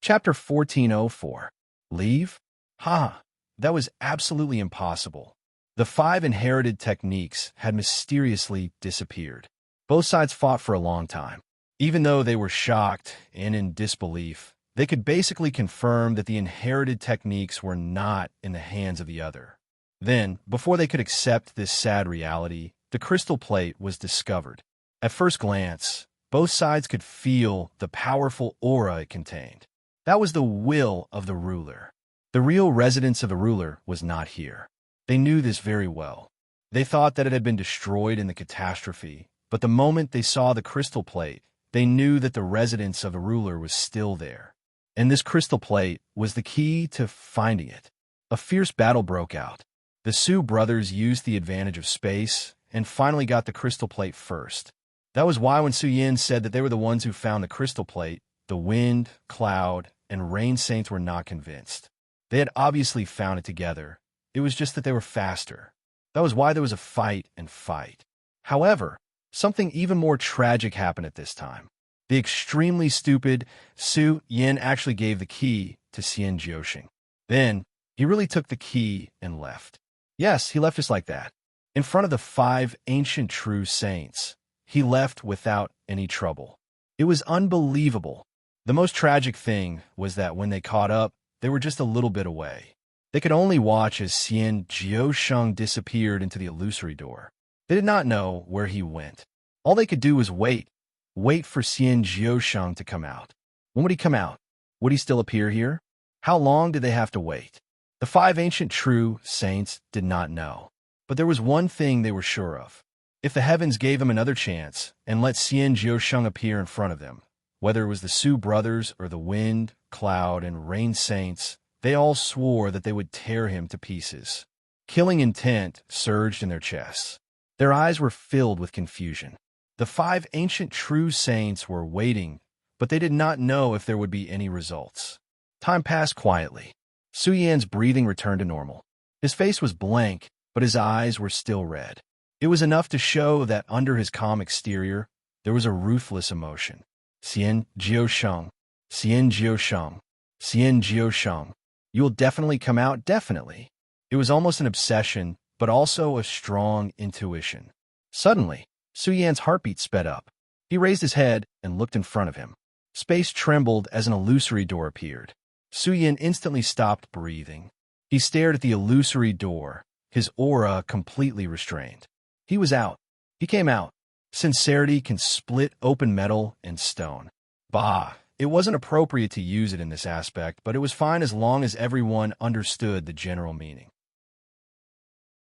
Chapter 1404. Leave? Ha! That was absolutely impossible. The 5 inherited techniques had mysteriously disappeared. Both sides fought for a long time. Even though they were shocked and in disbelief, they could basically confirm that the inherited techniques were not in the hands of the other. Then, before they could accept this sad reality, the crystal plate was discovered. At first glance, both sides could feel the powerful aura it contained. That was the will of the ruler. The real residence of the ruler was not here. They knew this very well. They thought that it had been destroyed in the catastrophe, but the moment they saw the crystal plate, they knew that the residence of the ruler was still there. And this crystal plate was the key to finding it. A fierce battle broke out. The Su brothers used the advantage of space and finally got the crystal plate first. That was why when Su Yin said that they were the ones who found the crystal plate, the wind, cloud, and rain saints were not convinced. They had obviously found it together. It was just that they were faster. That was why there was a fight and fight. However, something even more tragic happened at this time. The extremely stupid Su Yin actually gave the key to Xian Jiuxing. Then, he really took the key and left. Yes, he left just like that. In front of the 5 ancient true saints. He left without any trouble. It was unbelievable. The most tragic thing was that when they caught up, they were just a little bit away. They could only watch as Xian Jiusheng disappeared into the illusory door. They did not know where he went. All they could do was wait for Xian Jiusheng to come out. When would he come out? Would he still appear here? How long did they have to wait? The 5 ancient true saints did not know. But there was one thing they were sure of. If the heavens gave them another chance and let Xian Jiusheng appear in front of them, whether it was the Su brothers or the wind, cloud, and rain saints, they all swore that they would tear him to pieces. Killing intent surged in their chests. Their eyes were filled with confusion. The 5 ancient true saints were waiting, but they did not know if there would be any results. Time passed quietly. Su Yan's breathing returned to normal. His face was blank, but his eyes were still red. It was enough to show that under his calm exterior, there was a ruthless emotion. Xian Jiusheng, Xian Jiusheng, Xian Jiusheng. You will definitely come out, definitely. It was almost an obsession, but also a strong intuition. Suddenly, Su Yan's heartbeat sped up. He raised his head and looked in front of him. Space trembled as an illusory door appeared. Su Yan instantly stopped breathing. He stared at the illusory door, his aura completely restrained. He was out. He came out. Sincerity can split open metal and stone. Bah, it wasn't appropriate to use it in this aspect, but it was fine as long as everyone understood the general meaning.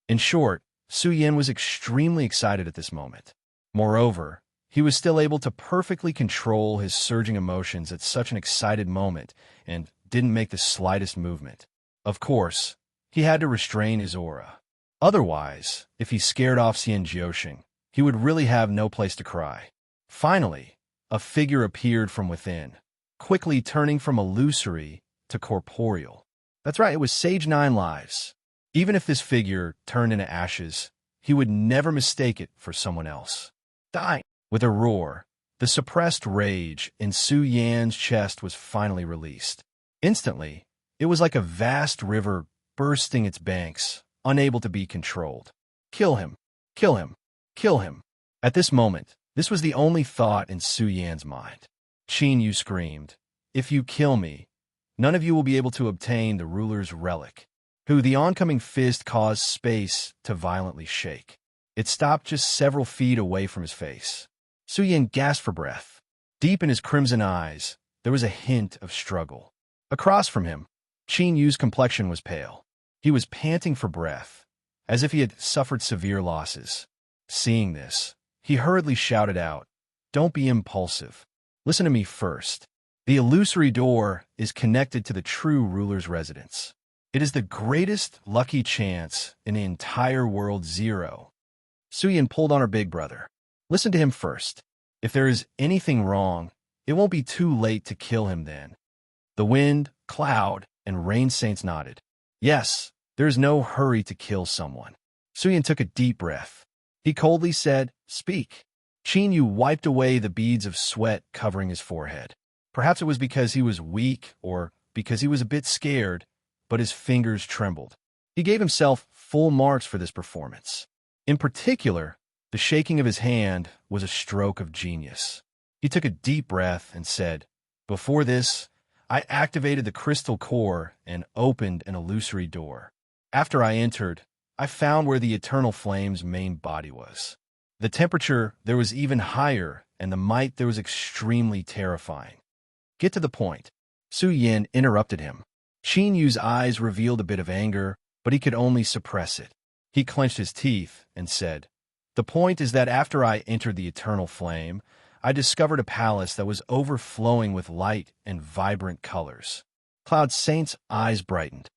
In short, Su Yin was extremely excited at this moment. Moreover, he was still able to perfectly control his surging emotions at such an excited moment and didn't make the slightest movement. Of course, he had to restrain his aura. Otherwise, if he scared off Xian Jiusheng, he would really have no place to cry. Finally, a figure appeared from within, quickly turning from illusory to corporeal. That's right, it was Sage 9 Lives. Even if this figure turned into ashes, he would never mistake it for someone else. Die! With a roar, the suppressed rage in Su Yan's chest was finally released. Instantly, it was like a vast river bursting its banks, unable to be controlled. Kill him! Kill him! Kill him! At this moment, this was the only thought in Su Yan's mind. Qin Yu screamed, "If you kill me, none of you will be able to obtain the ruler's relic." The oncoming fist caused space to violently shake. It stopped just several feet away from his face. Su Yan gasped for breath. Deep in his crimson eyes, there was a hint of struggle. Across from him, Qin Yu's complexion was pale. He was panting for breath, as if he had suffered severe losses. Seeing this, he hurriedly shouted out, "Don't be impulsive. Listen to me first. The illusory door is connected to the true ruler's residence. It is the greatest lucky chance in the entire world. 0. Su Yan pulled on her big brother. Listen to him first. If there is anything wrong, it won't be too late to kill him then. The wind, cloud, and rain saints nodded. Yes, there is no hurry to kill someone. Su Yan took a deep breath. He coldly said, "Speak." Qin Yu wiped away the beads of sweat covering his forehead. Perhaps it was because he was weak or because he was a bit scared, but his fingers trembled. He gave himself full marks for this performance. In particular, the shaking of his hand was a stroke of genius. He took a deep breath and said, "Before this, I activated the crystal core and opened an illusory door. After I entered, I found where the eternal flame's main body was. The temperature there was even higher, and the might there was extremely terrifying." "Get to the point." Su Yin interrupted him. Qin Yu's eyes revealed a bit of anger, but he could only suppress it. He clenched his teeth and said, "The point is that after I entered the eternal flame, I discovered a palace that was overflowing with light and vibrant colors." Cloud Saint's eyes brightened.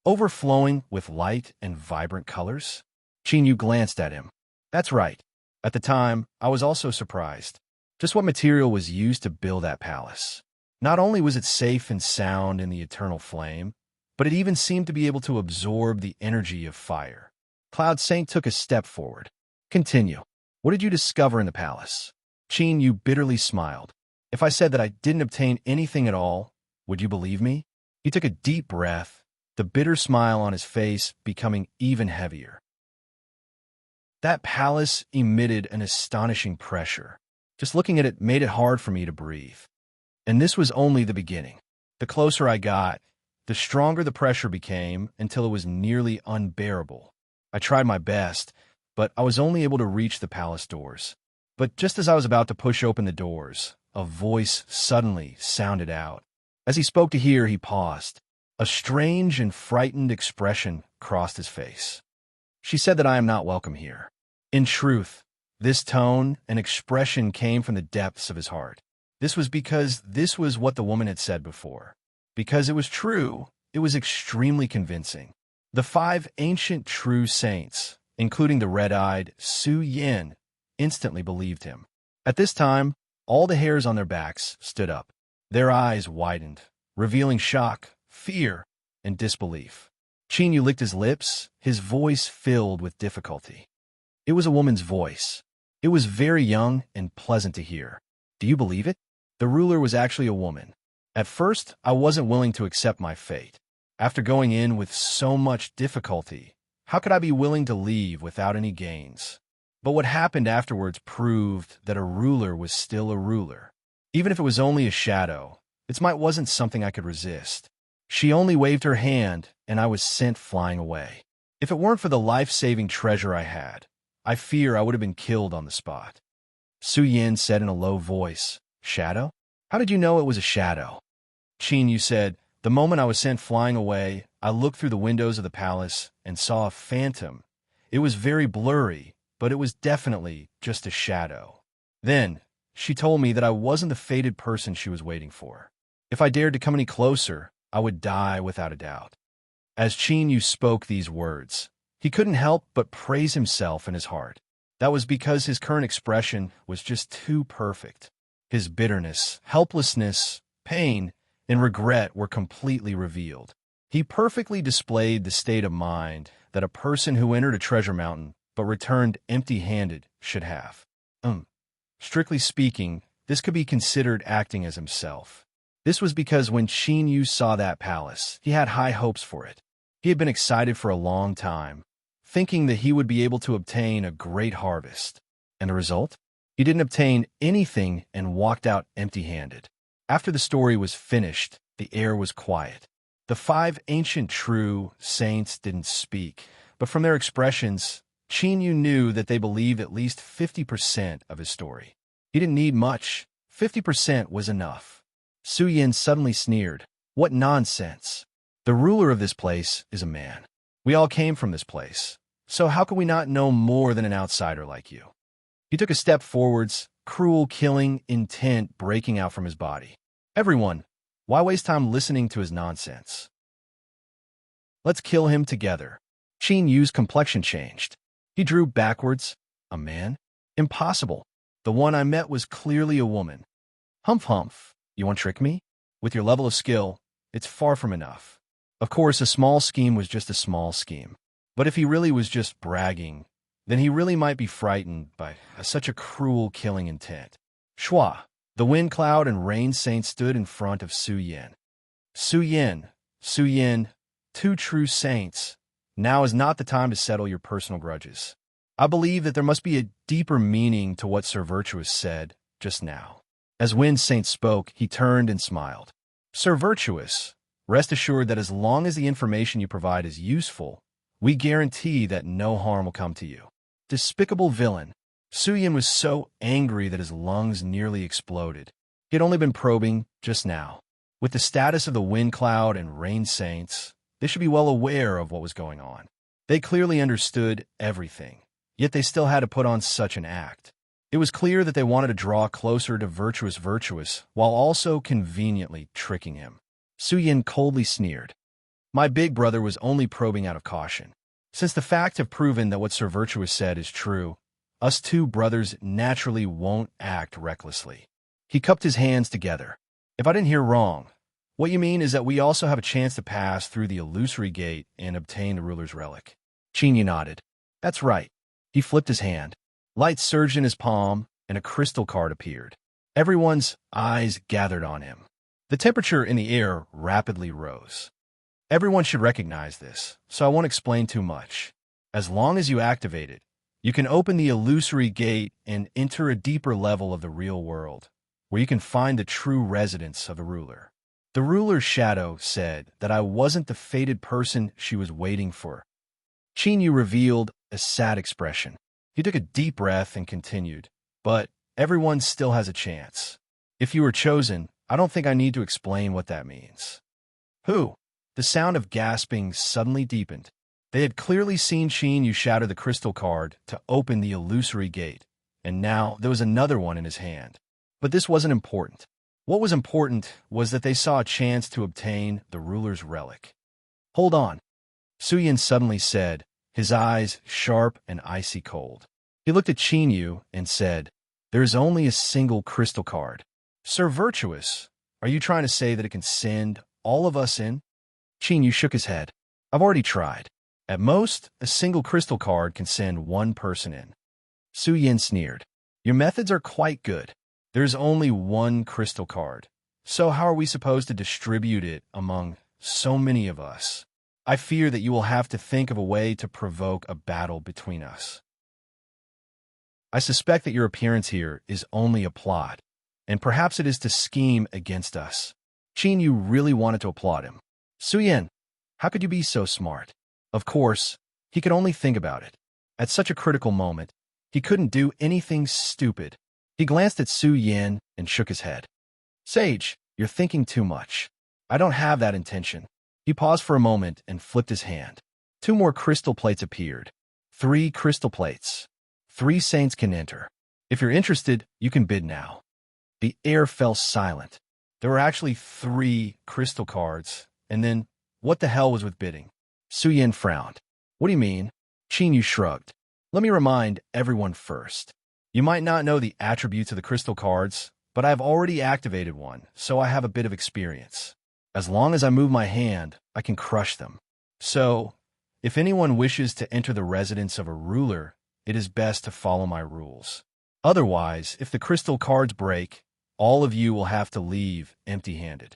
"Overflowing with light and vibrant colors?" Qin Yu glanced at him. "That's right. At the time, I was also surprised. Just what material was used to build that palace? Not only was it safe and sound in the eternal flame, but it even seemed to be able to absorb the energy of fire." Cloud Saint took a step forward. "Continue. What did you discover in the palace?" Qin Yu bitterly smiled. "If I said that I didn't obtain anything at all, would you believe me?" He took a deep breath, the bitter smile on his face becoming even heavier. That palace emitted an astonishing pressure. Just looking at it made it hard for me to breathe. And this was only the beginning. The closer I got, the stronger the pressure became until it was nearly unbearable. I tried my best, but I was only able to reach the palace doors. But just as I was about to push open the doors, a voice suddenly sounded out. As he spoke to hear, he paused. A strange and frightened expression crossed his face. "She said that I am not welcome here." In truth, this tone and expression came from the depths of his heart. This was because this was what the woman had said before. Because it was true, it was extremely convincing. The 5 ancient true saints, including the red-eyed Su Yin, instantly believed him. At this time, all the hairs on their backs stood up. Their eyes widened, revealing shock, fear, and disbelief. Qin Yu licked his lips, his voice filled with difficulty. It was a woman's voice. It was very young and pleasant to hear. "Do you believe it?" The ruler was actually a woman. At first, I wasn't willing to accept my fate. After going in with so much difficulty, how could I be willing to leave without any gains? But what happened afterwards proved that a ruler was still a ruler. Even if it was only a shadow, its might wasn't something I could resist. She only waved her hand, and I was sent flying away. If it weren't for the life-saving treasure I had, I fear I would have been killed on the spot. Su Yin said in a low voice, "Shadow? How did you know it was a shadow?" Qin Yu said, "The moment I was sent flying away, I looked through the windows of the palace and saw a phantom. It was very blurry, but it was definitely just a shadow. Then, she told me that I wasn't the fated person she was waiting for. If I dared to come any closer, I would die without a doubt." As Qin Yu spoke these words, he couldn't help but praise himself in his heart. That was because his current expression was just too perfect. His bitterness, helplessness, pain, and regret were completely revealed. He perfectly displayed the state of mind that a person who entered a treasure mountain but returned empty-handed should have. Strictly speaking, this could be considered acting as himself. This was because when Qin Yu saw that palace, he had high hopes for it. He had been excited for a long time, thinking that he would be able to obtain a great harvest. And the result? He didn't obtain anything and walked out empty-handed. After the story was finished, the air was quiet. The 5 ancient true saints didn't speak, but from their expressions, Qin Yu knew that they believed at least 50% of his story. He didn't need much. 50% was enough. Su Yin suddenly sneered. "What nonsense! The ruler of this place is a man. We all came from this place, so how can we not know more than an outsider like you?" He took a step forwards, cruel, killing intent breaking out from his body. "Everyone, why waste time listening to his nonsense? Let's kill him together." Qin Yu's complexion changed. He drew backwards. "A man? Impossible. The one I met was clearly a woman." "Humph, humph. You want to trick me? With your level of skill, it's far from enough." Of course, a small scheme was just a small scheme. But if he really was just bragging, then he really might be frightened by such a cruel killing intent. "Shua, The wind cloud and rain saint stood in front of Su Yin. Su Yin, Su Yin, two true saints. Now is not the time to settle your personal grudges. I believe that there must be a deeper meaning to what Sir Virtuous said just now. As Wind Saint spoke, he turned and smiled. Sir Virtuous, rest assured that as long as the information you provide is useful, we guarantee that no harm will come to you. Despicable villain. Su Yin was so angry that his lungs nearly exploded. He had only been probing just now. With the status of the Wind Cloud and Rain Saints, they should be well aware of what was going on. They clearly understood everything, yet they still had to put on such an act. It was clear that they wanted to draw closer to Virtuous while also conveniently tricking him. Su Yin coldly sneered. My big brother was only probing out of caution. Since the facts have proven that what Sir Virtuous said is true, us two brothers naturally won't act recklessly. He cupped his hands together. If I didn't hear wrong, what you mean is that we also have a chance to pass through the illusory gate and obtain the ruler's relic. Qin Yu nodded. That's right. He flipped his hand. Light surged in his palm, and a crystal card appeared. Everyone's eyes gathered on him. The temperature in the air rapidly rose. Everyone should recognize this, so I won't explain too much. As long as you activate it, you can open the illusory gate and enter a deeper level of the real world, where you can find the true residence of the ruler. The ruler's shadow said that I wasn't the fated person she was waiting for. Qin Yu revealed a sad expression. He took a deep breath and continued, but everyone still has a chance. If you were chosen, I don't think I need to explain what that means. Who? The sound of gasping suddenly deepened. They had clearly seen Qin Yu shatter the crystal card to open the illusory gate, and now there was another one in his hand. But this wasn't important. What was important was that they saw a chance to obtain the ruler's relic. Hold on, Su Yin suddenly said, his eyes sharp and icy cold. He looked at Qin Yu and said, there is only a single crystal card. Sir Virtuous, are you trying to say that it can send all of us in? Qin Yu shook his head. I've already tried. At most, a single crystal card can send one person in. Su Yin sneered. Your methods are quite good. There's only one crystal card. So how are we supposed to distribute it among so many of us? I fear that you will have to think of a way to provoke a battle between us. I suspect that your appearance here is only a plot, and perhaps it is to scheme against us. Qin Yu really wanted to applaud him. Su Yin, how could you be so smart? Of course, he could only think about it. At such a critical moment, he couldn't do anything stupid. He glanced at Su Yin and shook his head. Sage, you're thinking too much. I don't have that intention. He paused for a moment and flipped his hand. 2 more crystal plates appeared. 3 crystal plates. 3 saints can enter. If you're interested, you can bid now. The air fell silent. There were actually 3 crystal cards, and then, what the hell was with bidding? Su Yin frowned. What do you mean? Qin Yu shrugged. Let me remind everyone first. You might not know the attributes of the crystal cards, but I have already activated one, so I have a bit of experience. As long as I move my hand, I can crush them. So, if anyone wishes to enter the residence of a ruler, it is best to follow my rules. Otherwise, if the crystal cards break, all of you will have to leave empty-handed.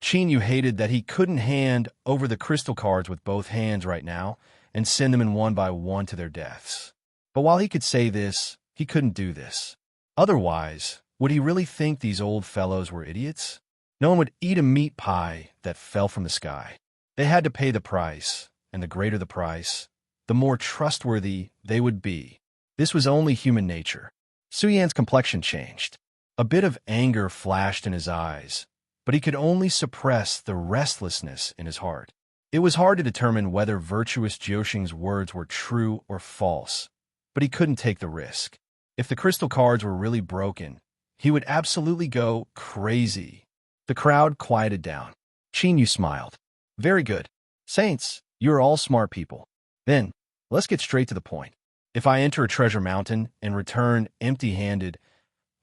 Qin Yu hated that he couldn't hand over the crystal cards with both hands right now and send them in one by one to their deaths. But while he could say this, he couldn't do this. Otherwise, would he really think these old fellows were idiots? No one would eat a meat pie that fell from the sky. They had to pay the price, and the greater the price, the more trustworthy they would be. This was only human nature. Su Yan's complexion changed. A bit of anger flashed in his eyes, but he could only suppress the restlessness in his heart. It was hard to determine whether Virtuous Jiuxing's words were true or false, but he couldn't take the risk. If the crystal cards were really broken, he would absolutely go crazy. The crowd quieted down. Qin Yu smiled. Very good. Saints, you are all smart people. Then, let's get straight to the point. If I enter a treasure mountain and return empty-handed,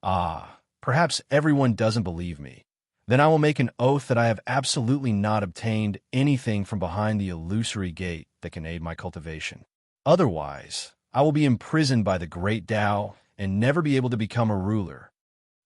perhaps everyone doesn't believe me. Then I will make an oath that I have absolutely not obtained anything from behind the illusory gate that can aid my cultivation. Otherwise, I will be imprisoned by the great Tao and never be able to become a ruler.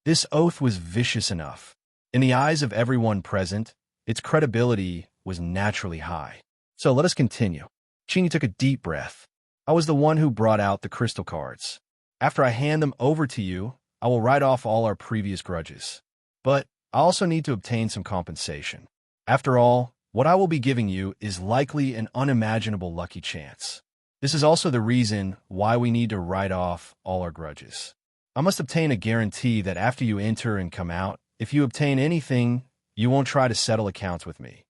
This oath was vicious enough. In the eyes of everyone present, its credibility was naturally high. So let us continue. Chini took a deep breath. I was the one who brought out the crystal cards. After I hand them over to you, I will write off all our previous grudges. But I also need to obtain some compensation. After all, what I will be giving you is likely an unimaginable lucky chance. This is also the reason why we need to write off all our grudges. I must obtain a guarantee that after you enter and come out, if you obtain anything, you won't try to settle accounts with me.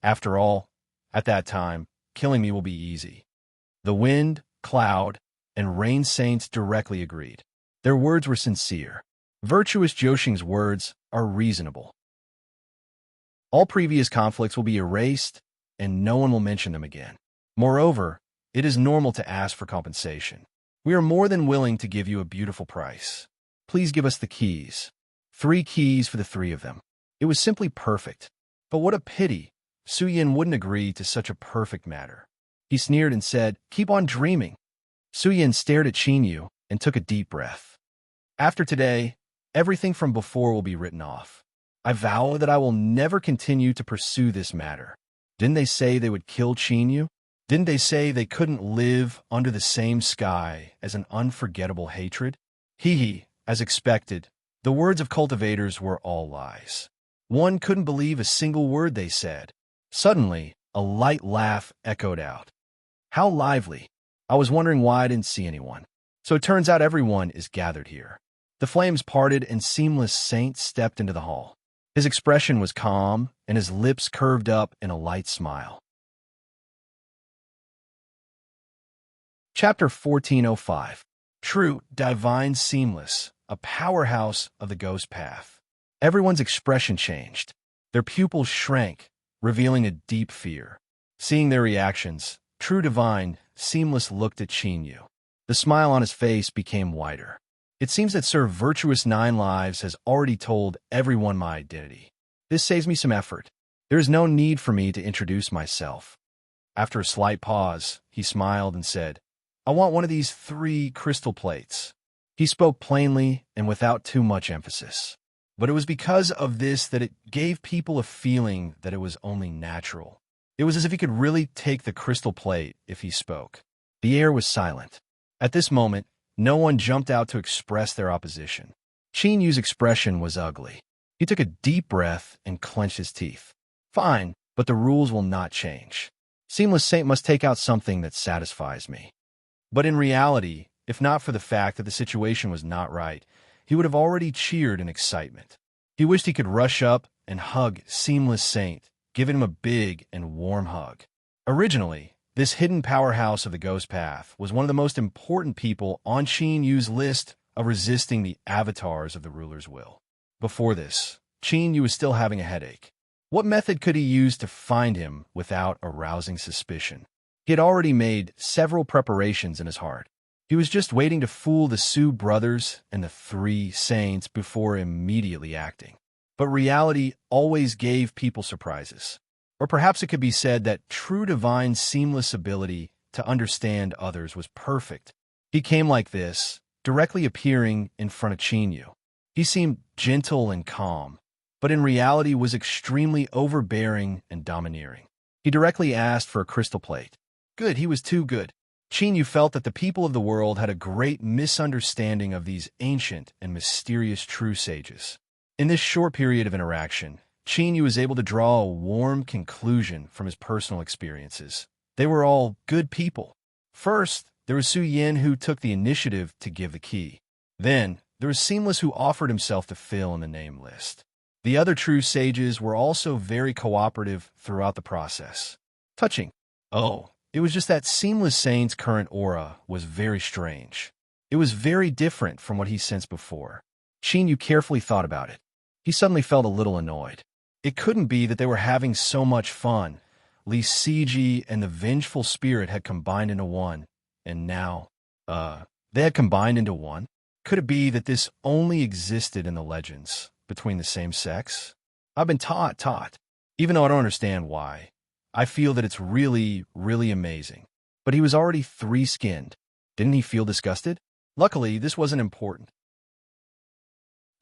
After all, at that time, killing me will be easy. The wind, cloud, and rain saints directly agreed. Their words were sincere. Virtuous Joshing's words are reasonable. All previous conflicts will be erased, and no one will mention them again. Moreover, it is normal to ask for compensation. We are more than willing to give you a beautiful price. Please give us the keys. 3 keys for the 3 of them. It was simply perfect. But what a pity. Su Yin wouldn't agree to such a perfect matter. He sneered and said, "Keep on dreaming." Su Yin stared at Qin Yu and took a deep breath. After today, everything from before will be written off. I vow that I will never continue to pursue this matter. Didn't they say they would kill Qin Yu? Didn't they say they couldn't live under the same sky as an unforgettable hatred? Hee, as expected, the words of cultivators were all lies. One couldn't believe a single word they said. Suddenly, a light laugh echoed out. How lively. I was wondering why I didn't see anyone. So it turns out everyone is gathered here. The flames parted and Seamless Saint stepped into the hall. His expression was calm, and his lips curved up in a light smile. Chapter 1405. True, Divine Seamless, a powerhouse of the ghost path. Everyone's expression changed. Their pupils shrank, revealing a deep fear. Seeing their reactions, True Divine, Seamless looked at Qin Yu. The smile on his face became wider. It seems that Sir Virtuous Nine Lives has already told everyone my identity. This saves me some effort. There is no need for me to introduce myself. After a slight pause, he smiled and said, I want one of these 3 crystal plates. He spoke plainly and without too much emphasis. But it was because of this that it gave people a feeling that it was only natural. It was as if he could really take the crystal plate if he spoke. The air was silent. At this moment, no one jumped out to express their opposition. Qin Yu's expression was ugly. He took a deep breath and clenched his teeth. Fine, but the rules will not change. Seamless Saint must take out something that satisfies me. But in reality, if not for the fact that the situation was not right, he would have already cheered in excitement. He wished he could rush up and hug Seamless Saint, giving him a big and warm hug. Originally, this hidden powerhouse of the Ghost Path was one of the most important people on Qin Yu's list of resisting the avatars of the ruler's will. Before this, Qin Yu was still having a headache. What method could he use to find him without arousing suspicion? He had already made several preparations in his heart. He was just waiting to fool the Su brothers and the 3 saints before immediately acting. But reality always gave people surprises. Or perhaps it could be said that True Divine's seamless ability to understand others was perfect. He came like this, directly appearing in front of Qin Yu. He seemed gentle and calm, but in reality was extremely overbearing and domineering. He directly asked for a crystal plate. Good, he was too good. Qin Yu felt that the people of the world had a great misunderstanding of these ancient and mysterious true sages. In this short period of interaction, Qin Yu was able to draw a warm conclusion from his personal experiences. They were all good people. First, there was Su Yin who took the initiative to give the key. Then, there was Seamless who offered himself to fill in the name list. The other true sages were also very cooperative throughout the process. Touching. Oh, it was just that Seamless Saint's current aura was very strange. It was very different from what he sensed before. Qin Yu carefully thought about it. He suddenly felt a little annoyed. It couldn't be that they were having so much fun. Li Siji and the vengeful spirit had combined into one, and now, they had combined into one? Could it be that this only existed in the legends, between the same sex? I've been taught. Even though I don't understand why, I feel that it's really, really amazing. But he was already 3-skinned. Didn't he feel disgusted? Luckily, this wasn't important.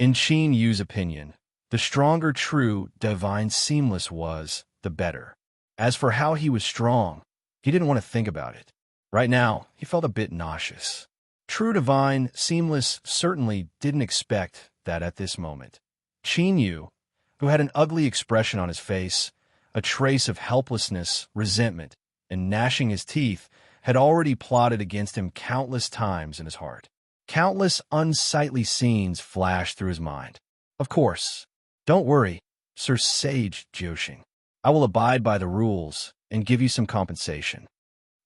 In Qin Yu's opinion, the stronger true divine seamless was, the better. As for how he was strong, he didn't want to think about it. Right now, he felt a bit nauseous. True divine seamless certainly didn't expect that at this moment. Qin Yu, who had an ugly expression on his face, a trace of helplessness, resentment, and gnashing his teeth, had already plotted against him countless times in his heart. Countless unsightly scenes flashed through his mind. Of course, don't worry, Sir Sage Jiuxing. I will abide by the rules and give you some compensation.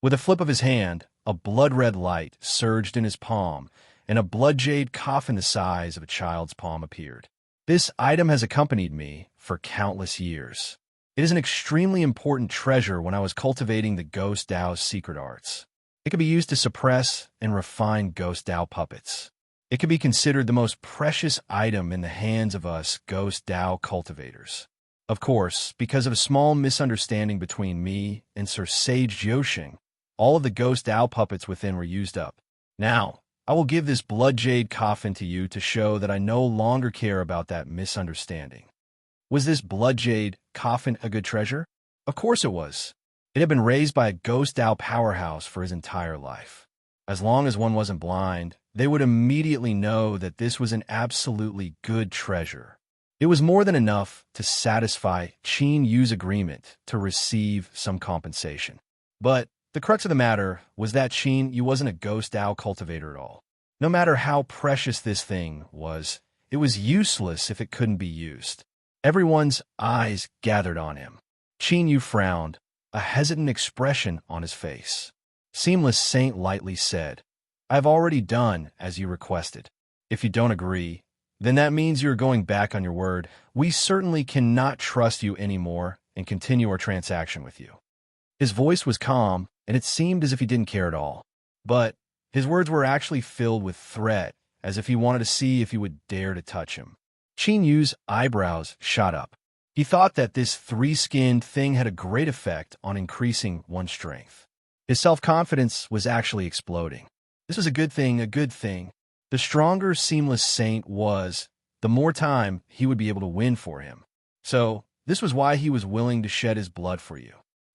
With a flip of his hand, a blood-red light surged in his palm, and a blood-jade coffin the size of a child's palm appeared. This item has accompanied me for countless years. It is an extremely important treasure when I was cultivating the Ghost Dao's secret arts. It can be used to suppress and refine Ghost Dao puppets. It can be considered the most precious item in the hands of us Ghost Dao cultivators. Of course, because of a small misunderstanding between me and Sir Sage Jiuxing, all of the Ghost Dao puppets within were used up. Now, I will give this blood jade coffin to you to show that I no longer care about that misunderstanding. Was this blood jade coffin a good treasure? Of course it was. It had been raised by a Ghost Dao powerhouse for his entire life. As long as one wasn't blind, they would immediately know that this was an absolutely good treasure. It was more than enough to satisfy Qin Yu's agreement to receive some compensation. But the crux of the matter was that Qin Yu wasn't a Ghost Dao cultivator at all. No matter how precious this thing was, it was useless if it couldn't be used. Everyone's eyes gathered on him. Qin Yu frowned, a hesitant expression on his face. Seamless Saint lightly said, I have already done as you requested. If you don't agree, then that means you're going back on your word. We certainly cannot trust you anymore and continue our transaction with you. His voice was calm, and it seemed as if he didn't care at all. But his words were actually filled with threat, as if he wanted to see if he would dare to touch him. Qin Yu's eyebrows shot up. He thought that this three-skinned thing had a great effect on increasing one's strength. His self-confidence was actually exploding. This was a good thing, a good thing. The stronger Seamless Saint was, the more time he would be able to win for him. So, this was why he was willing to shed his blood for you.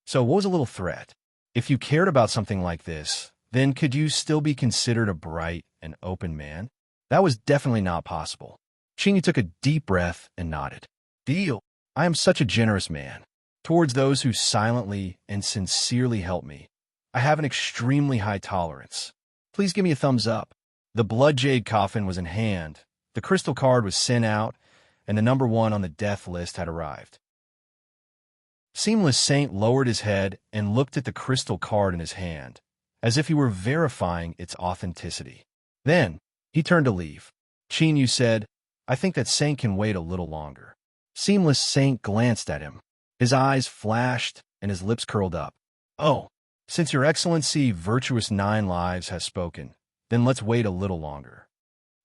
So, what was a little threat? If you cared about something like this, then could you still be considered a bright and open man? That was definitely not possible. Qin Yu took a deep breath and nodded. Deal. I am such a generous man. Towards those who silently and sincerely help me, I have an extremely high tolerance. Please give me a thumbs up. The blood jade coffin was in hand, the crystal card was sent out, and the number 1 on the death list had arrived. Seamless Saint lowered his head and looked at the crystal card in his hand, as if he were verifying its authenticity. Then, he turned to leave. Qin Yu said, I think that Saint can wait a little longer. Seamless Saint glanced at him. His eyes flashed and his lips curled up. Oh, since Your Excellency Virtuous 9 Lives has spoken, then let's wait a little longer.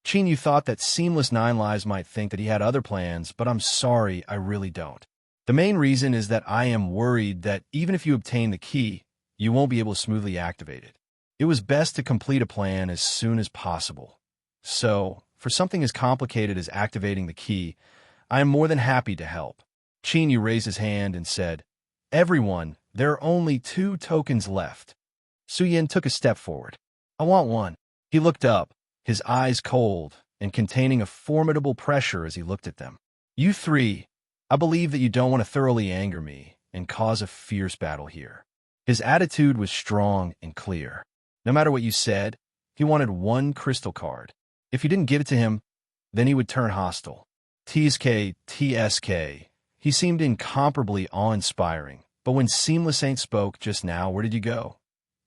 Qin Yu thought that Seamless 9 Lives might think that he had other plans, but I'm sorry, I really don't. The main reason is that I am worried that even if you obtain the key, you won't be able to smoothly activate it. It was best to complete a plan as soon as possible. So, for something as complicated as activating the key, I am more than happy to help. Qin Yu raised his hand and said, Everyone, there are only 2 tokens left. Su Yin took a step forward. I want one. He looked up, his eyes cold and containing a formidable pressure as he looked at them. You 3, I believe that you don't want to thoroughly anger me and cause a fierce battle here. His attitude was strong and clear. No matter what you said, he wanted 1 crystal card. If you didn't give it to him, then he would turn hostile. TSK. He seemed incomparably awe-inspiring, but when Seamless Saint spoke just now, where did you go?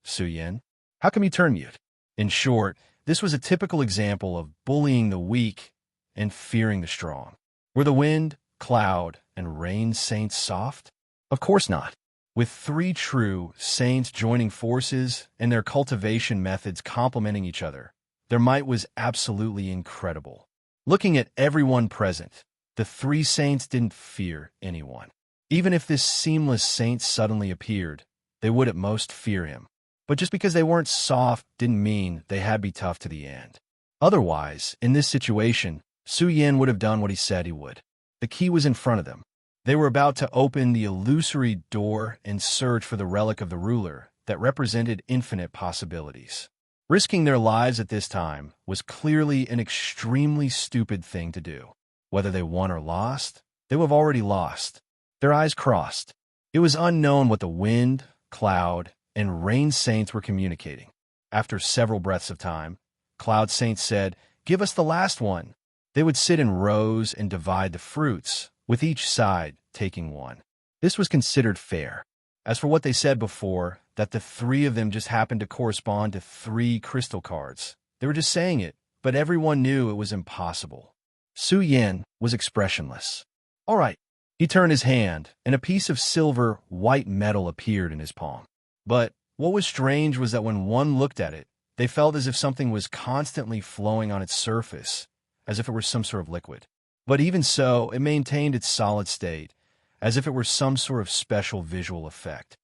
Su Yin, how come you turn mute? In short, this was a typical example of bullying the weak and fearing the strong. Were the wind, cloud, and rain saints soft? Of course not. With 3 true saints joining forces and their cultivation methods complementing each other, their might was absolutely incredible. Looking at everyone present, the 3 saints didn't fear anyone. Even if this Seamless Saint suddenly appeared, they would at most fear him. But just because they weren't soft didn't mean they had to be tough to the end. Otherwise, in this situation, Su Yin would have done what he said he would. The key was in front of them. They were about to open the illusory door and search for the relic of the ruler that represented infinite possibilities. Risking their lives at this time was clearly an extremely stupid thing to do. Whether they won or lost, they would have already lost. Their eyes crossed. It was unknown what the wind, cloud, and rain saints were communicating. After several breaths of time, Cloud Saint said, "Give us the last one." They would sit in rows and divide the fruits, with each side taking one. This was considered fair. As for what they said before, that the three of them just happened to correspond to 3 crystal cards, they were just saying it, but everyone knew it was impossible. Su Yin was expressionless. "All right." He turned his hand, and a piece of silver white metal appeared in his palm. But what was strange was that when one looked at it, they felt as if something was constantly flowing on its surface, as if it were some sort of liquid. But even so, it maintained its solid state, as if it were some sort of special visual effect.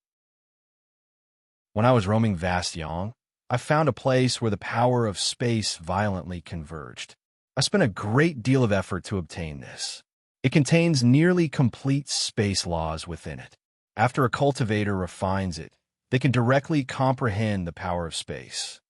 When I was roaming vast Yang, I found a place where the power of space violently converged. I spent a great deal of effort to obtain this. It contains nearly complete space laws within it. After a cultivator refines it, they can directly comprehend the power of space.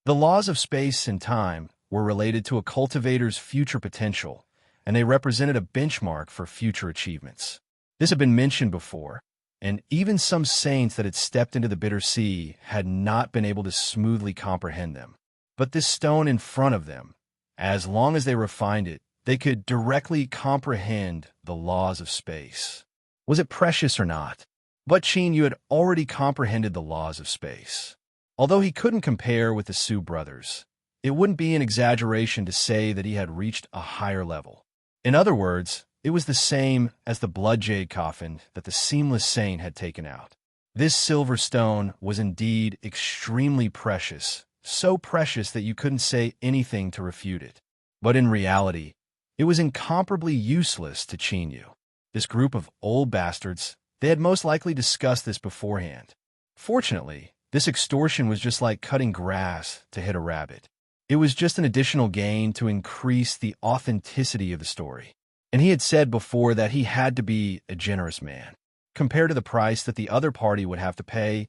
The laws of space and time were related to a cultivator's future potential, and they represented a benchmark for future achievements. This had been mentioned before, and even some saints that had stepped into the bitter sea had not been able to smoothly comprehend them. But this stone in front of them, as long as they refined it, they could directly comprehend the laws of space. Was it precious or not? But Qin Yu had already comprehended the laws of space. Although he couldn't compare with the Su brothers, it wouldn't be an exaggeration to say that he had reached a higher level. In other words, it was the same as the blood jade coffin that the Seamless Saint had taken out. This silver stone was indeed extremely precious, so precious that you couldn't say anything to refute it. But in reality, it was incomparably useless to Qin Yu. This group of old bastards, they had most likely discussed this beforehand. Fortunately, this extortion was just like cutting grass to hit a rabbit. It was just an additional gain to increase the authenticity of the story. And he had said before that he had to be a generous man. Compared to the price that the other party would have to pay,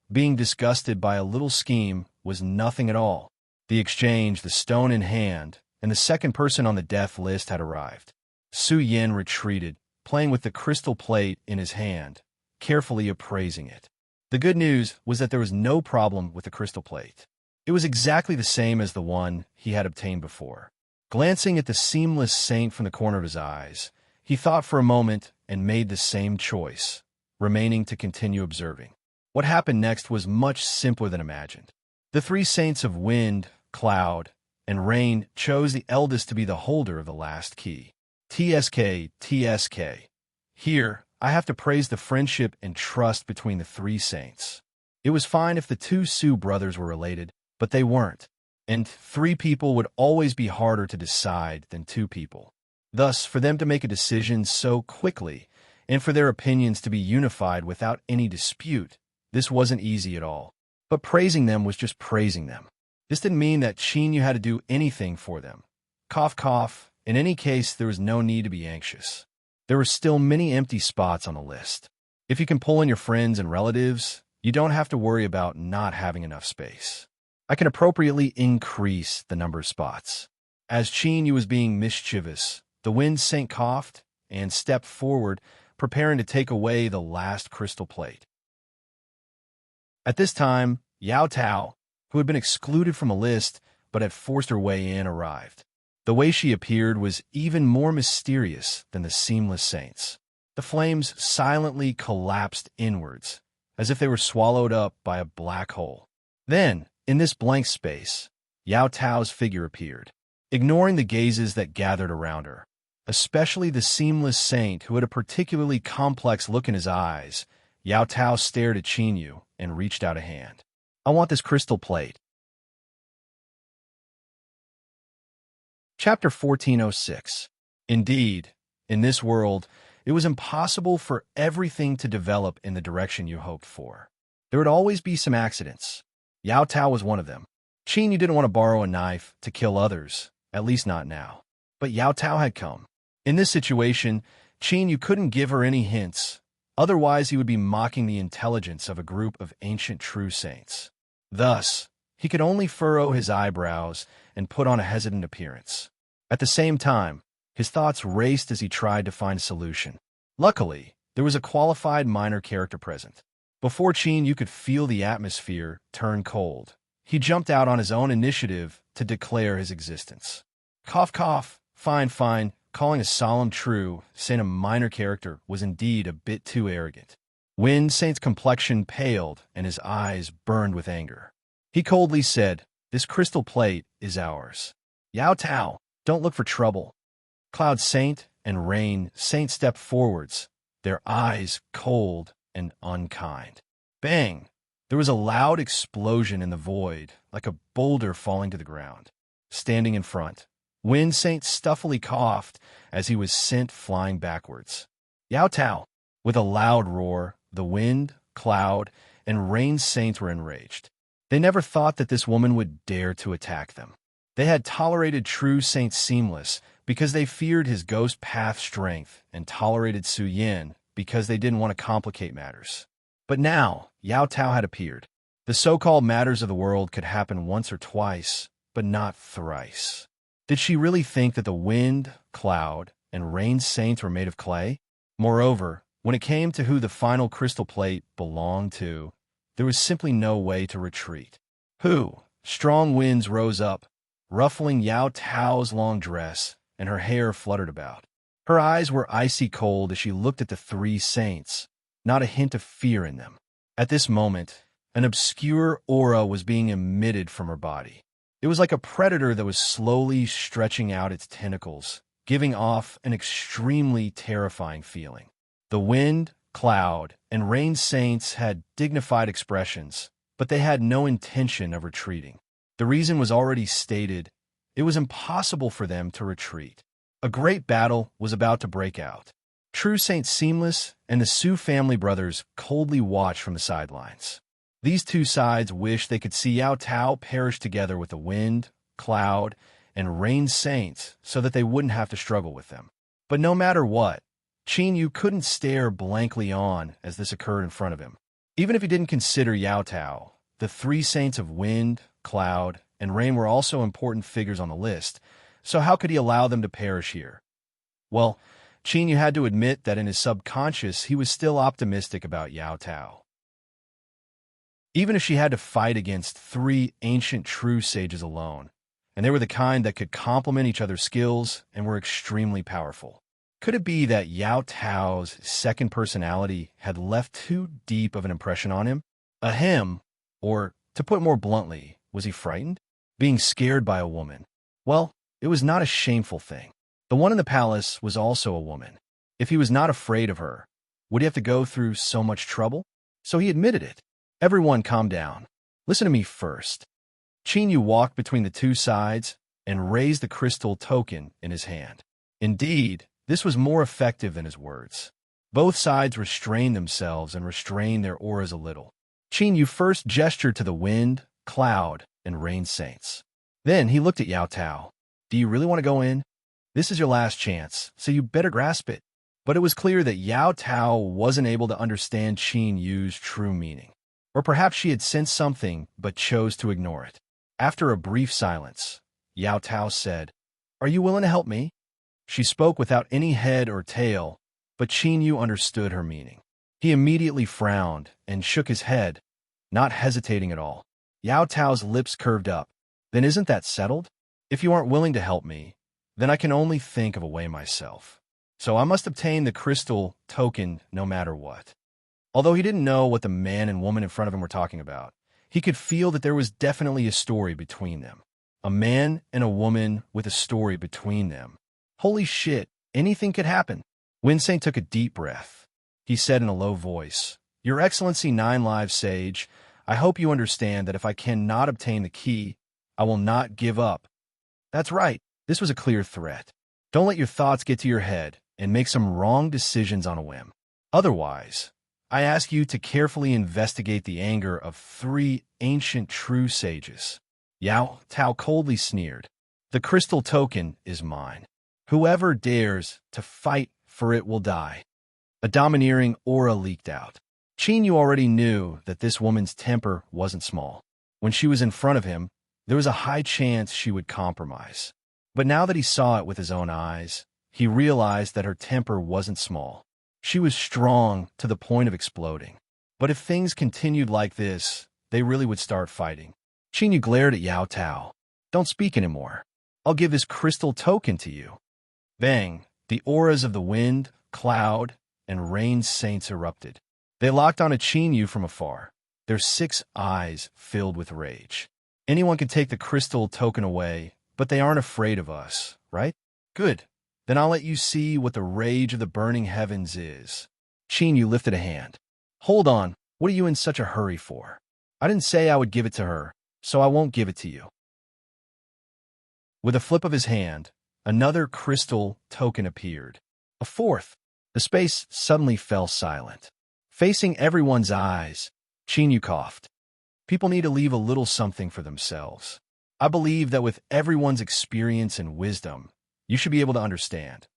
being disgusted by a little scheme was nothing at all. The exchange, the stone in hand, and the second person on the death list had arrived. Su Yin retreated, playing with the crystal plate in his hand, carefully appraising it. The good news was that there was no problem with the crystal plate. It was exactly the same as the one he had obtained before. Glancing at the Seamless Saint from the corner of his eyes, he thought for a moment and made the same choice, remaining to continue observing. What happened next was much simpler than imagined. The 3 saints of wind, cloud, and rain chose the eldest to be the holder of the last key. TSK, TSK. Here, I have to praise the friendship and trust between the 3 saints. It was fine if the 2 Su brothers were related, but they weren't. And 3 people would always be harder to decide than 2 people. Thus, for them to make a decision so quickly, and for their opinions to be unified without any dispute, this wasn't easy at all. But praising them was just praising them. This didn't mean that Qin Yu had to do anything for them. Cough, cough. In any case, there was no need to be anxious. There were still many empty spots on the list. If you can pull in your friends and relatives, you don't have to worry about not having enough space. I can appropriately increase the number of spots. As Qin Yu was being mischievous, the Wind Saint coughed and stepped forward, preparing to take away the last crystal plate. At this time, Yao Tao, who had been excluded from a list but had forced her way in, arrived. The way she appeared was even more mysterious than the Seamless Saints. The flames silently collapsed inwards, as if they were swallowed up by a black hole. Then, in this blank space, Yao Tao's figure appeared, ignoring the gazes that gathered around her, especially the Seamless Saint, who had a particularly complex look in his eyes. Yao Tao stared at Qin Yu and reached out a hand. "I want this crystal plate." Chapter 1406. Indeed, in this world, it was impossible for everything to develop in the direction you hoped for. There would always be some accidents. Yao Tao was one of them. Qin Yu didn't want to borrow a knife to kill others, at least not now. But Yao Tao had come. In this situation, Qin Yu couldn't give her any hints. Otherwise, he would be mocking the intelligence of a group of ancient true saints. Thus, he could only furrow his eyebrows and put on a hesitant appearance. At the same time, his thoughts raced as he tried to find a solution. Luckily, there was a qualified minor character present. Before Qin Yu could feel the atmosphere turn cold, he jumped out on his own initiative to declare his existence. Cough, cough, fine, calling a solemn true saint a minor character was indeed a bit too arrogant. Wind Saint's complexion paled and his eyes burned with anger. He coldly said, "This crystal plate is ours. Yao Tao, don't look for trouble." Cloud Saint and Rain Saint stepped forwards, their eyes cold and unkind. Bang! There was a loud explosion in the void, like a boulder falling to the ground. Standing in front, Wind Saint stuffily coughed as he was sent flying backwards. Yao Tao! With a loud roar, the Wind, Cloud, and Rain Saints were enraged. They never thought that this woman would dare to attack them. They had tolerated True Saint Seamless because they feared his ghost path strength and tolerated Su Yin because they didn't want to complicate matters. But now, Yao Tao had appeared. The so-called matters of the world could happen once or twice, but not thrice. Did she really think that the Wind, Cloud, and Rain Saints were made of clay? Moreover, when it came to who the final crystal plate belonged to, there was simply no way to retreat. Strong winds rose up, ruffling Yao Tao's long dress, and her hair fluttered about. Her eyes were icy cold as she looked at the three saints, not a hint of fear in them. At this moment, an obscure aura was being emitted from her body. It was like a predator that was slowly stretching out its tentacles, giving off an extremely terrifying feeling. The Wind, Cloud, and Rain Saints had dignified expressions, but they had no intention of retreating. The reason was already stated. It was impossible for them to retreat. A great battle was about to break out. True Saint Seamless and the Su family brothers coldly watched from the sidelines. These two sides wished they could see Yao Tao perish together with the Wind, Cloud, and Rain Saints so that they wouldn't have to struggle with them. But no matter what, Qin Yu couldn't stare blankly on as this occurred in front of him. Even if he didn't consider Yao Tao, the three saints of Wind, Cloud, and Rain were also important figures on the list, so how could he allow them to perish here? Well, Qin Yu had to admit that in his subconscious he was still optimistic about Yao Tao. Even if she had to fight against three ancient true sages alone, and they were the kind that could complement each other's skills and were extremely powerful. Could it be that Yao Tao's second personality had left too deep of an impression on him? Or, to put it more bluntly, was he frightened? Being scared by a woman? Well, it was not a shameful thing. The one in the palace was also a woman. If he was not afraid of her, would he have to go through so much trouble? So he admitted it. Everyone calm down. Listen to me first. Qin Yu walked between the two sides and raised the crystal token in his hand. Indeed, this was more effective than his words. Both sides restrained themselves and restrained their auras a little. Qin Yu first gestured to the Wind, Cloud, and Rain Saints. Then he looked at Yao Tao. Do you really want to go in? This is your last chance, so you better grasp it. But it was clear that Yao Tao wasn't able to understand Qin Yu's true meaning. Or perhaps she had sensed something but chose to ignore it. After a brief silence, Yao Tao said, "Are you willing to help me?" She spoke without any head or tail, but Qin Yu understood her meaning. He immediately frowned and shook his head, not hesitating at all. Yao Tao's lips curved up. Then isn't that settled? If you aren't willing to help me, then I can only think of a way myself. So I must obtain the crystal token no matter what. Although he didn't know what the man and woman in front of him were talking about, he could feel that there was definitely a story between them. A man and a woman with a story between them. Holy shit, anything could happen. Winsane took a deep breath. He said in a low voice, "Your Excellency Nine Lives Sage, I hope you understand that if I cannot obtain the key, I will not give up." That's right, this was a clear threat. Don't let your thoughts get to your head and make some wrong decisions on a whim. Otherwise, I ask you to carefully investigate the anger of three ancient true sages. Yao Tao coldly sneered. The crystal token is mine. Whoever dares to fight for it will die. A domineering aura leaked out. Yu already knew that this woman's temper wasn't small. When she was in front of him, there was a high chance she would compromise. But now that he saw it with his own eyes, he realized that her temper wasn't small. She was strong to the point of exploding. But if things continued like this, they really would start fighting. Yu glared at Yao Tao. "Don't speak anymore. I'll give this crystal token to you." Bang! The auras of the wind, cloud, and rain saints erupted. They locked on a Yu from afar, their 6 eyes filled with rage. "Anyone can take the crystal token away, but they aren't afraid of us, right? Good. Then I'll let you see what the rage of the burning heavens is." Yu lifted a hand. "Hold on, what are you in such a hurry for? I didn't say I would give it to her, so I won't give it to you." With a flip of his hand, another crystal token appeared. A fourth. The space suddenly fell silent. Facing everyone's eyes, Yu coughed. "People need to leave a little something for themselves. I believe that with everyone's experience and wisdom, you should be able to understand,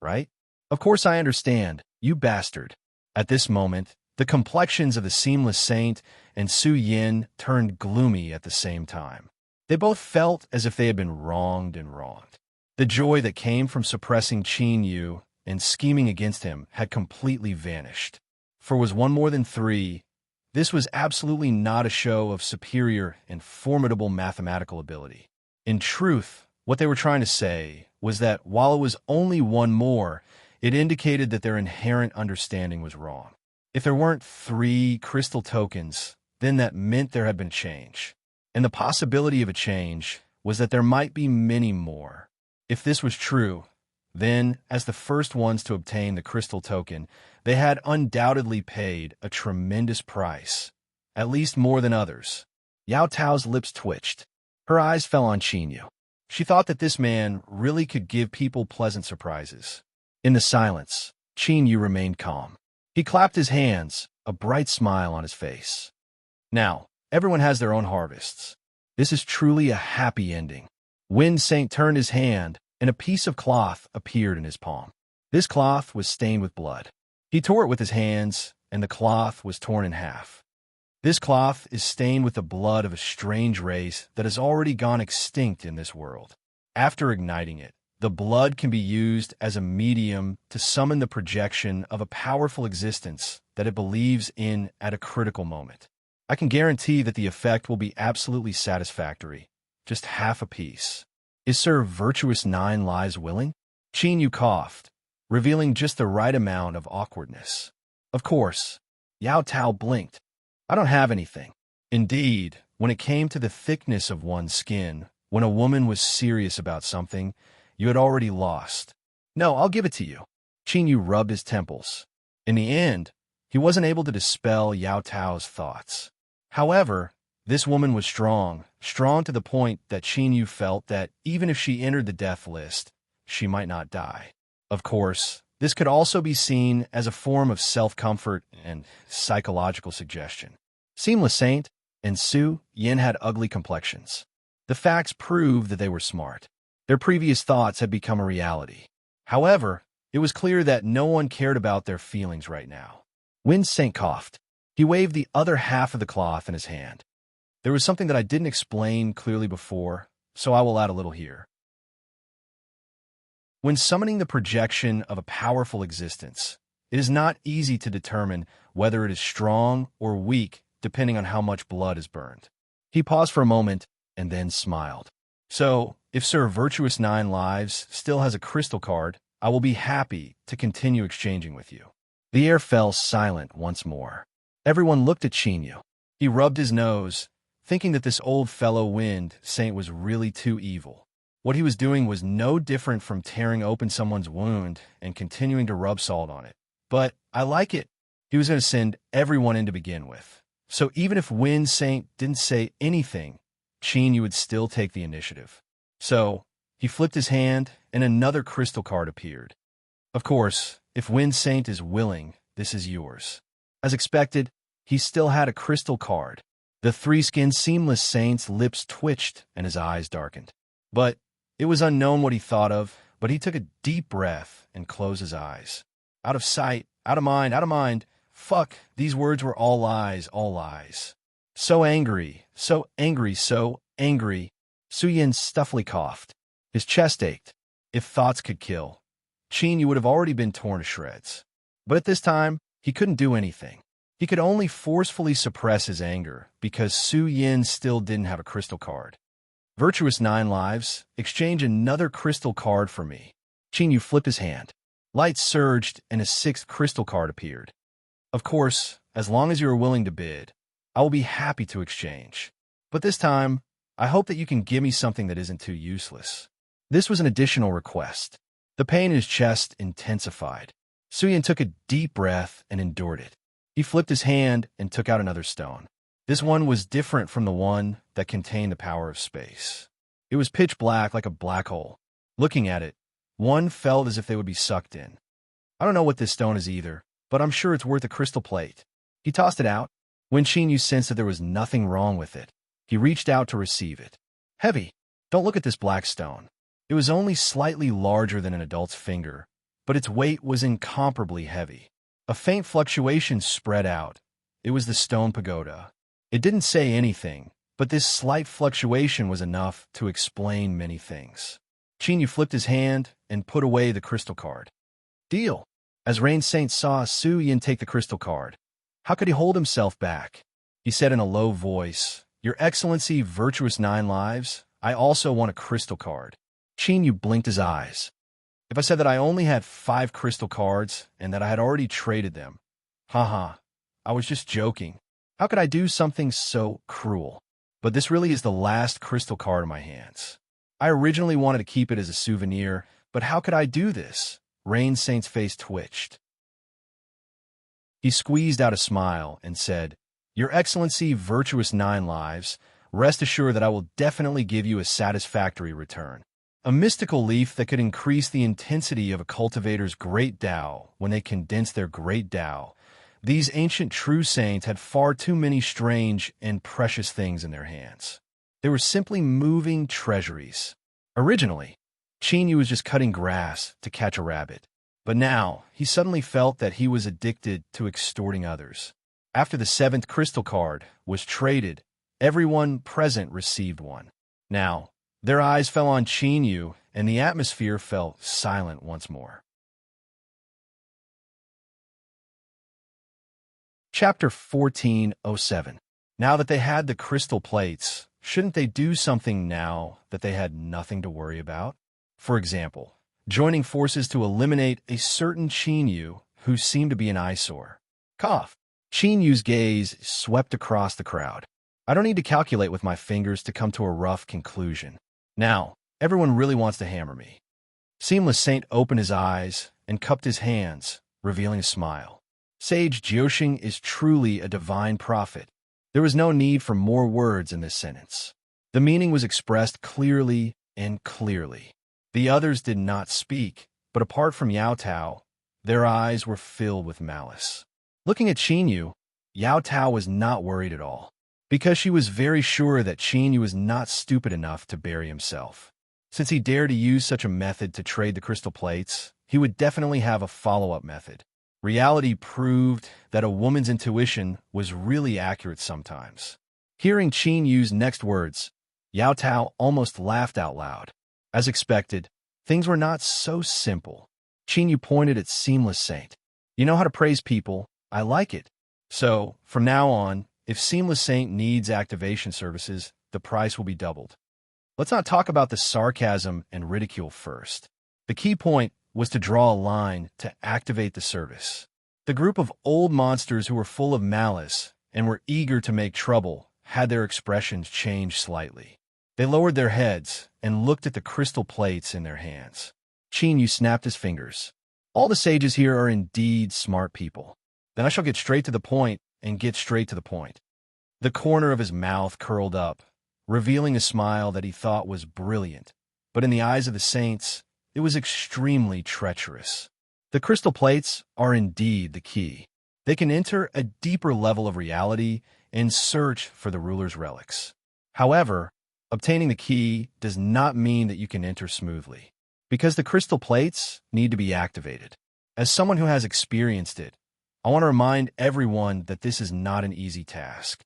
right?" "Of course I understand, you bastard." At this moment, the complexions of the Seamless Saint and Su Yin turned gloomy at the same time. They both felt as if they had been wronged and wronged. The joy that came from suppressing Yu and scheming against him had completely vanished. For was one more than 3, this was absolutely not a show of superior and formidable mathematical ability. In truth, what they were trying to say was that while it was only 1 more, it indicated that their inherent understanding was wrong. If there weren't 3 crystal tokens, then that meant there had been change. And the possibility of a change was that there might be many more. If this was true, then, as the first ones to obtain the crystal token, they had undoubtedly paid a tremendous price, at least more than others. Yao Tao's lips twitched. Her eyes fell on Yu. She thought that this man really could give people pleasant surprises. In the silence, Yu remained calm. He clapped his hands, a bright smile on his face. "Now, everyone has their own harvests. This is truly a happy ending." Wind Saint turned his hand, and a piece of cloth appeared in his palm. This cloth was stained with blood. He tore it with his hands, and the cloth was torn in half. "This cloth is stained with the blood of a strange race that has already gone extinct in this world. After igniting it, the blood can be used as a medium to summon the projection of a powerful existence that it believes in at a critical moment. I can guarantee that the effect will be absolutely satisfactory. Just half a piece. Is Sir Virtuous 9 Lives willing?" Yu coughed, revealing just the right amount of awkwardness. "Of course." Yao Tao blinked. "I don't have anything." Indeed, when it came to the thickness of one's skin, when a woman was serious about something, you had already lost. "No, I'll give it to you." Yu rubbed his temples. In the end, he wasn't able to dispel Yao Tao's thoughts. However, this woman was strong to the point that Yu felt that even if she entered the death list, she might not die. Of course, this could also be seen as a form of self-comfort and psychological suggestion. Seamless Saint and Su Yin had ugly complexions. The facts proved that they were smart. Their previous thoughts had become a reality. However, it was clear that no one cared about their feelings right now. Wind Saint coughed. He waved the other half of the cloth in his hand. "There was something that I didn't explain clearly before, so I will add a little here. When summoning the projection of a powerful existence, it is not easy to determine whether it is strong or weak depending on how much blood is burned." He paused for a moment and then smiled. "So, if Sir Virtuous 9 Lives still has a crystal card, I will be happy to continue exchanging with you." The air fell silent once more. Everyone looked at Yu. He rubbed his nose, thinking that this old fellow Wind Saint was really too evil. What he was doing was no different from tearing open someone's wound and continuing to rub salt on it. But I like it. He was going to send everyone in to begin with. So even if Wind Saint didn't say anything, Yu would still take the initiative. So he flipped his hand, and another crystal card appeared. "Of course, if Wind Saint is willing, this is yours." As expected, he still had a crystal card. The 3-skinned Seamless Saint's lips twitched and his eyes darkened. But it was unknown what he thought of but he took a deep breath and closed his eyes. Out of sight, out of mind, out of mind. Fuck, these words were all lies, all lies. So angry, so angry, so angry. Su Yin stuffily coughed. His chest ached. If thoughts could kill, Qin Yu would have already been torn to shreds. But at this time, he couldn't do anything. He could only forcefully suppress his anger because Su Yin still didn't have a crystal card. Virtuous 9 lives, exchange another crystal card for me. Qin Yu flipped his hand. Light surged and a 6th crystal card appeared. Of course, as long as you are willing to bid, I will be happy to exchange. But this time, I hope that you can give me something that isn't too useless. This was an additional request. The pain in his chest intensified. Su Yin took a deep breath and endured it. He flipped his hand and took out another stone. This one was different from the one that contained the power of space. It was pitch black like a black hole. Looking at it, one felt as if they would be sucked in. I don't know what this stone is either, but I'm sure it's worth a crystal plate. He tossed it out. When Qin Yu sensed that there was nothing wrong with it, he reached out to receive it. Heavy. Don't look at this black stone. It was only slightly larger than an adult's finger, but its weight was incomparably heavy. A faint fluctuation spread out. It was the stone pagoda. It didn't say anything, but this slight fluctuation was enough to explain many things. Qin Yu flipped his hand and put away the crystal card. Deal. As Rain Saint saw Su Yin take the crystal card, how could he hold himself back? He said in a low voice, Your Excellency, Virtuous 9 lives, I also want a crystal card. Qin Yu blinked his eyes. If I said that I only had 5 crystal cards and that I had already traded them, haha, I was just joking. How could I do something so cruel? But this really is the last crystal card in my hands. I originally wanted to keep it as a souvenir, but how could I do this? Rain Saint's face twitched. He squeezed out a smile and said, Your Excellency, Virtuous 9 lives, rest assured that I will definitely give you a satisfactory return. A mystical leaf that could increase the intensity of a cultivator's great Tao when they condense their great Tao. These ancient true saints had far too many strange and precious things in their hands. They were simply moving treasuries. Originally, Qin Yu was just cutting grass to catch a rabbit. But now, he suddenly felt that he was addicted to extorting others. After the 7th crystal card was traded, everyone present received one. Now, their eyes fell on Qin Yu, and the atmosphere fell silent once more. Chapter 1407. Now that they had the crystal plates, shouldn't they do something now that they had nothing to worry about? For example, joining forces to eliminate a certain Qin Yu who seemed to be an eyesore. Cough. Qin Yu's gaze swept across the crowd. I don't need to calculate with my fingers to come to a rough conclusion. Now, everyone really wants to hammer me. Seamless Saint opened his eyes and cupped his hands, revealing a smile. Sage Jiuxing is truly a divine prophet. There was no need for more words in this sentence. The meaning was expressed clearly and clearly. The others did not speak, but apart from Yao Tao, their eyes were filled with malice. Looking at Qin Yu, Yao Tao was not worried at all, because she was very sure that Qin Yu was not stupid enough to bury himself. Since he dared to use such a method to trade the crystal plates, he would definitely have a follow-up method. Reality proved that a woman's intuition was really accurate sometimes. Hearing Qin Yu's next words, Yao Tao almost laughed out loud. As expected, things were not so simple. Qin Yu pointed at Seamless Saint. You know how to praise people. I like it. So, from now on, if Seamless Saint needs activation services, the price will be doubled. Let's not talk about the sarcasm and ridicule first. The key point was to draw a line to activate the service. The group of old monsters who were full of malice and were eager to make trouble had their expressions change slightly. They lowered their heads and looked at the crystal plates in their hands. Qin Yu snapped his fingers. All the sages here are indeed smart people. Then I shall get straight to the point and get straight to the point. The corner of his mouth curled up, revealing a smile that he thought was brilliant, but in the eyes of the saints, it was extremely treacherous. The crystal plates are indeed the key. They can enter a deeper level of reality and search for the ruler's relics. However, obtaining the key does not mean that you can enter smoothly. Because the crystal plates need to be activated. As someone who has experienced it, I want to remind everyone that this is not an easy task.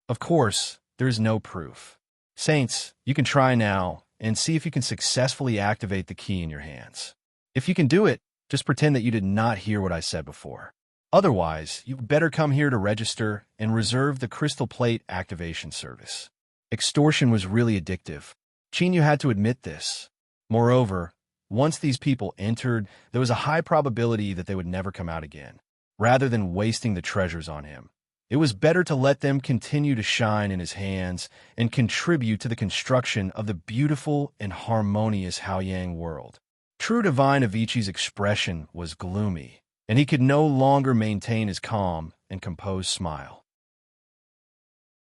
Of course, there is no proof. Saints, you can try now and see if you can successfully activate the key in your hands. If you can do it, just pretend that you did not hear what I said before. Otherwise, you better come here to register and reserve the crystal plate activation service. Extortion was really addictive. Chinyu had to admit this. Moreover, once these people entered, there was a high probability that they would never come out again. Rather than wasting the treasures on him, it was better to let them continue to shine in his hands and contribute to the construction of the beautiful and harmonious Haoyang world. True Divine Avicii's expression was gloomy, and he could no longer maintain his calm and composed smile.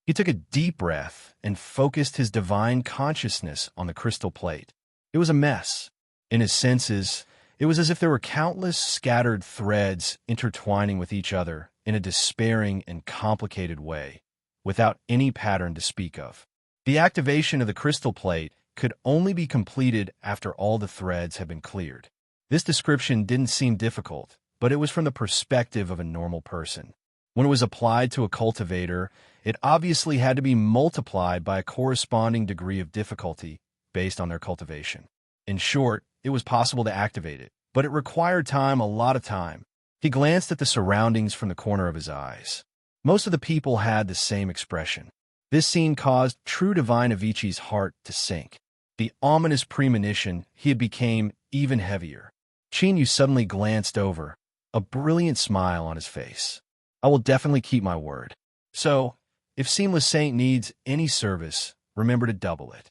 He took a deep breath and focused his divine consciousness on the crystal plate. It was a mess. In his senses, it was as if there were countless scattered threads intertwining with each other in a despairing and complicated way, without any pattern to speak of. The activation of the crystal plate could only be completed after all the threads had been cleared. This description didn't seem difficult, but it was from the perspective of a normal person. When it was applied to a cultivator, it obviously had to be multiplied by a corresponding degree of difficulty based on their cultivation. In short, it was possible to activate it, but it required time, a lot of time. He glanced at the surroundings from the corner of his eyes. Most of the people had the same expression. This scene caused True Divine Avicii's heart to sink. The ominous premonition he had became even heavier. Chinyu suddenly glanced over, a brilliant smile on his face. I will definitely keep my word. So, if Seamless Saint needs any service, remember to double it.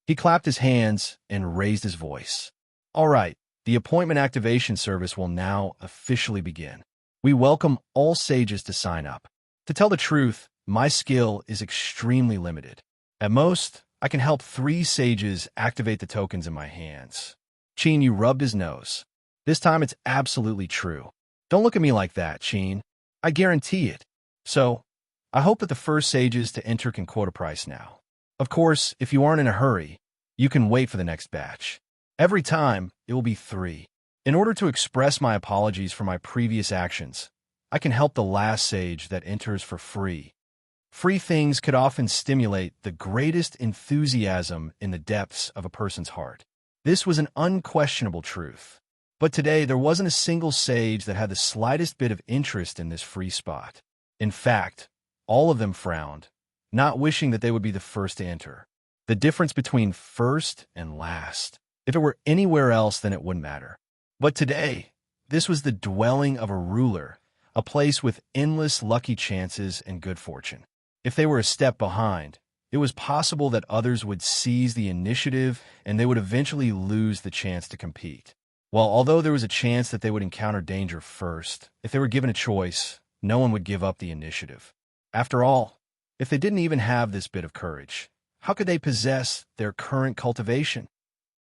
He clapped his hands and raised his voice. All right, the appointment activation service will now officially begin. We welcome all sages to sign up. To tell the truth, my skill is extremely limited. At most, I can help 3 sages activate the tokens in my hands. Chinyu rubbed his nose. This time it's absolutely true. Don't look at me like that, Chin. I guarantee it. So, I hope that the first sages to enter can quote a price now. Of course, if you aren't in a hurry, you can wait for the next batch. Every time, it will be 3. In order to express my apologies for my previous actions, I can help the last sage that enters for free. Free things could often stimulate the greatest enthusiasm in the depths of a person's heart. This was an unquestionable truth. But today, there wasn't a single sage that had the slightest bit of interest in this free spot. In fact, all of them frowned, not wishing that they would be the first to enter. The difference between first and last. If it were anywhere else, then it wouldn't matter. But today, this was the dwelling of a ruler, a place with endless lucky chances and good fortune. If they were a step behind, it was possible that others would seize the initiative and they would eventually lose the chance to compete. While although there was a chance that they would encounter danger first, if they were given a choice, no one would give up the initiative. After all, if they didn't even have this bit of courage, how could they possess their current cultivation?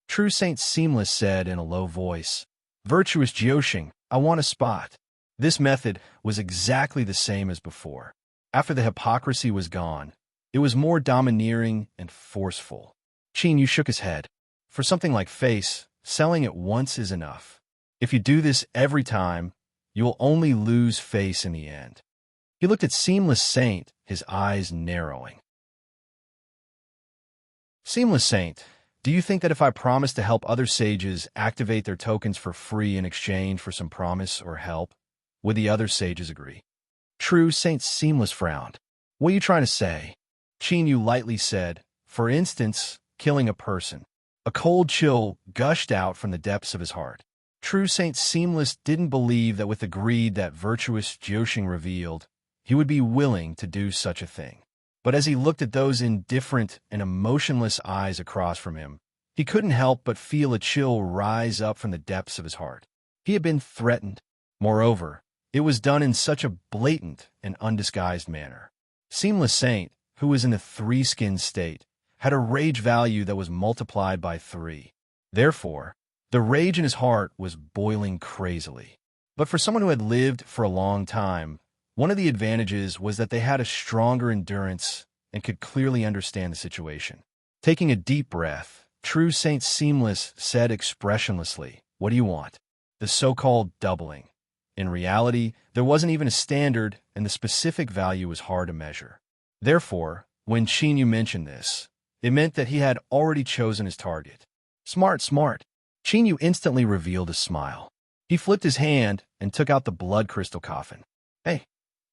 True Saint Seamless said in a low voice, "Virtuous Jiuxing, I want a spot." This method was exactly the same as before. After the hypocrisy was gone, it was more domineering and forceful. Chinyu shook his head. For something like face, selling it once is enough. If you do this every time, you will only lose face in the end. He looked at Seamless Saint, his eyes narrowing. Seamless Saint, do you think that if I promise to help other sages activate their tokens for free in exchange for some promise or help, would the other sages agree? True Saint Seamless frowned. What are you trying to say? Chinyu lightly said, for instance, killing a person. A cold chill gushed out from the depths of his heart. True Saint Seamless didn't believe that with the greed that virtuous Jiuxing revealed, he would be willing to do such a thing. But as he looked at those indifferent and emotionless eyes across from him, he couldn't help but feel a chill rise up from the depths of his heart. He had been threatened. Moreover, it was done in such a blatant and undisguised manner. Seamless Saint, who was in the 3-skin state, had a rage value that was multiplied by 3. Therefore, the rage in his heart was boiling crazily. But for someone who had lived for a long time, one of the advantages was that they had a stronger endurance and could clearly understand the situation. Taking a deep breath, True Saint Seamless said expressionlessly, "What do you want?" The so-called doubling. In reality, there wasn't even a standard, and the specific value was hard to measure. Therefore, when Chinyu mentioned this, it meant that he had already chosen his target. Smart, smart. Chinyu instantly revealed a smile. He flipped his hand and took out the blood crystal coffin. "Hey,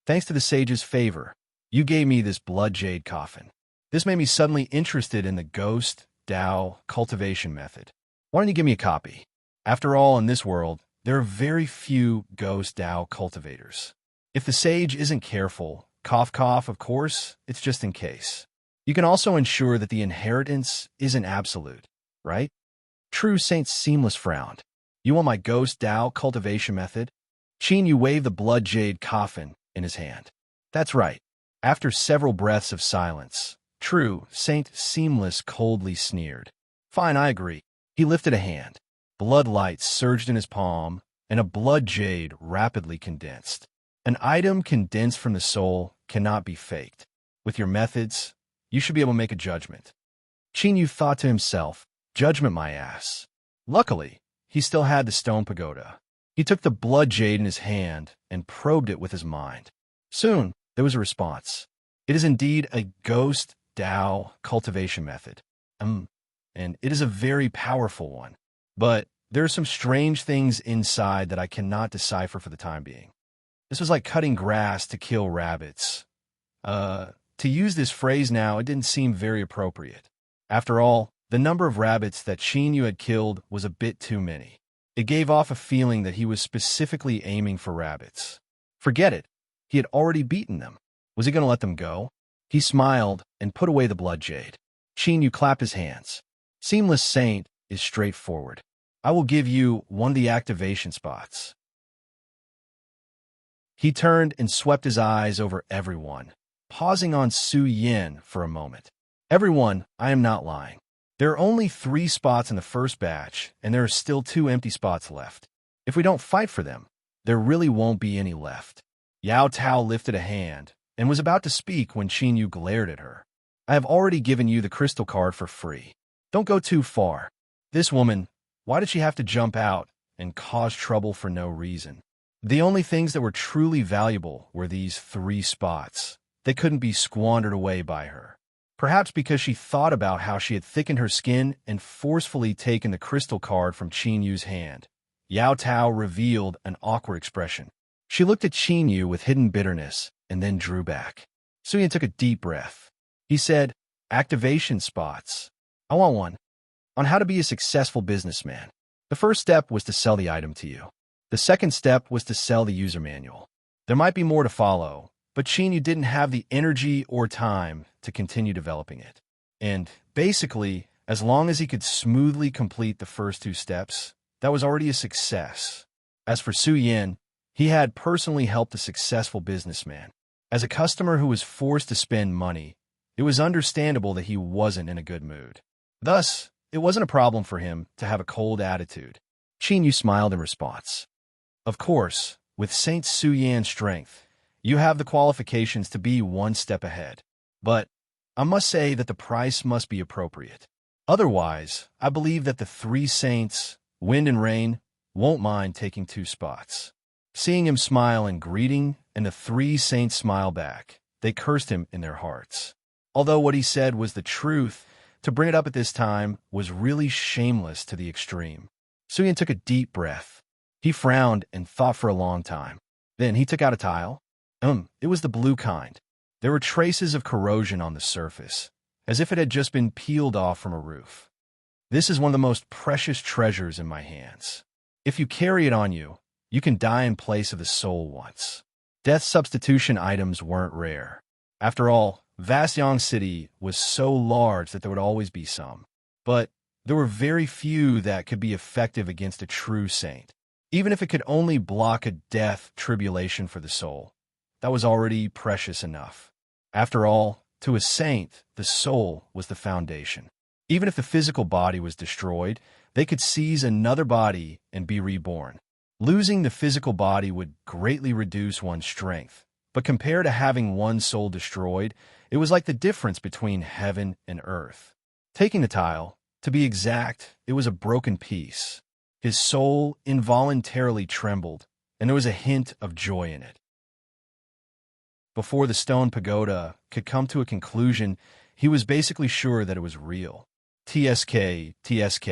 thanks to the sage's favor, you gave me this blood jade coffin. This made me suddenly interested in the ghost, Tao, cultivation method. Why don't you give me a copy? After all, in this world, there are very few ghost Tao cultivators. If the sage isn't careful, cough cough, of course, it's just in case. You can also ensure that the inheritance isn't absolute, right?" True Saint Seamless frowned. "You want my ghost Tao cultivation method?" Chinyu waved the blood jade coffin in his hand. "That's right." After several breaths of silence, True Saint Seamless coldly sneered. "Fine, I agree." He lifted a hand. Blood light surged in his palm, and a blood jade rapidly condensed. An item condensed from the soul cannot be faked. With your methods, you should be able to make a judgment. Chinyu thought to himself, "Judgment my ass." Luckily, he still had the stone pagoda. He took the blood jade in his hand and probed it with his mind. Soon, there was a response. "It is indeed a ghost Tao cultivation method. And it is a very powerful one. But there are some strange things inside that I cannot decipher for the time being." This was like cutting grass to kill rabbits. To use this phrase now, it didn't seem very appropriate. After all, the number of rabbits that Chinyu had killed was a bit too many. It gave off a feeling that he was specifically aiming for rabbits. Forget it. He had already beaten them. Was he going to let them go? He smiled and put away the blood jade. Chinyu clapped his hands. "Seamless Saint is straightforward. I will give you one of the activation spots." He turned and swept his eyes over everyone, pausing on Su Yin for a moment. "Everyone, I am not lying. There are only 3 spots in the first batch, and there are still 2 empty spots left. If we don't fight for them, there really won't be any left." Yao Tao lifted a hand and was about to speak when Chinyu glared at her. "I have already given you the crystal card for free. Don't go too far. This woman, why did she have to jump out and cause trouble for no reason?" The only things that were truly valuable were these 3 spots. They couldn't be squandered away by her. Perhaps because she thought about how she had thickened her skin and forcefully taken the crystal card from Chinyu's hand. Yao Tao revealed an awkward expression. She looked at Chinyu with hidden bitterness and then drew back. Suyin took a deep breath. He said, "Activation spots. I want one. On how to be a successful businessman." The first step was to sell the item to you. The second step was to sell the user manual. There might be more to follow, but Chinyu didn't have the energy or time to continue developing it. And basically, as long as he could smoothly complete the first 2 steps, that was already a success. As for Su Yin, he had personally helped a successful businessman. As a customer who was forced to spend money, it was understandable that he wasn't in a good mood. Thus, it wasn't a problem for him to have a cold attitude. Chinyu smiled in response. "Of course, with Saint Su Yan's strength, you have the qualifications to be 1 step ahead. But I must say that the price must be appropriate. Otherwise, I believe that the 3 saints, Wind and Rain, won't mind taking 2 spots." Seeing him smile in greeting and the 3 saints smile back, they cursed him in their hearts. Although what he said was the truth, to bring it up at this time was really shameless to the extreme. Suyin took a deep breath. He frowned and thought for a long time. Then he took out a tile. It was the blue kind. There were traces of corrosion on the surface, as if it had just been peeled off from a roof. "This is one of the most precious treasures in my hands. If you carry it on you, you can die in place of the soul once." Death substitution items weren't rare. After all, Vasyong City was so large that there would always be some. But there were very few that could be effective against a true saint. Even if it could only block a death tribulation for the soul, that was already precious enough. After all, to a saint, the soul was the foundation. Even if the physical body was destroyed, they could seize another body and be reborn. Losing the physical body would greatly reduce one's strength, but compared to having one soul destroyed, it was like the difference between heaven and earth. Taking the tile, To be exact, it was a broken piece. His soul involuntarily trembled, and there was a hint of joy in it. Before the stone pagoda could come to a conclusion, he was basically sure that it was real. TSK, TSK.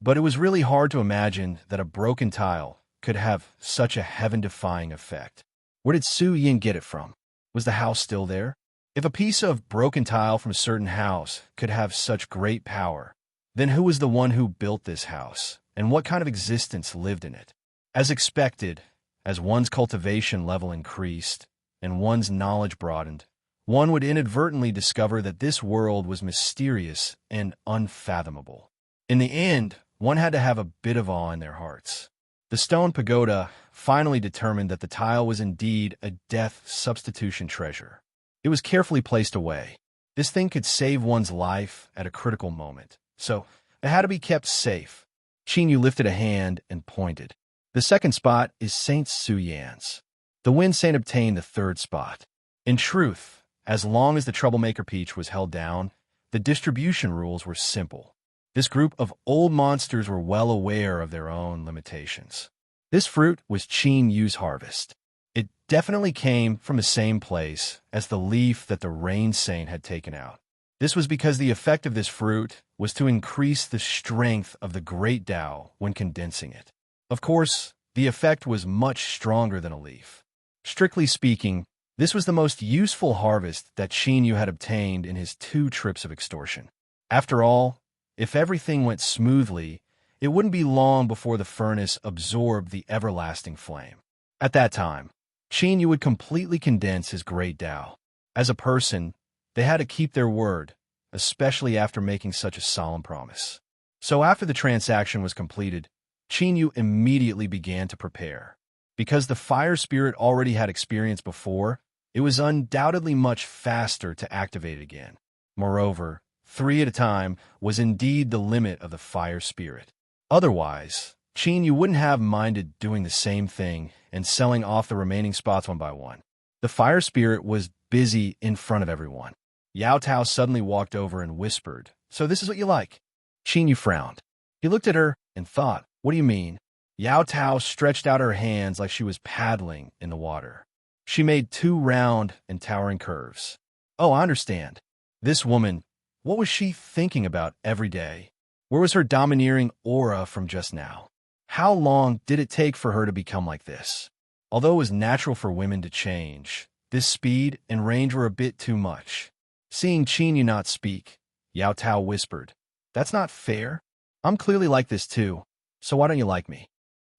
But it was really hard to imagine that a broken tile could have such a heaven-defying effect. Where did Su Yin get it from? Was the house still there? If a piece of broken tile from a certain house could have such great power, then who was the one who built this house, and what kind of existence lived in it? As expected, as one's cultivation level increased and one's knowledge broadened, one would inadvertently discover that this world was mysterious and unfathomable. In the end, one had to have a bit of awe in their hearts. The stone pagoda finally determined that the tile was indeed a death substitution treasure. It was carefully placed away. This thing could save one's life at a critical moment, so it had to be kept safe. Qingyu lifted a hand and pointed. The second spot is Saint Su Yan's. The Wind Saint obtained the third spot. In truth, as long as the troublemaker peach was held down, the distribution rules were simple. This group of old monsters were well aware of their own limitations. This fruit was Qin Yu's harvest. It definitely came from the same place as the leaf that the Rain Saint had taken out. This was because the effect of this fruit was to increase the strength of the Great Tao when condensing it. Of course, the effect was much stronger than a leaf. Strictly speaking, this was the most useful harvest that Qin Yu had obtained in his 2 trips of extortion. After all, if everything went smoothly, it wouldn't be long before the furnace absorbed the everlasting flame. At that time, Qin Yu would completely condense his Great Tao. As a person, they had to keep their word, especially after making such a solemn promise. So after the transaction was completed, Qin Yu immediately began to prepare. Because the fire spirit already had experience before, it was undoubtedly much faster to activate it again. Moreover, 3 at a time was indeed the limit of the fire spirit. Otherwise, Qin Yu wouldn't have minded doing the same thing and selling off the remaining spots one by one. The fire spirit was busy in front of everyone. Yao Tao suddenly walked over and whispered, "So this is what you like?" Qin Yu frowned. He looked at her and thought, "What do you mean?" Yao Tao stretched out her hands like she was paddling in the water. She made 2 round and towering curves. "Oh, I understand. This woman, what was she thinking about every day? Where was her domineering aura from just now? How long did it take for her to become like this?" Although it was natural for women to change, this speed and range were a bit too much. Seeing Qin Yu not speak, Yao Tao whispered, "That's not fair. I'm clearly like this too, so why don't you like me?"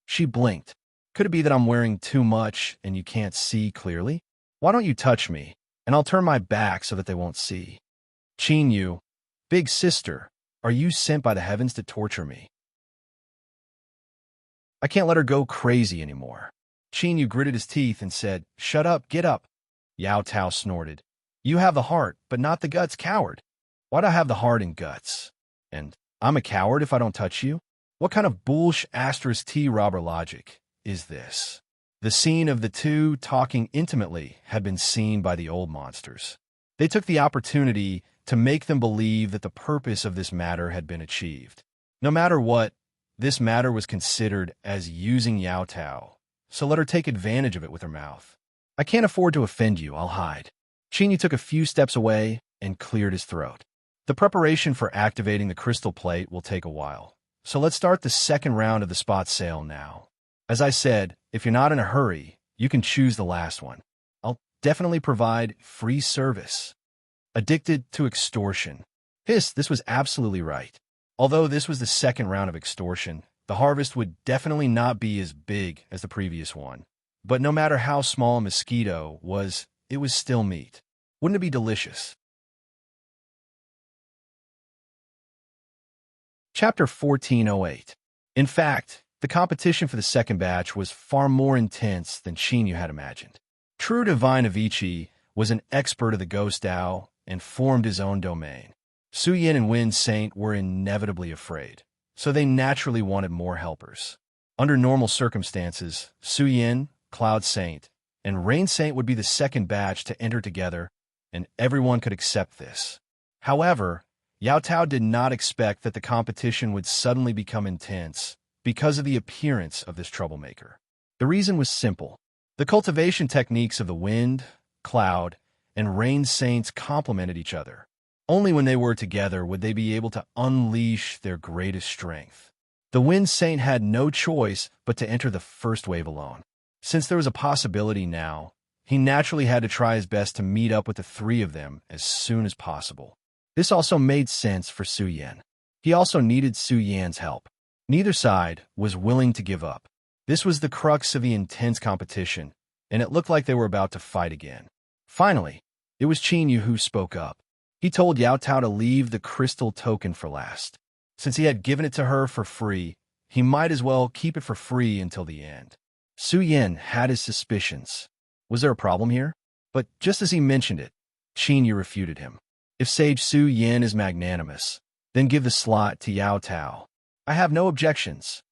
She blinked. "Could it be that I'm wearing too much and you can't see clearly? Why don't you touch me, and I'll turn my back so that they won't see." Qin Yu, "Big sister, are you sent by the heavens to torture me? I can't let her go crazy anymore." Qin Yu gritted his teeth and said, "Shut up, get up." Yao Tao snorted, "You have the heart, but not the guts, coward." "Why'd I have the heart and guts? And I'm a coward if I don't touch you? What kind of bullsh asterisk T robber logic is this?" The scene of the 2 talking intimately had been seen by the old monsters. They took the opportunity to make them believe that the purpose of this matter had been achieved. No matter what, this matter was considered as using Yao Tao, so let her take advantage of it with her mouth. "I can't afford to offend you, I'll hide." Qin Yu took a few steps away and cleared his throat. The preparation for activating the crystal plate will take a while. So let's start the second round of the spot sale now. As I said, if you're not in a hurry, you can choose the last one. I'll definitely provide free service. Addicted to extortion. This was absolutely right. Although this was the second round of extortion, the harvest would definitely not be as big as the previous one. But no matter how small a mosquito was, it was still meat. Wouldn't it be delicious? Chapter 1408. In fact, the competition for the second batch was far more intense than Qin Yu had imagined. True Divine Avicii was an expert of the Ghost Tao and formed his own domain. Su Yin and Wind Saint were inevitably afraid, so they naturally wanted more helpers. Under normal circumstances, Su Yin, Cloud Saint, and Rain Saint would be the second batch to enter together, and everyone could accept this. However, Yao Tao did not expect that the competition would suddenly become intense because of the appearance of this troublemaker. The reason was simple. The cultivation techniques of the wind, cloud, and rain saints complemented each other. Only when they were together would they be able to unleash their greatest strength. The wind saint had no choice but to enter the first wave alone. Since there was a possibility now, he naturally had to try his best to meet up with the three of them as soon as possible. This also made sense for Su Yan. He also needed Su Yan's help. Neither side was willing to give up. This was the crux of the intense competition, and it looked like they were about to fight again. Finally, it was Qin Yu who spoke up. He told Yao Tao to leave the crystal token for last. Since he had given it to her for free, he might as well keep it for free until the end. Su Yan had his suspicions. Was there a problem here? But just as he mentioned it, Qin Yu refuted him. If Sage Su Yan is magnanimous, then give the slot to Yao Tao. I have no objections.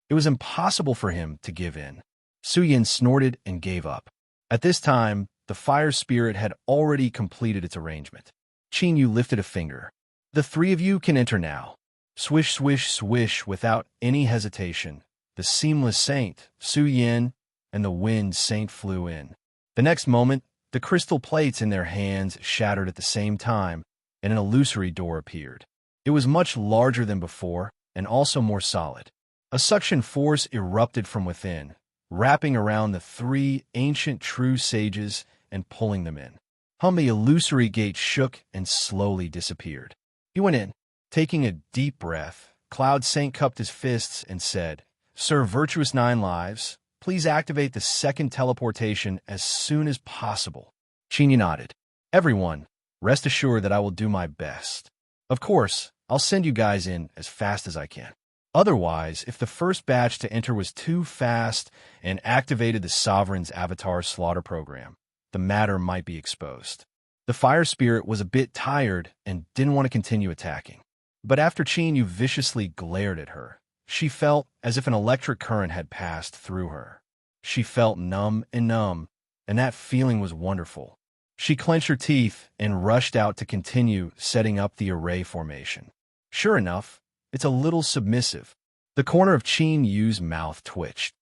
It was impossible for him to give in. Su Yan snorted and gave up. At this time, the fire spirit had already completed its arrangement. Qin Yu lifted a finger. The three of you can enter now. Swish, swish, swish, without any hesitation. The seamless saint, Su Yan, and the wind saint flew in. The next moment, the crystal plates in their hands shattered at the same time, and an illusory door appeared. It was much larger than before, and also more solid. A suction force erupted from within, wrapping around the three ancient true sages and pulling them in. The illusory gate shook and slowly disappeared. He went in. Taking a deep breath, Cloud Saint cupped his fists and said, Sir Virtuous Nine Lives, please activate the second teleportation as soon as possible. Qin Yu nodded. Everyone, rest assured that I will do my best. Of course, I'll send you guys in as fast as I can. Otherwise, if the first batch to enter was too fast and activated the Sovereign's Avatar Slaughter Program, the matter might be exposed. The fire spirit was a bit tired and didn't want to continue attacking. But after Qin Yu viciously glared at her, she felt as if an electric current had passed through her. She felt numb, and that feeling was wonderful. She clenched her teeth and rushed out to continue setting up the array formation. Sure enough, it's a little submissive. The corner of Qin Yu's mouth twitched.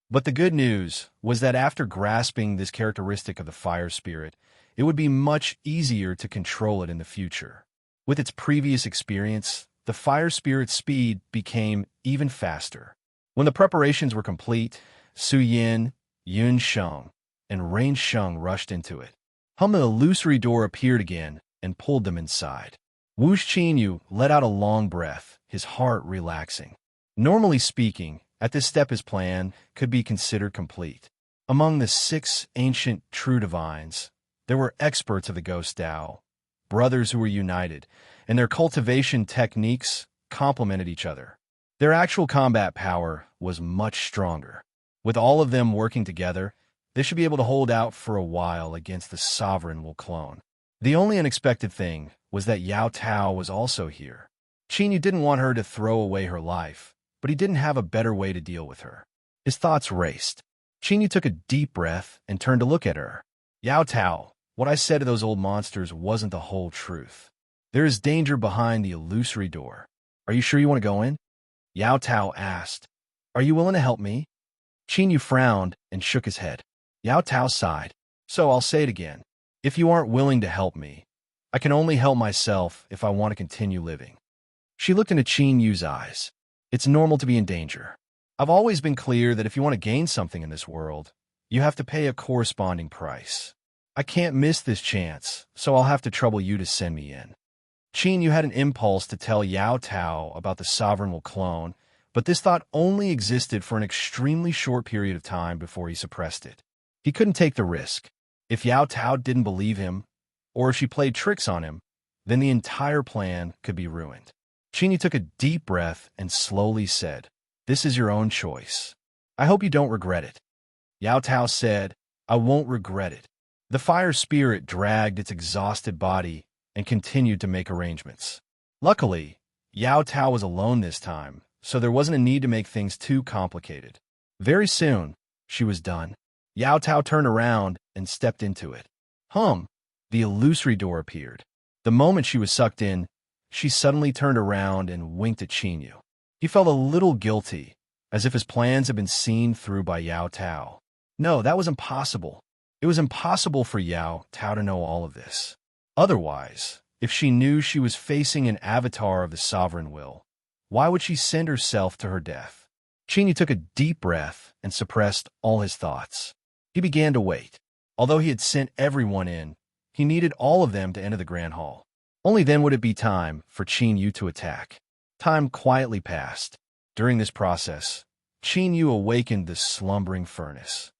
But the good news was that after grasping this characteristic of the fire spirit, it would be much easier to control it in the future. With its previous experience, the fire spirit's speed became even faster. When the preparations were complete, Su Yan, Yun Sheng, and Rain Sheng rushed into it. The illusory door appeared again and pulled them inside. Wu's Qin Yu let out a long breath, his heart relaxing. Normally speaking, at this step his plan could be considered complete. Among the 6 ancient true divines, there were experts of the Ghost Tao, brothers who were united, and their cultivation techniques complemented each other. Their actual combat power was much stronger. With all of them working together, they should be able to hold out for a while against the Sovereign will clone. The only unexpected thing was that Yao Tao was also here. Qin Yu didn't want her to throw away her life, but he didn't have a better way to deal with her. His thoughts raced. Qin Yu took a deep breath and turned to look at her. Yao Tao, what I said to those old monsters wasn't the whole truth. There is danger behind the illusory door. Are you sure you want to go in? Yao Tao asked. Are you willing to help me? Qin Yu frowned and shook his head. Yao Tao sighed. So I'll say it again. If you aren't willing to help me, I can only help myself if I want to continue living. She looked into Qin Yu's eyes. It's normal to be in danger. I've always been clear that if you want to gain something in this world, you have to pay a corresponding price. I can't miss this chance, so I'll have to trouble you to send me in. Qin Yu had an impulse to tell Yao Tao about the Sovereign will clone, but this thought only existed for an extremely short period of time before he suppressed it. He couldn't take the risk. If Yao Tao didn't believe him, or if she played tricks on him, then the entire plan could be ruined. Qin Yu took a deep breath and slowly said, This is your own choice. I hope you don't regret it. Yao Tao said, I won't regret it. The fire spirit dragged its exhausted body and continued to make arrangements. Luckily, Yao Tao was alone this time, so there wasn't a need to make things too complicated. Very soon, she was done. Yao Tao turned around and stepped into it. The illusory door appeared. The moment she was sucked in, she suddenly turned around and winked at Qinyu. He felt a little guilty, as if his plans had been seen through by Yao Tao. No, that was impossible. It was impossible for Yao Tao to know all of this. Otherwise, if she knew she was facing an avatar of the sovereign will, why would she send herself to her death? Qinyu took a deep breath and suppressed all his thoughts. He began to wait. Although he had sent everyone in, he needed all of them to enter the Grand Hall. Only then would it be time for Qinyu to attack. Time quietly passed. During this process, Qinyu awakened the slumbering furnace.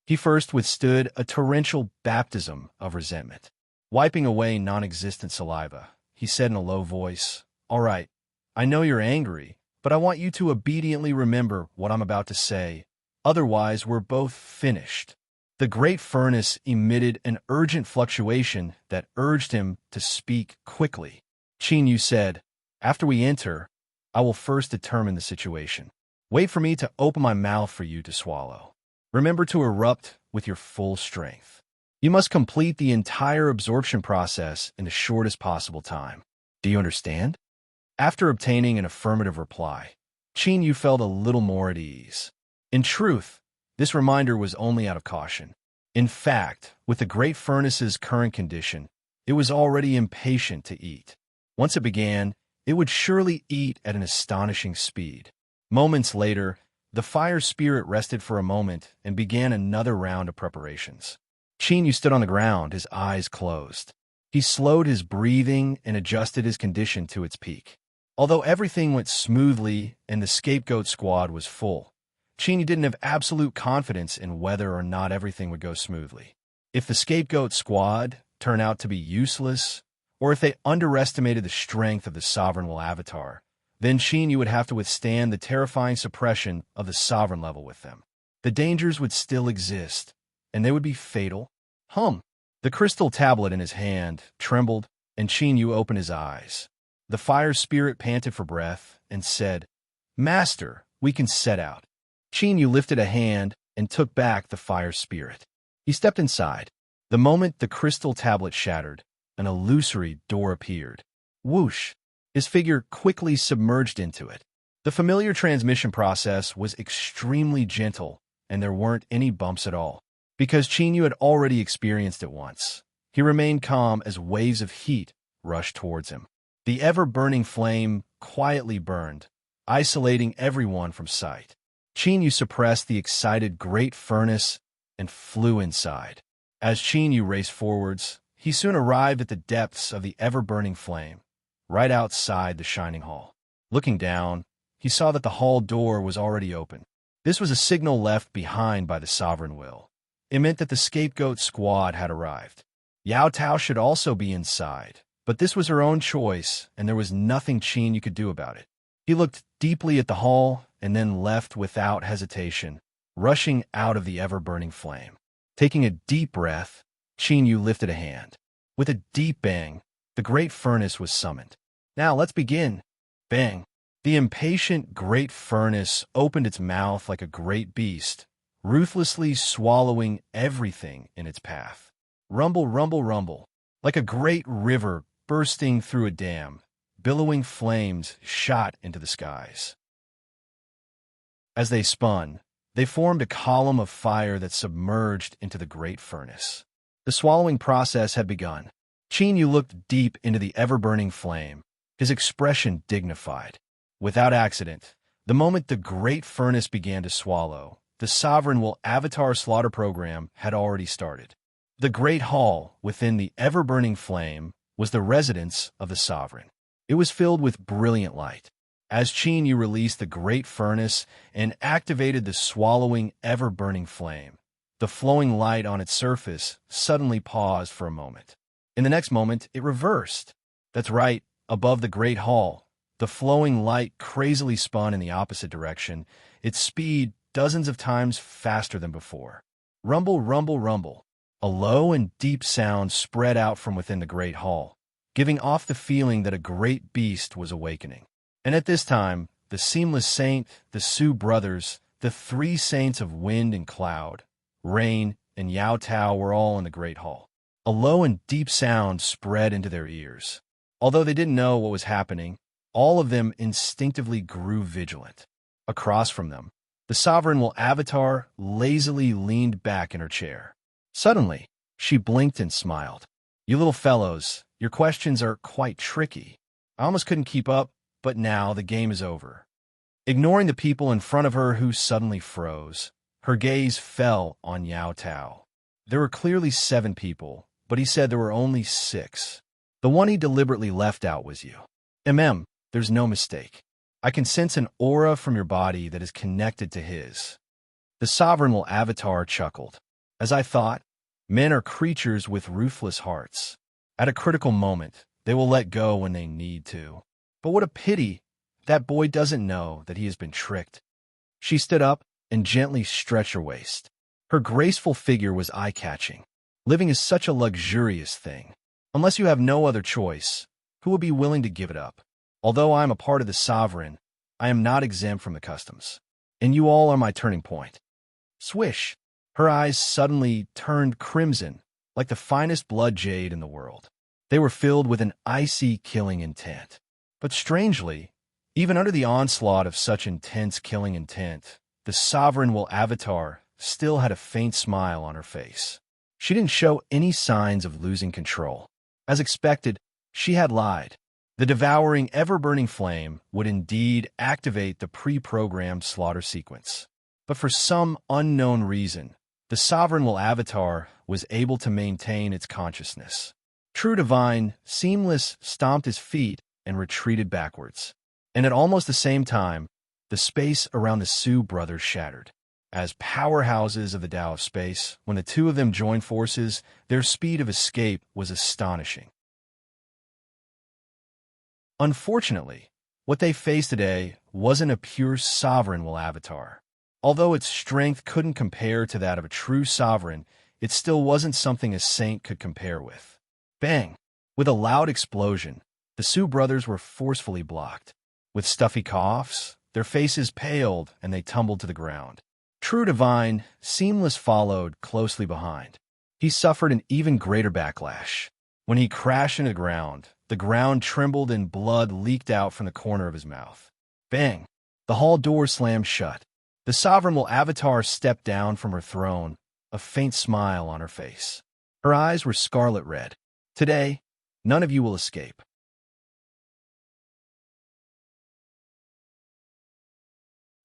He first withstood a torrential baptism of resentment. Wiping away non-existent saliva, he said in a low voice, "All right, I know you're angry, but I want you to obediently remember what I'm about to say. Otherwise, we're both finished." The great furnace emitted an urgent fluctuation that urged him to speak quickly. Qinyu said, "After we enter, I will first determine the situation. Wait for me to open my mouth for you to swallow. Remember to erupt with your full strength. You must complete the entire absorption process in the shortest possible time. Do you understand?" After obtaining an affirmative reply, Qinyu felt a little more at ease. In truth, this reminder was only out of caution. In fact, with the great furnace's current condition, it was already impatient to eat. Once it began, it would surely eat at an astonishing speed. Moments later, the fire spirit rested for a moment and began another round of preparations. Qinyu stood on the ground, his eyes closed. He slowed his breathing and adjusted his condition to its peak. Although everything went smoothly and the scapegoat squad was full, Qinyu didn't have absolute confidence in whether or not everything would go smoothly. If the scapegoat squad turned out to be useless, or if they underestimated the strength of the sovereign will avatar, then Qinyu would have to withstand the terrifying suppression of the sovereign level with them. The dangers would still exist, and they would be fatal. The crystal tablet in his hand trembled, and Qinyu opened his eyes. The fire spirit panted for breath and said, "Master, we can set out." Qinyu lifted a hand and took back the fire spirit. He stepped inside. The moment the crystal tablet shattered, an illusory door appeared. Whoosh! His figure quickly submerged into it. The familiar transmission process was extremely gentle, and there weren't any bumps at all. Because Qinyu had already experienced it once, he remained calm as waves of heat rushed towards him. The ever-burning flame quietly burned, isolating everyone from sight. Qinyu suppressed the excited great furnace and flew inside. As Qinyu raced forwards, he soon arrived at the depths of the ever-burning flame, right outside the shining hall. Looking down, he saw that the hall door was already open. This was a signal left behind by the sovereign will. It meant that the scapegoat squad had arrived. Yao Tao should also be inside, but this was her own choice, and there was nothing Qinyu could do about it. He looked deeply at the hall and then left without hesitation, rushing out of the ever-burning flame. Taking a deep breath, Qinyu lifted a hand. With a deep bang, the great furnace was summoned. "Now let's begin." Bang! The impatient great furnace opened its mouth like a great beast, ruthlessly swallowing everything in its path. Rumble, rumble, rumble. Like a great river bursting through a dam, billowing flames shot into the skies. As they spun, they formed a column of fire that submerged into the great furnace. The swallowing process had begun. Qinyu looked deep into the ever-burning flame, his expression dignified. Without accident, the moment the great furnace began to swallow, the sovereign will avatar slaughter program had already started. The great hall within the ever-burning flame was the residence of the sovereign. It was filled with brilliant light. As Qinyu released the great furnace and activated the swallowing ever-burning flame, the flowing light on its surface suddenly paused for a moment. In the next moment, it reversed. That's right, above the great hall, the flowing light crazily spun in the opposite direction, its speed dozens of times faster than before. Rumble, rumble, rumble. A low and deep sound spread out from within the great hall, giving off the feeling that a great beast was awakening. And at this time, the Seamless Saint, the Su brothers, the three saints of wind and cloud, rain, and Yao Tao were all in the great hall. A low and deep sound spread into their ears. Although they didn't know what was happening, all of them instinctively grew vigilant. Across from them, the sovereign will avatar lazily leaned back in her chair. Suddenly, she blinked and smiled. You little fellows, your questions are quite tricky. I almost couldn't keep up, but now the game is over. Ignoring the people in front of her who suddenly froze, her gaze fell on Yao Tao. There were clearly 7 people, but he said there were only 6. The one he deliberately left out was you. There's no mistake. I can sense an aura from your body that is connected to his. The sovereign will avatar chuckled. As I thought, men are creatures with ruthless hearts. At a critical moment, they will let go when they need to. But what a pity that boy doesn't know that he has been tricked. She stood up and gently stretched her waist. Her graceful figure was eye-catching. Living is such a luxurious thing. Unless you have no other choice, who will be willing to give it up? Although I am a part of the sovereign, I am not exempt from the customs. And you all are my turning point. Swish! Her eyes suddenly turned crimson, like the finest blood jade in the world. They were filled with an icy, killing intent. But strangely, even under the onslaught of such intense killing intent, the sovereign will avatar still had a faint smile on her face. She didn't show any signs of losing control. As expected, she had lied. The devouring, ever-burning flame would indeed activate the pre-programmed slaughter sequence. But for some unknown reason, the sovereign will avatar was able to maintain its consciousness. True Divine, Seamless stomped his feet and retreated backwards. And at almost the same time, the space around the Su brothers shattered. As powerhouses of the Tao of Space, when the two of them joined forces, their speed of escape was astonishing. Unfortunately, what they faced today wasn't a pure sovereign will avatar. Although its strength couldn't compare to that of a true sovereign, it still wasn't something a saint could compare with. Bang! With a loud explosion, the Su brothers were forcefully blocked. With stuffy coughs, their faces paled and they tumbled to the ground. True Divine, Seamless followed closely behind. He suffered an even greater backlash. When he crashed into the ground trembled and blood leaked out from the corner of his mouth. Bang! The hall door slammed shut. The sovereign will avatar stepped down from her throne, a faint smile on her face. Her eyes were scarlet red. Today, none of you will escape.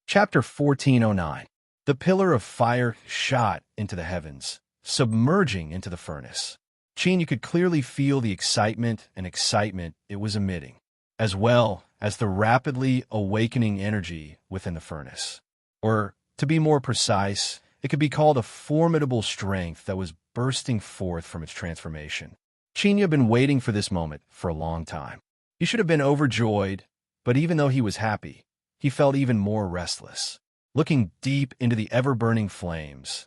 Chapter 1409. The pillar of fire shot into the heavens, submerging into the furnace. You could clearly feel the excitement it was emitting, as well as the rapidly awakening energy within the furnace. Or, to be more precise, it could be called a formidable strength that was bursting forth from its transformation. Had been waiting for this moment for a long time. He should have been overjoyed, but even though he was happy, he felt even more restless. Looking deep into the ever-burning flames,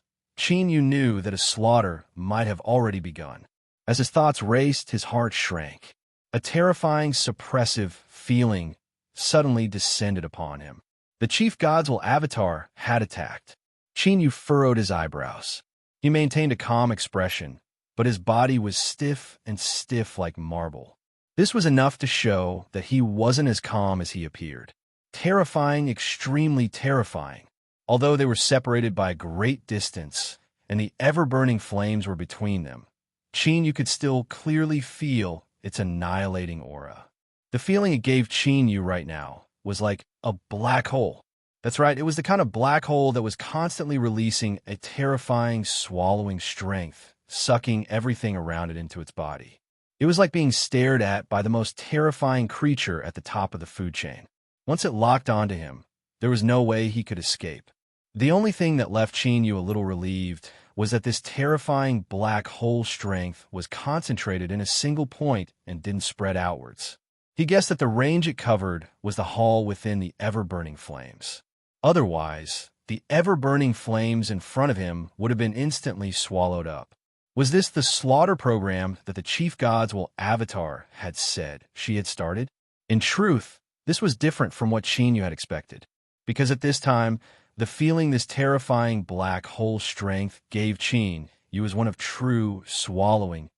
knew that a slaughter might have already begun. As his thoughts raced, his heart shrank. A terrifying, suppressive feeling suddenly descended upon him. The chief gods will avatar had attacked. Furrowed his eyebrows. He maintained a calm expression, but his body was stiff like marble. This was enough to show that he wasn't as calm as he appeared. Terrifying, extremely terrifying. Although they were separated by a great distance, and the ever-burning flames were between them, you could still clearly feel its annihilating aura. The feeling it gave right now was like a black hole. That's right, it was the kind of black hole that was constantly releasing a terrifying, swallowing strength, sucking everything around it into its body. It was like being stared at by the most terrifying creature at the top of the food chain. Once it locked onto him, there was no way he could escape. The only thing that left a little relieved was that this terrifying black hole strength was concentrated in a single point and didn't spread outwards. He guessed that the range it covered was the hall within the ever-burning flames. Otherwise, the ever-burning flames in front of him would have been instantly swallowed up. Was this the slaughter program that the chief gods will avatar had said she had started? In truth, this was different from what had expected, because at this time, the feeling this terrifying black hole strength gave was one of true, swallowing,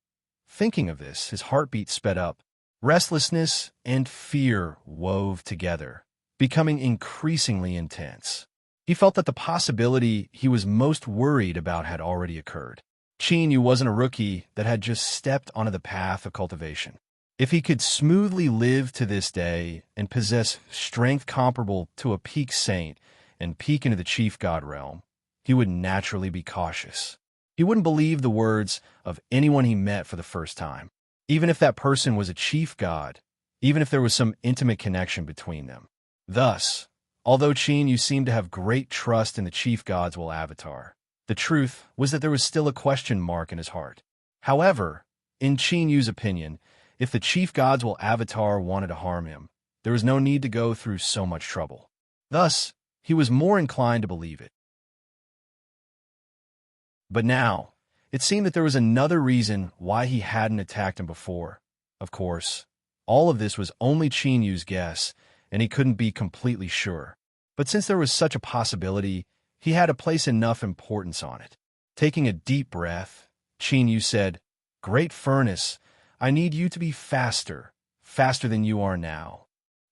Thinking of this, his heartbeat sped up. Restlessness and fear wove together, becoming increasingly intense. He felt that the possibility he was most worried about had already occurred. Chinyu wasn't a rookie that had just stepped onto the path of cultivation. If he could smoothly live to this day and possess strength comparable to a peak saint and peek into the chief god realm, he would naturally be cautious. He wouldn't believe the words of anyone he met for the first time, even if that person was a chief god, even if there was some intimate connection between them. Thus, although Chinyu seemed to have great trust in the chief god's will avatar, the truth was that there was still a question mark in his heart. However, in Chinyu's opinion, if the chief god's will avatar wanted to harm him, there was no need to go through so much trouble. Thus, he was more inclined to believe it. But now, it seemed that there was another reason why he hadn't attacked him before. Of course, all of this was only Chinyu's guess, and he couldn't be completely sure. But since there was such a possibility, he had to place enough importance on it. Taking a deep breath, Chinyu said, "Great Furnace, I need you to be faster, faster than you are now."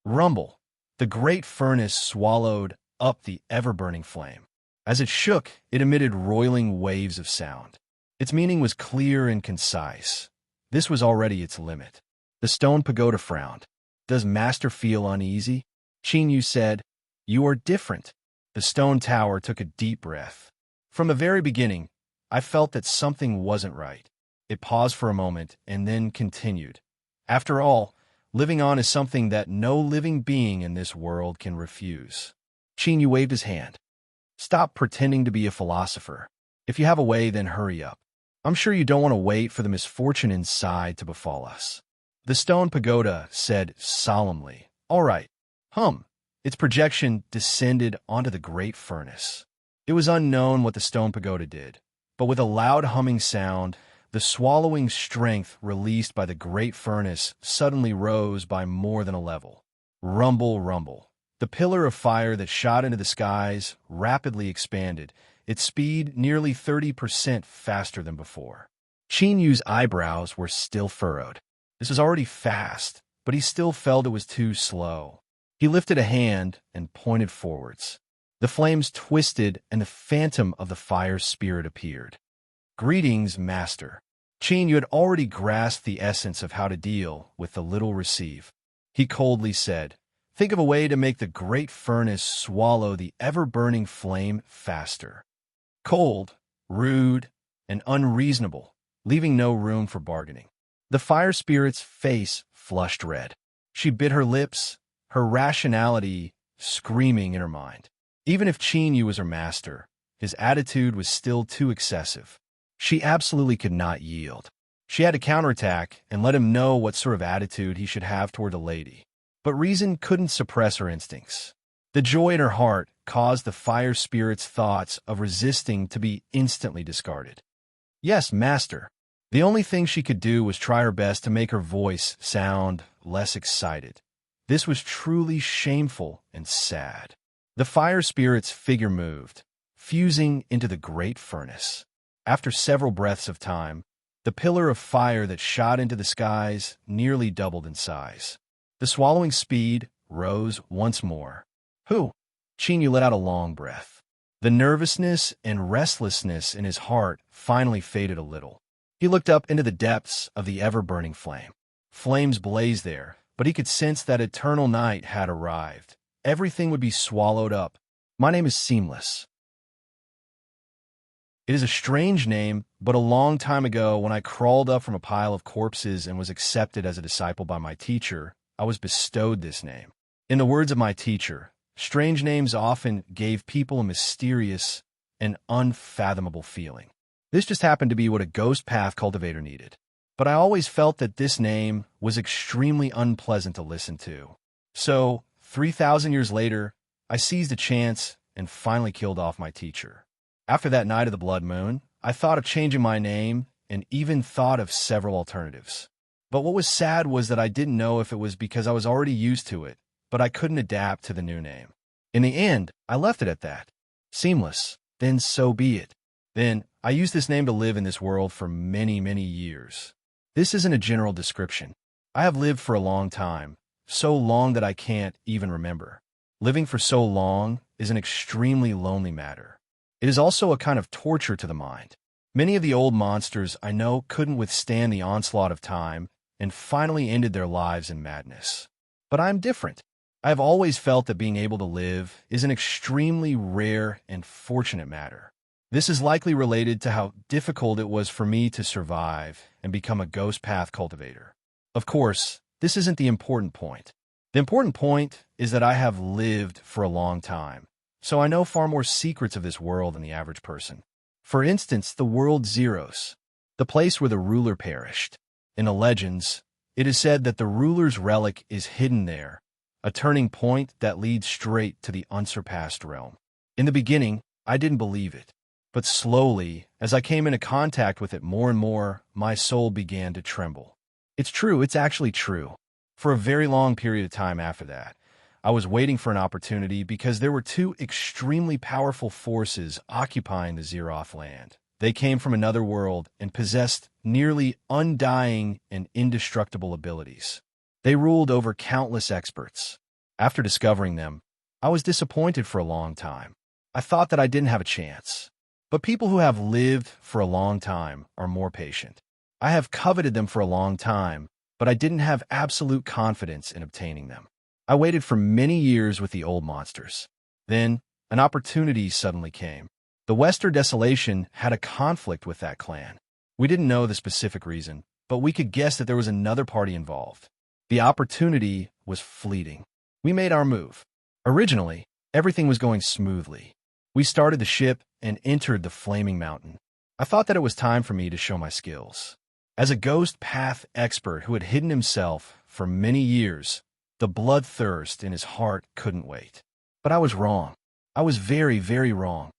Rumble. The great furnace swallowed up the ever-burning flame. As it shook, it emitted roiling waves of sound. Its meaning was clear and concise. This was already its limit. The stone pagoda frowned. "Does Master feel uneasy?" Chinyu said, "You are different." The stone tower took a deep breath. From the very beginning, I felt that something wasn't right. It paused for a moment and then continued. After all, living on is something that no living being in this world can refuse. Chinyu waved his hand. "Stop pretending to be a philosopher. If you have a way, then hurry up. I'm sure you don't want to wait for the misfortune inside to befall us." The stone pagoda said solemnly, "All right." Its projection descended onto the great furnace. It was unknown what the stone pagoda did, but with a loud humming sound, the swallowing strength released by the great furnace suddenly rose by more than a level. Rumble, rumble. The pillar of fire that shot into the skies rapidly expanded, its speed nearly 30% faster than before. Chinyu's eyebrows were still furrowed. This was already fast, but he still felt it was too slow. He lifted a hand and pointed forwards. The flames twisted and the phantom of the fire spirit appeared. "Greetings, Master." Chinyu had already grasped the essence of how to deal with the little receive. He coldly said, "Think of a way to make the great furnace swallow the ever-burning flame faster." Cold, rude, and unreasonable, leaving no room for bargaining. The fire spirit's face flushed red. She bit her lips, her rationality screaming in her mind. Even if Chinyu was her master, his attitude was still too excessive. She absolutely could not yield. She had to counterattack and let him know what sort of attitude he should have toward the lady. But reason couldn't suppress her instincts. The joy in her heart caused the fire spirit's thoughts of resisting to be instantly discarded. "Yes, Master." The only thing she could do was try her best to make her voice sound less excited. This was truly shameful and sad. The fire spirit's figure moved, fusing into the great furnace. After several breaths of time, the pillar of fire that shot into the skies nearly doubled in size. The swallowing speed rose once more. "Who?" Chinyu let out a long breath. The nervousness and restlessness in his heart finally faded a little. He looked up into the depths of the ever-burning flame. Flames blazed there, but he could sense that eternal night had arrived. Everything would be swallowed up. "My name is Seamless." It is a strange name, but a long time ago, when I crawled up from a pile of corpses and was accepted as a disciple by my teacher, I was bestowed this name. In the words of my teacher, strange names often gave people a mysterious and unfathomable feeling. This just happened to be what a ghost path cultivator needed. But I always felt that this name was extremely unpleasant to listen to. So, 3,000 years later, I seized a chance and finally killed off my teacher. After that night of the blood moon, I thought of changing my name and even thought of several alternatives. But what was sad was that I didn't know if it was because I was already used to it, but I couldn't adapt to the new name. In the end, I left it at that. Seamless. Then so be it. Then, I used this name to live in this world for many, many years. This isn't a general description. I have lived for a long time, so long that I can't even remember. Living for so long is an extremely lonely matter. It is also a kind of torture to the mind. Many of the old monsters I know couldn't withstand the onslaught of time and finally ended their lives in madness. But I'm different. I have always felt that being able to live is an extremely rare and fortunate matter. This is likely related to how difficult it was for me to survive and become a ghost path cultivator. Of course, this isn't the important point. The important point is that I have lived for a long time, so I know far more secrets of this world than the average person. For instance, the world Zeros, the place where the ruler perished. In the legends, it is said that the ruler's relic is hidden there, a turning point that leads straight to the unsurpassed realm. In the beginning, I didn't believe it. But slowly, as I came into contact with it more and more, my soul began to tremble. It's true, it's actually true. For a very long period of time after that, I was waiting for an opportunity because there were two extremely powerful forces occupying the Zeroth land. They came from another world and possessed nearly undying and indestructible abilities. They ruled over countless experts. After discovering them, I was disappointed for a long time. I thought that I didn't have a chance. But people who have lived for a long time are more patient. I have coveted them for a long time, but I didn't have absolute confidence in obtaining them. I waited for many years with the old monsters. Then, an opportunity suddenly came. The Western Desolation had a conflict with that clan. We didn't know the specific reason, but we could guess that there was another party involved. The opportunity was fleeting. We made our move. Originally, everything was going smoothly. We started the ship and entered the Flaming Mountain. I thought that it was time for me to show my skills. As a ghost path expert who had hidden himself for many years, the bloodthirst in his heart couldn't wait. But I was wrong. I was very, very wrong.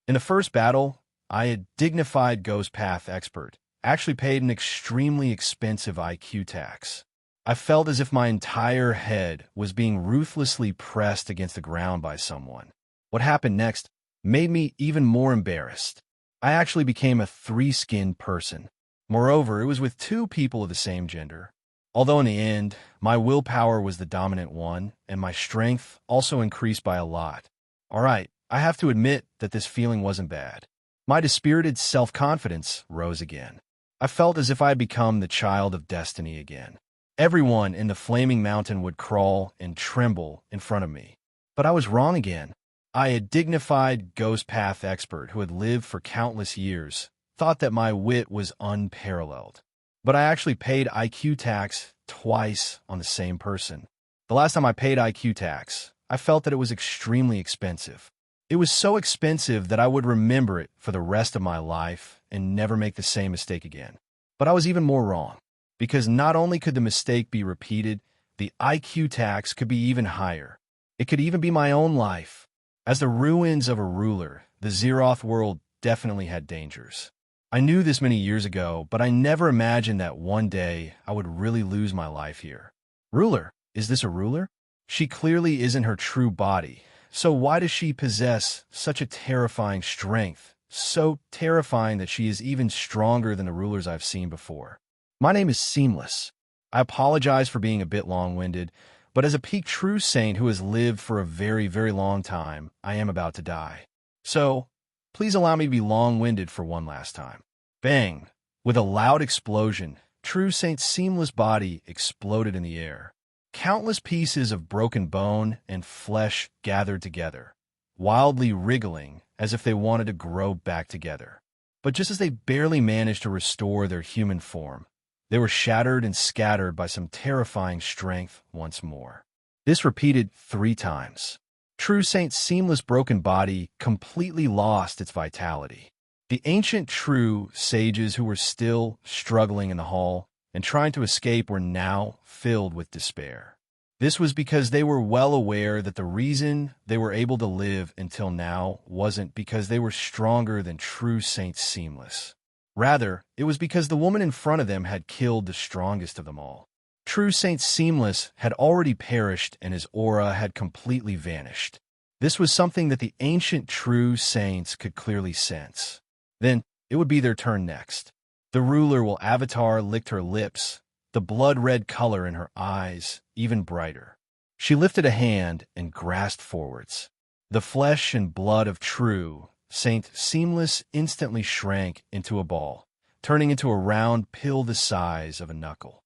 In the first battle, I, a dignified ghost path expert, actually paid an extremely expensive IQ tax. I felt as if my entire head was being ruthlessly pressed against the ground by someone. What happened next made me even more embarrassed. I actually became a three-skinned person. Moreover, it was with two people of the same gender. Although in the end, my willpower was the dominant one, and my strength also increased by a lot. All right, I have to admit that this feeling wasn't bad. My dispirited self-confidence rose again. I felt as if I had become the child of destiny again. Everyone in the Flaming Mountain would crawl and tremble in front of me. But I was wrong again. I, a dignified ghost path expert who had lived for countless years, thought that my wit was unparalleled. But I actually paid IQ tax twice on the same person. The last time I paid IQ tax, I felt that it was extremely expensive. It was so expensive that I would remember it for the rest of my life and never make the same mistake again. But I was even more wrong. Because not only could the mistake be repeated, the IQ tax could be even higher. It could even be my own life. As the ruins of a ruler, the Zeroth world definitely had dangers. I knew this many years ago, but I never imagined that one day I would really lose my life here. Ruler? Is this a ruler? She clearly isn't her true body, so why does she possess such a terrifying strength? So terrifying that she is even stronger than the rulers I've seen before. My name is Seamless. I apologize for being a bit long-winded, but as a peak true saint who has lived for a very, very long time, I am about to die. So, please allow me to be long-winded for one last time. Bang! With a loud explosion, True Saint's seamless body exploded in the air. Countless pieces of broken bone and flesh gathered together, wildly wriggling as if they wanted to grow back together. But just as they barely managed to restore their human form, they were shattered and scattered by some terrifying strength once more. This repeated 3 times. True Saint's seamless broken body completely lost its vitality. The ancient true sages who were still struggling in the hall and trying to escape were now filled with despair. This was because they were well aware that the reason they were able to live until now wasn't because they were stronger than True Saint Seamless. Rather, it was because the woman in front of them had killed the strongest of them all. True Saint Seamless had already perished and his aura had completely vanished. This was something that the ancient true saints could clearly sense. Then, it would be their turn next. The ruler will avatar licked her lips, the blood-red color in her eyes even brighter. She lifted a hand and grasped forwards. The flesh and blood of true Saint Seamless instantly shrank into a ball, turning into a round pill the size of a knuckle.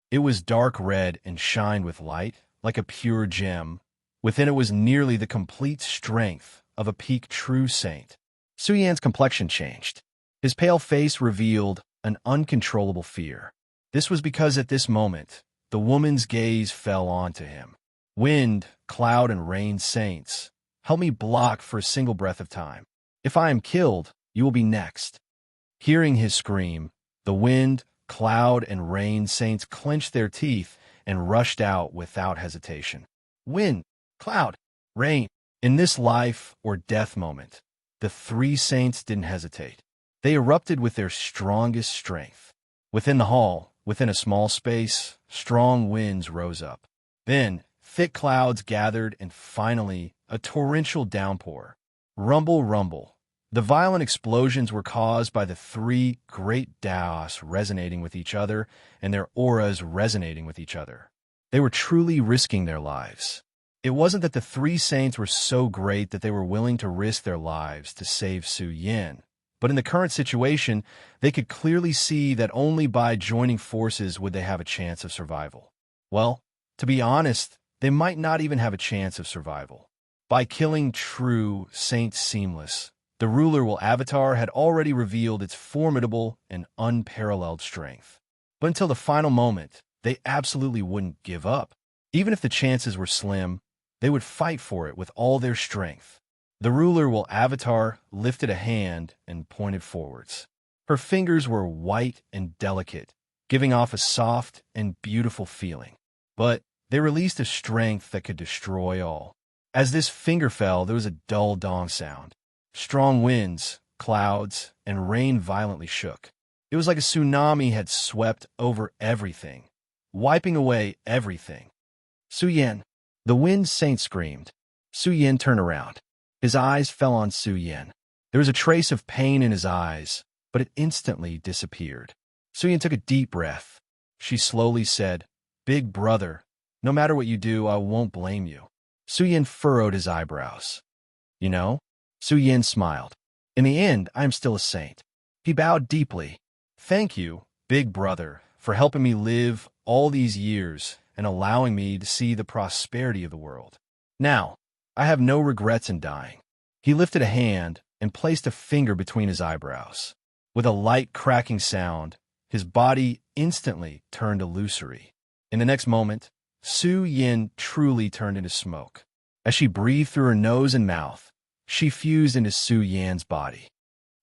It was dark red and shined with light, like a pure gem. Within it was nearly the complete strength of a peak true saint. Su-Yan's complexion changed. His pale face revealed an uncontrollable fear. This was because at this moment, the woman's gaze fell onto him. Wind, cloud, and rain saints, help me block for a single breath of time. If I am killed, you will be next. Hearing his scream, the wind, cloud, and rain saints clenched their teeth and rushed out without hesitation. Wind, cloud, rain. In this life or death moment, the three saints didn't hesitate. They erupted with their strongest strength. Within the hall, within a small space, strong winds rose up. Then, thick clouds gathered and finally, a torrential downpour. Rumble, rumble. The violent explosions were caused by the three great Daos resonating with each other and their auras resonating with each other. They were truly risking their lives. It wasn't that the three saints were so great that they were willing to risk their lives to save Su-Yin, but in the current situation, they could clearly see that only by joining forces would they have a chance of survival. Well, to be honest, they might not even have a chance of survival. By killing true Saint Seamless, the ruler will avatar had already revealed its formidable and unparalleled strength. But until the final moment, they absolutely wouldn't give up. Even if the chances were slim, they would fight for it with all their strength. The ruler will avatar lifted a hand and pointed forwards. Her fingers were white and delicate, giving off a soft and beautiful feeling. But they released a strength that could destroy all. As this finger fell, there was a dull dong sound. Strong winds, clouds, and rain violently shook. It was like a tsunami had swept over everything, wiping away everything. Su-Yin, the wind saint screamed. Su-Yin turned around. His eyes fell on Su-Yin. There was a trace of pain in his eyes, but it instantly disappeared. Su-Yin took a deep breath. She slowly said, "Big brother, no matter what you do, I won't blame you." Su-Yin furrowed his eyebrows. "You know?" Su-Yin smiled. "In the end, I am still a saint." He bowed deeply. "Thank you, big brother, for helping me live all these years and allowing me to see the prosperity of the world. Now, I have no regrets in dying." He lifted a hand and placed a finger between his eyebrows. With a light cracking sound, his body instantly turned illusory. In the next moment, Su-Yin truly turned into smoke. As she breathed through her nose and mouth, she fused into Su-Yan's body.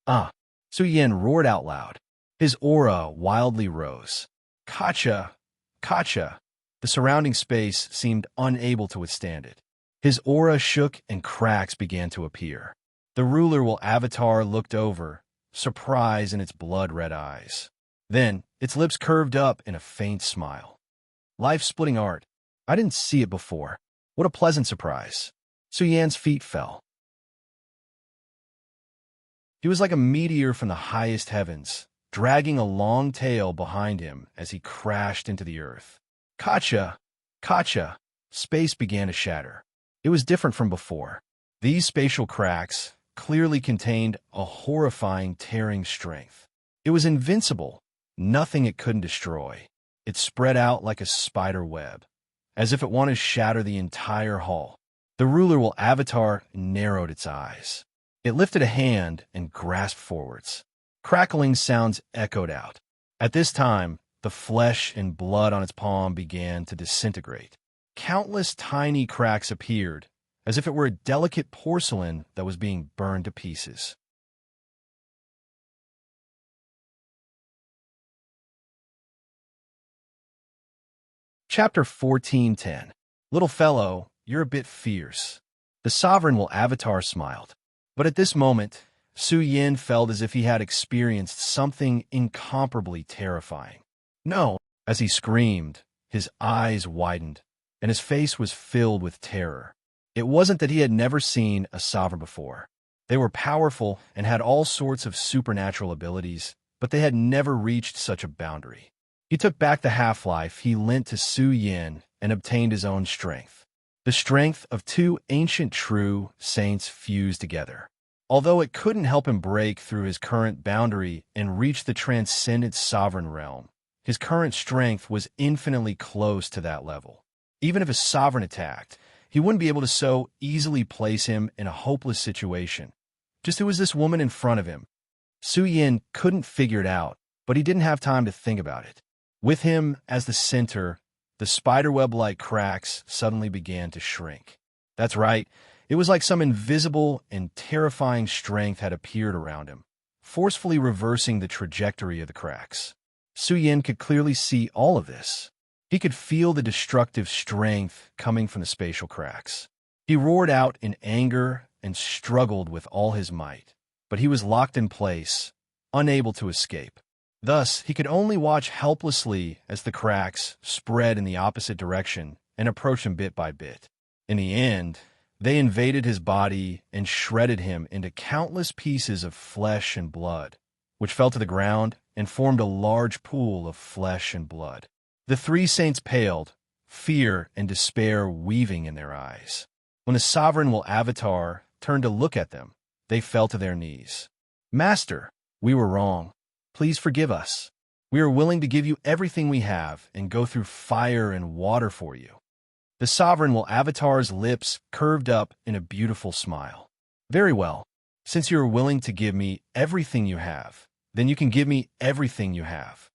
"Ah!" Su-Yin roared out loud. His aura wildly rose. "Kacha! Kacha!" The surrounding space seemed unable to withstand it. His aura shook and cracks began to appear. The ruler will avatar looked over, surprise in its blood-red eyes. Then, its lips curved up in a faint smile. Life-splitting art. I didn't see it before. What a pleasant surprise. Su-Yan's feet fell. He was like a meteor from the highest heavens, dragging a long tail behind him as he crashed into the earth. Kacha! Kacha! Space began to shatter. It was different from before. These spatial cracks clearly contained a horrifying tearing strength. It was invincible, nothing it couldn't destroy. It spread out like a spider web, as if it wanted to shatter the entire hall. The ruler will avatar narrowed its eyes. It lifted a hand and grasped forwards. Crackling sounds echoed out. At this time, the flesh and blood on its palm began to disintegrate. Countless tiny cracks appeared, as if it were a delicate porcelain that was being burned to pieces. Chapter 14:10. Little fellow, you're a bit fierce. The sovereign will avatar smiled. But at this moment, Su-Yin felt as if he had experienced something incomparably terrifying. "No!" As he screamed, his eyes widened, and his face was filled with terror. It wasn't that he had never seen a sovereign before. They were powerful and had all sorts of supernatural abilities, but they had never reached such a boundary. He took back the half-life he lent to Su Yin and obtained his own strength. The strength of two ancient true saints fused together. Although it couldn't help him break through his current boundary and reach the transcendent sovereign realm, his current strength was infinitely close to that level. Even if a sovereign attacked, he wouldn't be able to so easily place him in a hopeless situation. Just who was this woman in front of him? Su Yin couldn't figure it out, but he didn't have time to think about it. With him as the center, the spiderweb-like cracks suddenly began to shrink. That's right, it was like some invisible and terrifying strength had appeared around him, forcefully reversing the trajectory of the cracks. Su Yin could clearly see all of this. He could feel the destructive strength coming from the spatial cracks. He roared out in anger and struggled with all his might, but he was locked in place, unable to escape. Thus, he could only watch helplessly as the cracks spread in the opposite direction and approached him bit by bit. In the end, they invaded his body and shredded him into countless pieces of flesh and blood, which fell to the ground and formed a large pool of flesh and blood. The three saints paled, fear and despair weaving in their eyes. When the sovereign will avatar turned to look at them, they fell to their knees. "Master, we were wrong. Please forgive us. We are willing to give you everything we have and go through fire and water for you." The sovereign will avatar's lips curved up in a beautiful smile. "Very well. Since you are willing to give me everything you have, then you can give me everything you have."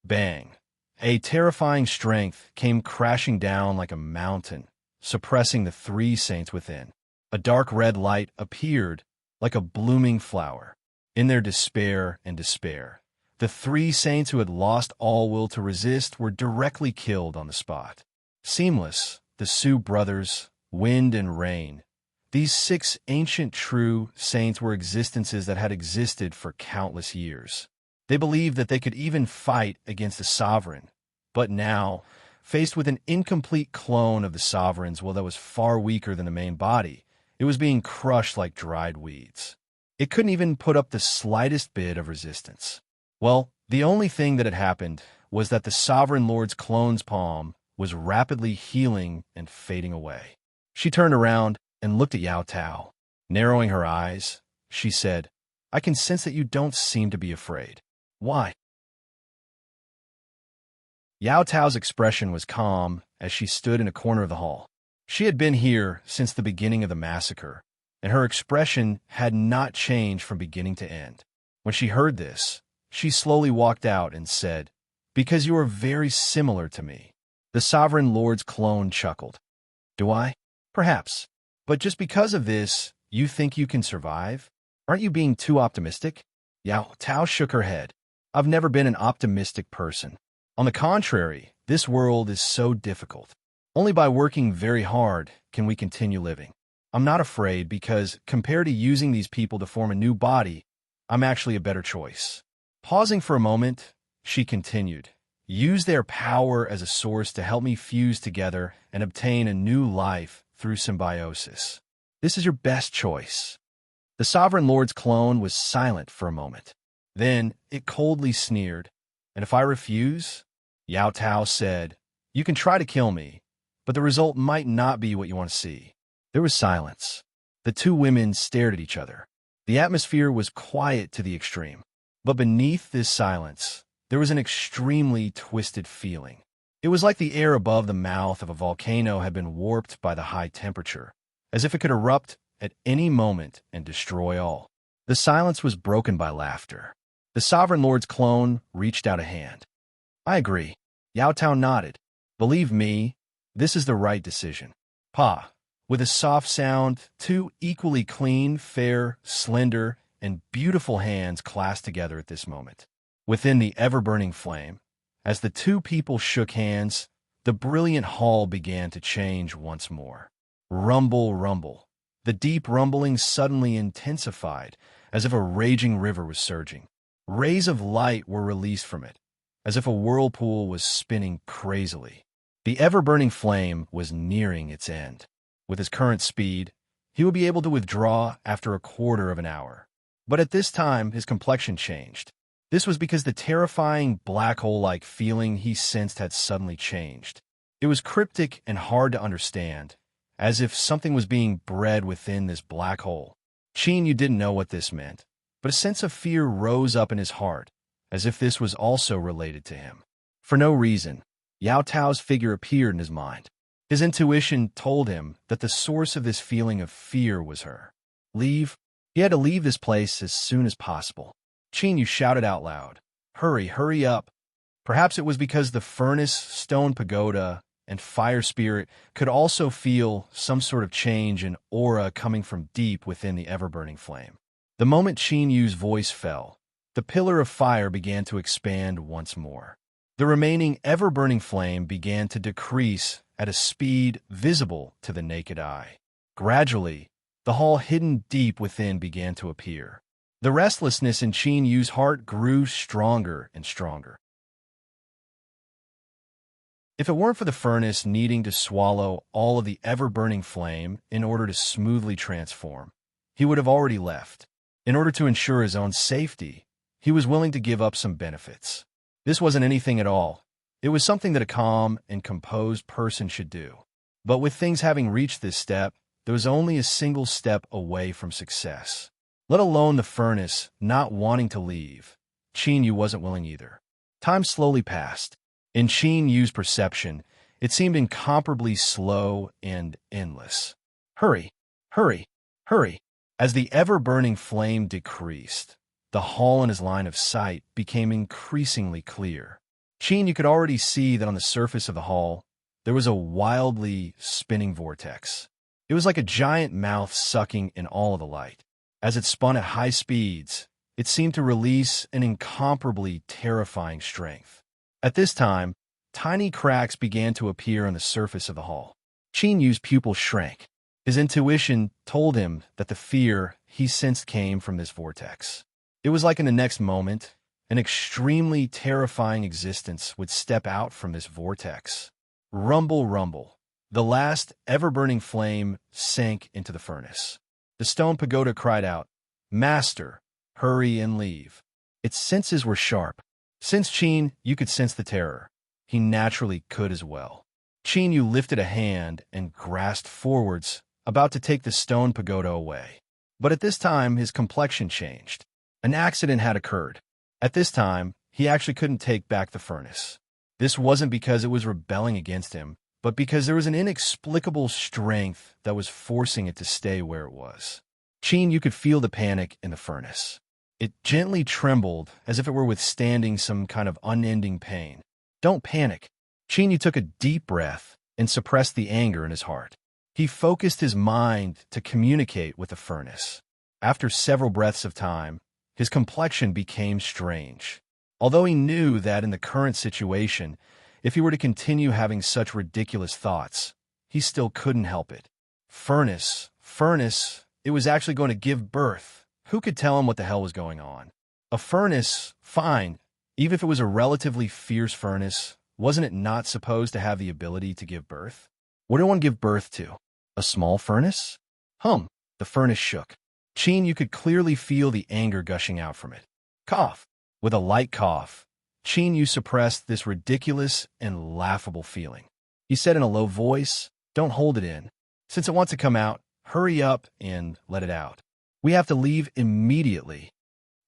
Bang! A terrifying strength came crashing down like a mountain, suppressing the three saints within. A dark red light appeared like a blooming flower. In their despair, the three saints who had lost all will to resist were directly killed on the spot. Seamless, the Su brothers, wind and rain. These 6 ancient true saints were existences that had existed for countless years. They believed that they could even fight against the sovereign, but now, faced with an incomplete clone of the sovereign's that was far weaker than the main body, it was being crushed like dried weeds. It couldn't even put up the slightest bit of resistance. Well, the only thing that had happened was that the sovereign lord's clone's palm was rapidly healing and fading away. She turned around and looked at Yao Tao. Narrowing her eyes, she said, "I can sense that you don't seem to be afraid. Why?" Yao Tao's expression was calm as she stood in a corner of the hall. She had been here since the beginning of the massacre, and her expression had not changed from beginning to end. When she heard this, she slowly walked out and said, "Because you are very similar to me." The sovereign lord's clone chuckled. "Do I? Perhaps. But just because of this, you think you can survive? Aren't you being too optimistic?" Yao Tao shook her head. "I've never been an optimistic person. On the contrary, this world is so difficult. Only by working very hard can we continue living. I'm not afraid because, compared to using these people to form a new body, I'm actually a better choice." Pausing for a moment, she continued, "Use their power as a source to help me fuse together and obtain a new life through symbiosis. This is your best choice." The Sovereign Lord's clone was silent for a moment. Then it coldly sneered, "And if I refuse?" Yao Tao said, "You can try to kill me, but the result might not be what you want to see." There was silence. The two women stared at each other. The atmosphere was quiet to the extreme. But beneath this silence, there was an extremely twisted feeling. It was like the air above the mouth of a volcano had been warped by the high temperature, as if it could erupt at any moment and destroy all. The silence was broken by laughter. The Sovereign Lord's clone reached out a hand. "I agree." Yao Tao nodded. "Believe me, this is the right decision." Pa. With a soft sound, 2 equally clean, fair, slender, and beautiful hands clasped together at this moment. Within the ever-burning flame, as the 2 people shook hands, the brilliant hall began to change once more. Rumble, rumble. The deep rumbling suddenly intensified, as if a raging river was surging. Rays of light were released from it, as if a whirlpool was spinning crazily. The ever-burning flame was nearing its end. With his current speed, he would be able to withdraw after a quarter of an hour. But at this time, his complexion changed. This was because the terrifying black hole-like feeling he sensed had suddenly changed. It was cryptic and hard to understand, as if something was being bred within this black hole. Yu didn't know what this meant, but a sense of fear rose up in his heart, as if this was also related to him. For no reason, Yao Tao's figure appeared in his mind. His intuition told him that the source of this feeling of fear was her. Leave? He had to leave this place as soon as possible. Yu shouted out loud, "Hurry, hurry up!" Perhaps it was because the furnace, stone pagoda, and fire spirit could also feel some sort of change in aura coming from deep within the ever-burning flame. The moment Yu's voice fell, the pillar of fire began to expand once more. The remaining ever-burning flame began to decrease at a speed visible to the naked eye. Gradually, the hall hidden deep within began to appear. The restlessness in Yu's heart grew stronger and stronger. If it weren't for the furnace needing to swallow all of the ever-burning flame in order to smoothly transform, he would have already left. In order to ensure his own safety, he was willing to give up some benefits. This wasn't anything at all. It was something that a calm and composed person should do. But with things having reached this step, there was only a single step away from success. Let alone the furnace not wanting to leave, Yu wasn't willing either. Time slowly passed. In Yu's perception, it seemed incomparably slow and endless. Hurry, hurry, hurry. As the ever-burning flame decreased, the hall in his line of sight became increasingly clear. You could already see that on the surface of the hall, there was a wildly spinning vortex. It was like a giant mouth sucking in all of the light. As it spun at high speeds, it seemed to release an incomparably terrifying strength. At this time, tiny cracks began to appear on the surface of the hall. Yu's pupils shrank. His intuition told him that the fear he sensed came from this vortex. It was like in the next moment, an extremely terrifying existence would step out from this vortex. Rumble, rumble. The last ever-burning flame sank into the furnace. The stone pagoda cried out, "Master, hurry and leave." Its senses were sharp. Since you could sense the terror, he naturally could as well. Yu lifted a hand and grasped forwards, about to take the stone pagoda away. But at this time, his complexion changed. An accident had occurred. At this time, he actually couldn't take back the furnace. This wasn't because it was rebelling against him, but because there was an inexplicable strength that was forcing it to stay where it was. You could feel the panic in the furnace. It gently trembled as if it were withstanding some kind of unending pain. Don't panic. Yu took a deep breath and suppressed the anger in his heart. He focused his mind to communicate with the furnace. After several breaths of time, his complexion became strange. Although he knew that in the current situation, if he were to continue having such ridiculous thoughts, he still couldn't help it. Furnace, it was actually going to give birth. Who could tell him what the hell was going on? A furnace, fine. Even if it was a relatively fierce furnace, wasn't it not supposed to have the ability to give birth? What did one give birth to? A small furnace? The furnace shook. You could clearly feel the anger gushing out from it. Cough. With a light cough, Yu suppressed this ridiculous and laughable feeling. He said in a low voice, "Don't hold it in. Since it wants to come out, hurry up and let it out. We have to leave immediately."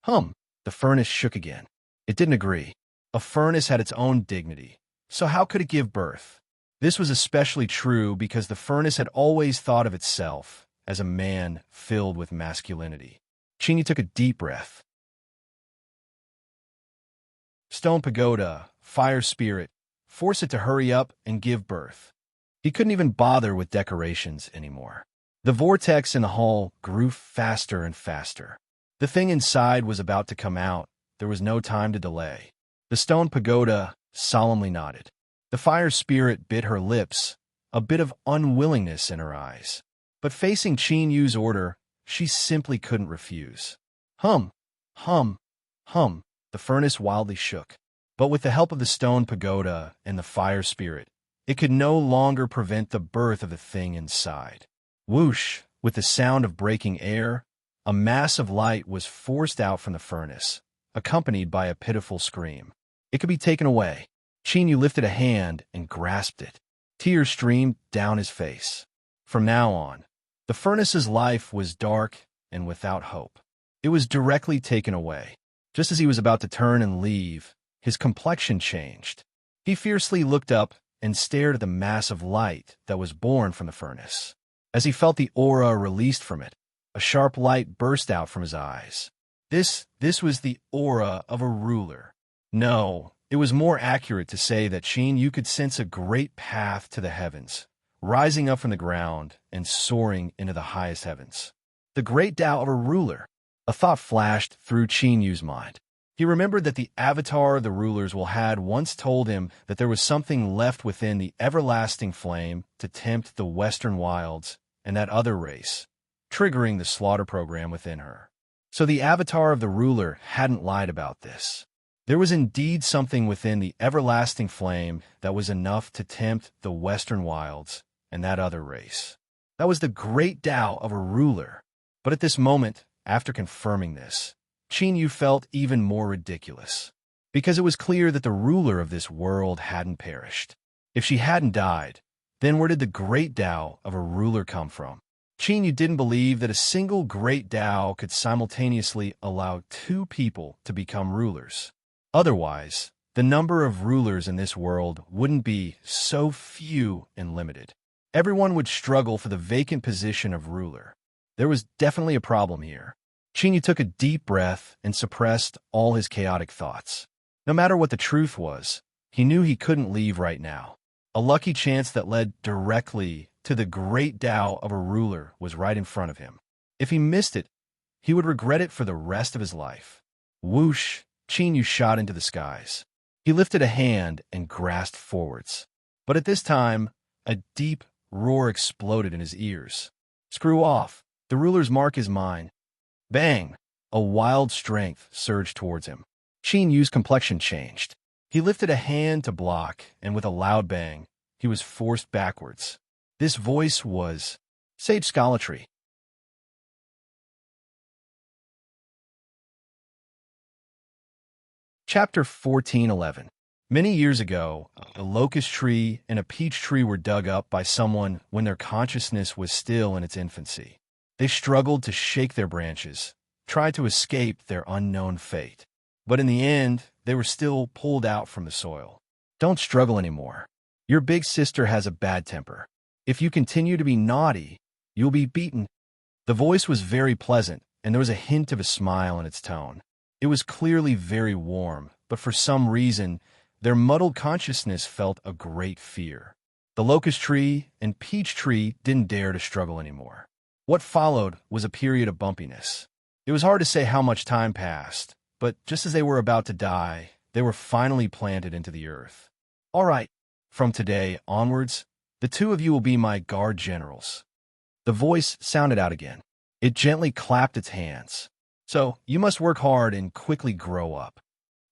The furnace shook again. It didn't agree. A furnace had its own dignity, so how could it give birth? This was especially true because the furnace had always thought of itself as a man filled with masculinity. Yu took a deep breath. Stone pagoda, fire spirit, force it to hurry up and give birth. He couldn't even bother with decorations anymore. The vortex in the hall grew faster and faster. The thing inside was about to come out. There was no time to delay. The stone pagoda solemnly nodded. The fire spirit bit her lips, a bit of unwillingness in her eyes. But facing Yu's order, she simply couldn't refuse. Hum. The furnace wildly shook. But with the help of the stone pagoda and the fire spirit, it could no longer prevent the birth of the thing inside. Whoosh, With the sound of breaking air, a mass of light was forced out from the furnace, accompanied by a pitiful scream. It could be taken away. Chinyu lifted a hand and grasped it. Tears streamed down his face. From now on, the furnace's life was dark and without hope. It was directly taken away. Just as he was about to turn and leave, his complexion changed. He fiercely looked up and stared at the mass of light that was born from the furnace. As he felt the aura released from it, a sharp light burst out from his eyes. This was the aura of a ruler. No, it was more accurate to say that you could sense a great path to the heavens, rising up from the ground and soaring into the highest heavens. The great Tao of a ruler. A thought flashed through Yu's mind. He remembered that the avatar of the rulers had once told him that there was something left within the everlasting flame to tempt the western wilds and that other race, triggering the slaughter program within her. So the avatar of the ruler hadn't lied about this. There was indeed something within the everlasting flame that was enough to tempt the western wilds and that other race. That was the great Tao of a ruler. But at this moment, after confirming this, Yu felt even more ridiculous, because it was clear that the ruler of this world hadn't perished. If she hadn't died, then where did the great Tao of a ruler come from? Yu didn't believe that a single great Tao could simultaneously allow two people to become rulers. Otherwise, the number of rulers in this world wouldn't be so few and limited. Everyone would struggle for the vacant position of ruler. There was definitely a problem here. Yu took a deep breath and suppressed all his chaotic thoughts. No matter what the truth was, he knew he couldn't leave right now. A lucky chance that led directly to the great Tao of a ruler was right in front of him. If he missed it, he would regret it for the rest of his life. Whoosh, Yu shot into the skies. He lifted a hand and grasped forwards. But at this time, a deep roar exploded in his ears. Screw off. The ruler's mark is mine. Bang! A wild strength surged towards him. Yu's complexion changed. He lifted a hand to block, and with a loud bang, he was forced backwards. This voice was sage scholarly. Chapter 14:11. Many years ago, a locust tree and a peach tree were dug up by someone when their consciousness was still in its infancy. They struggled to shake their branches, tried to escape their unknown fate. But in the end, they were still pulled out from the soil. Don't struggle anymore. Your big sister has a bad temper. If you continue to be naughty, you'll be beaten. The voice was very pleasant, and there was a hint of a smile in its tone. It was clearly very warm, but for some reason, their muddled consciousness felt a great fear. The locust tree and peach tree didn't dare to struggle anymore. What followed was a period of bumpiness. It was hard to say how much time passed, but just as they were about to die, they were finally planted into the earth. All right, from today onwards, the two of you will be my guard generals. The voice sounded out again. It gently clapped its hands. So, you must work hard and quickly grow up.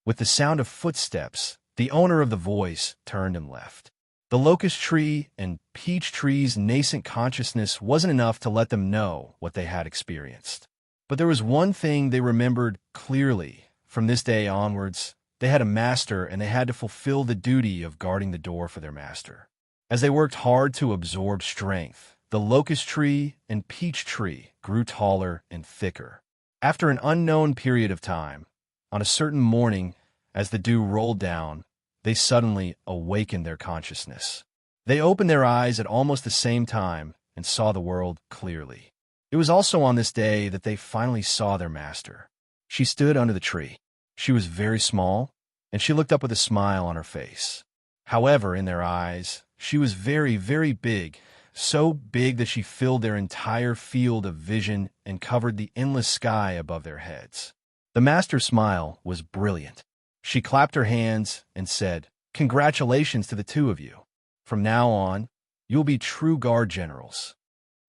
With the sound of footsteps, the owner of the voice turned and left. The locust tree and peach tree's nascent consciousness wasn't enough to let them know what they had experienced. But there was one thing they remembered clearly. From this day onwards, they had a master and they had to fulfill the duty of guarding the door for their master. As they worked hard to absorb strength, the locust tree and peach tree grew taller and thicker. After an unknown period of time, on a certain morning, as the dew rolled down, they suddenly awakened their consciousness. They opened their eyes at almost the same time and saw the world clearly. It was also on this day that they finally saw their master. She stood under the tree. She was very small, and she looked up with a smile on her face. However, in their eyes, she was very, very big, so big that she filled their entire field of vision and covered the endless sky above their heads. The master's smile was brilliant. She clapped her hands and said, "Congratulations to the two of you. From now on, you'll be true guard generals."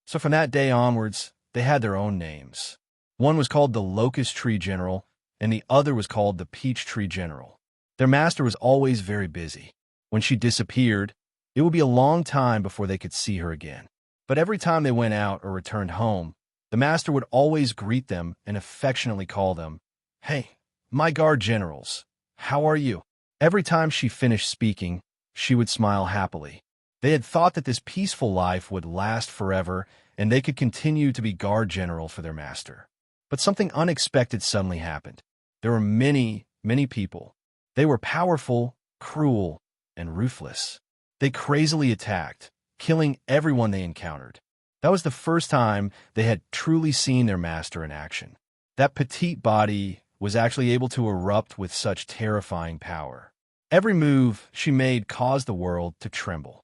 So from that day onwards, they had their own names. One was called the Locust Tree General, and the other was called the Peach Tree General. Their master was always very busy. When she disappeared, it would be a long time before they could see her again. But every time they went out or returned home, the master would always greet them and affectionately call them, "Hey, my guard generals, how are you?" Every time she finished speaking, she would smile happily. They had thought that this peaceful life would last forever and they could continue to be guard general for their master. But something unexpected suddenly happened. There were many, many people. They were powerful, cruel, and ruthless. They crazily attacked, killing everyone they encountered. That was the first time they had truly seen their master in action. That petite body was actually able to erupt with such terrifying power. Every move she made caused the world to tremble.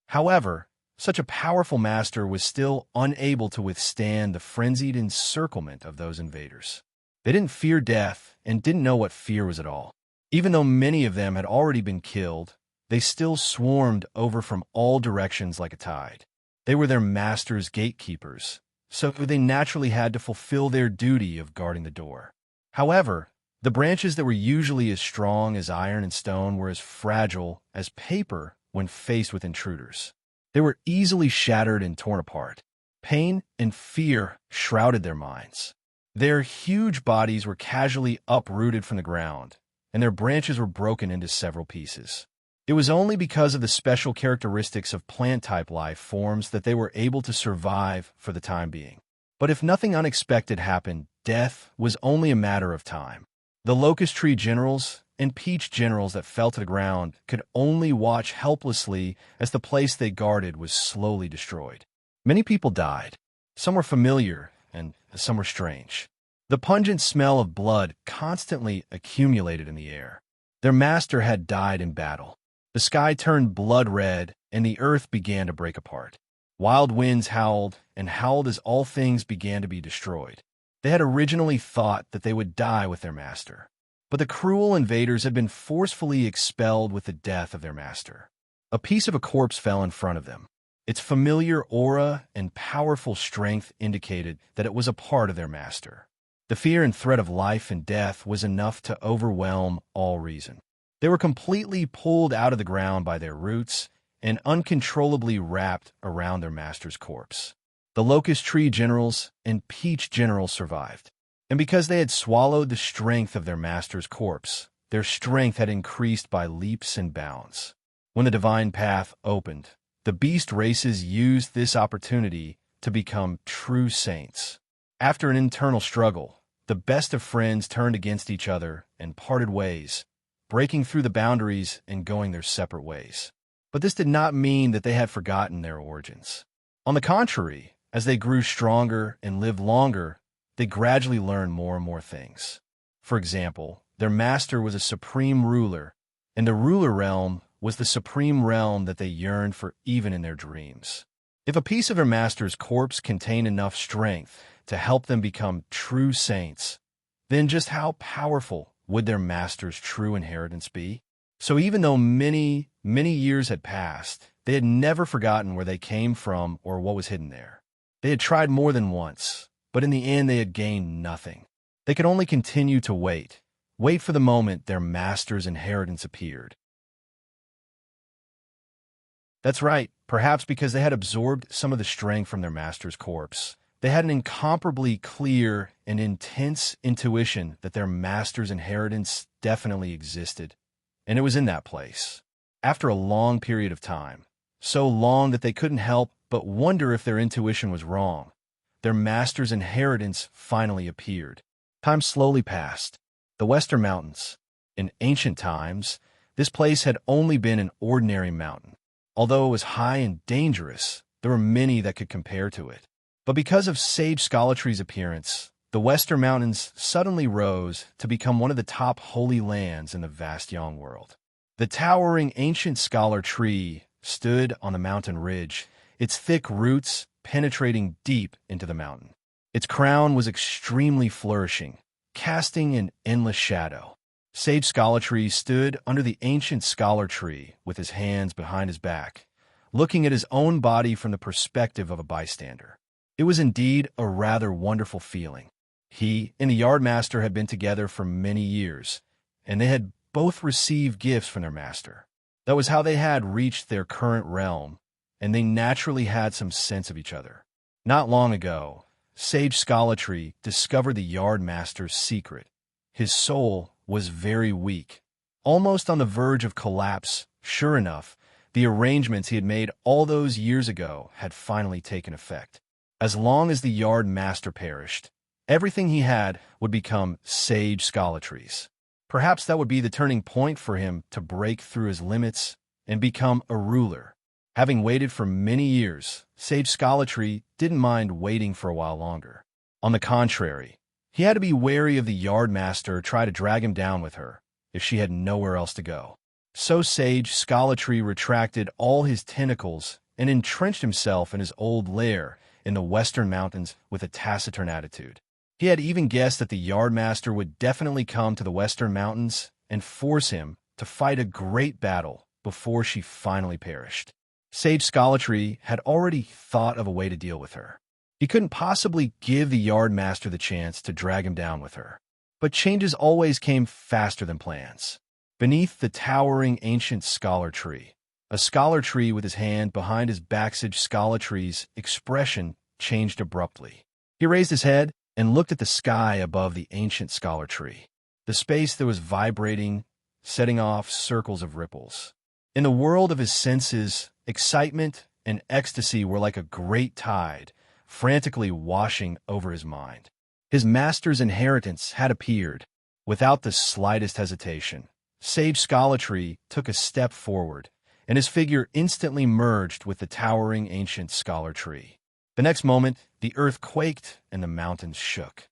However, such a powerful master was still unable to withstand the frenzied encirclement of those invaders. They didn't fear death and didn't know what fear was at all. Even though many of them had already been killed, they still swarmed over from all directions like a tide. They were their master's gatekeepers, so they naturally had to fulfill their duty of guarding the door. However, the branches that were usually as strong as iron and stone were as fragile as paper when faced with intruders. They were easily shattered and torn apart. Pain and fear shrouded their minds. Their huge bodies were casually uprooted from the ground, and their branches were broken into several pieces. It was only because of the special characteristics of plant-type life forms that they were able to survive for the time being. But if nothing unexpected happened, death was only a matter of time. The locust tree generals and peach generals that fell to the ground could only watch helplessly as the place they guarded was slowly destroyed. Many people died. Some were familiar, and some were strange. The pungent smell of blood constantly accumulated in the air. Their master had died in battle. The sky turned blood red, and the earth began to break apart. Wild winds howled, and howled as all things began to be destroyed. They had originally thought that they would die with their master. But the cruel invaders had been forcefully expelled with the death of their master. A piece of a corpse fell in front of them. Its familiar aura and powerful strength indicated that it was a part of their master. The fear and threat of life and death was enough to overwhelm all reason. They were completely pulled out of the ground by their roots and uncontrollably wrapped around their master's corpse. The locust tree generals and peach generals survived. And because they had swallowed the strength of their master's corpse, their strength had increased by leaps and bounds. When the divine path opened, the beast races used this opportunity to become true saints. After an internal struggle, the best of friends turned against each other and parted ways, breaking through the boundaries and going their separate ways. But this did not mean that they had forgotten their origins. On the contrary, as they grew stronger and lived longer, they gradually learned more and more things. For example, their master was a supreme ruler, and the ruler realm was the supreme realm that they yearned for even in their dreams. If a piece of their master's corpse contained enough strength to help them become true saints, then just how powerful would their master's true inheritance be? So even though many, many years had passed, they had never forgotten where they came from or what was hidden there. They had tried more than once, but in the end they had gained nothing. They could only continue to wait for the moment their master's inheritance appeared. That's right, perhaps because they had absorbed some of the strength from their master's corpse. They had an incomparably clear and intense intuition that their master's inheritance definitely existed, and it was in that place. After a long period of time, so long that they couldn't help but wonder if their intuition was wrong, their master's inheritance finally appeared. Time slowly passed. The Western Mountains. In ancient times, this place had only been an ordinary mountain. Although it was high and dangerous, there were many that could compare to it. But because of sage Scholatry's appearance, the Western Mountains suddenly rose to become one of the top holy lands in the vast young world. The towering ancient scholar tree stood on the mountain ridge, its thick roots penetrating deep into the mountain. Its crown was extremely flourishing, casting an endless shadow. Sage Scholatry stood under the ancient scholar tree with his hands behind his back, looking at his own body from the perspective of a bystander. It was indeed a rather wonderful feeling. He and the yardmaster had been together for many years, and they had both received gifts from their master. That was how they had reached their current realm, and they naturally had some sense of each other. Not long ago, Sage Scholatry discovered the Yardmaster's secret. His soul was very weak, almost on the verge of collapse. Sure enough, the arrangements he had made all those years ago had finally taken effect. As long as the Yardmaster perished, everything he had would become Sage Scholatry's. Perhaps that would be the turning point for him to break through his limits and become a ruler. Having waited for many years, Sage Scholatry didn't mind waiting for a while longer. On the contrary, he had to be wary of the Yardmaster try to drag him down with her if she had nowhere else to go. So Sage Scholatry retracted all his tentacles and entrenched himself in his old lair in the Western Mountains with a taciturn attitude. He had even guessed that the Yardmaster would definitely come to the Western Mountains and force him to fight a great battle before she finally perished. Sage Scholatry had already thought of a way to deal with her. He couldn't possibly give the Yardmaster the chance to drag him down with her. But changes always came faster than plans. Beneath the towering ancient scholar tree, a scholar tree with his hand behind his back, Sage Scholatry's expression changed abruptly. He raised his head and looked at the sky above the ancient scholar tree, the space that was vibrating, setting off circles of ripples. In the world of his senses, excitement and ecstasy were like a great tide, frantically washing over his mind. His master's inheritance had appeared. Without the slightest hesitation, Sage Scholatry took a step forward, and his figure instantly merged with the towering ancient scholar tree. The next moment, the earth quaked and the mountains shook.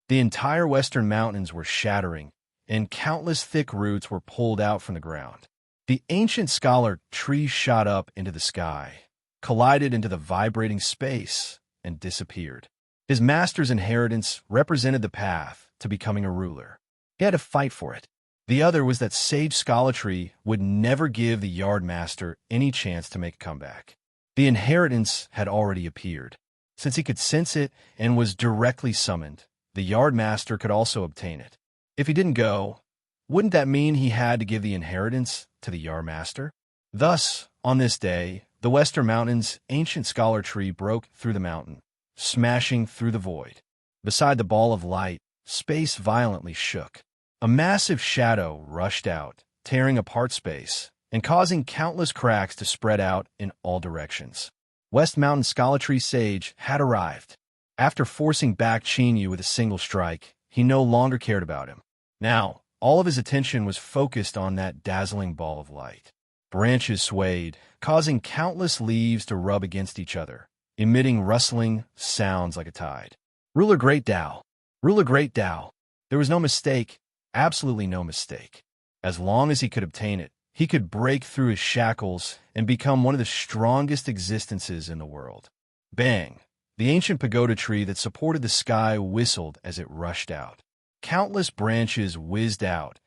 The entire Western Mountains were shattering, and countless thick roots were pulled out from the ground. The ancient scholar tree shot up into the sky, collided into the vibrating space, and disappeared. His master's inheritance represented the path to becoming a ruler. He had to fight for it. The other was that Sage Scholatry would never give the Yardmaster any chance to make a comeback. The inheritance had already appeared. Since he could sense it and was directly summoned, the Yardmaster could also obtain it. If he didn't go, wouldn't that mean he had to give the inheritance to the Yardmaster? Thus, on this day, the Western Mountains' ancient scholar tree broke through the mountain, smashing through the void. Beside the ball of light, space violently shook. A massive shadow rushed out, tearing apart space and causing countless cracks to spread out in all directions. West Mountain Scholatry Sage had arrived. After forcing back Chinyu with a single strike, he no longer cared about him. Now, all of his attention was focused on that dazzling ball of light. Branches swayed, causing countless leaves to rub against each other, emitting rustling sounds like a tide. Ruler Great Tao. Ruler Great Tao. There was no mistake, absolutely no mistake. As long as he could obtain it, he could break through his shackles and become one of the strongest existences in the world. Bang! The ancient pagoda tree that supported the sky whistled as it rushed out. Countless branches whizzed out,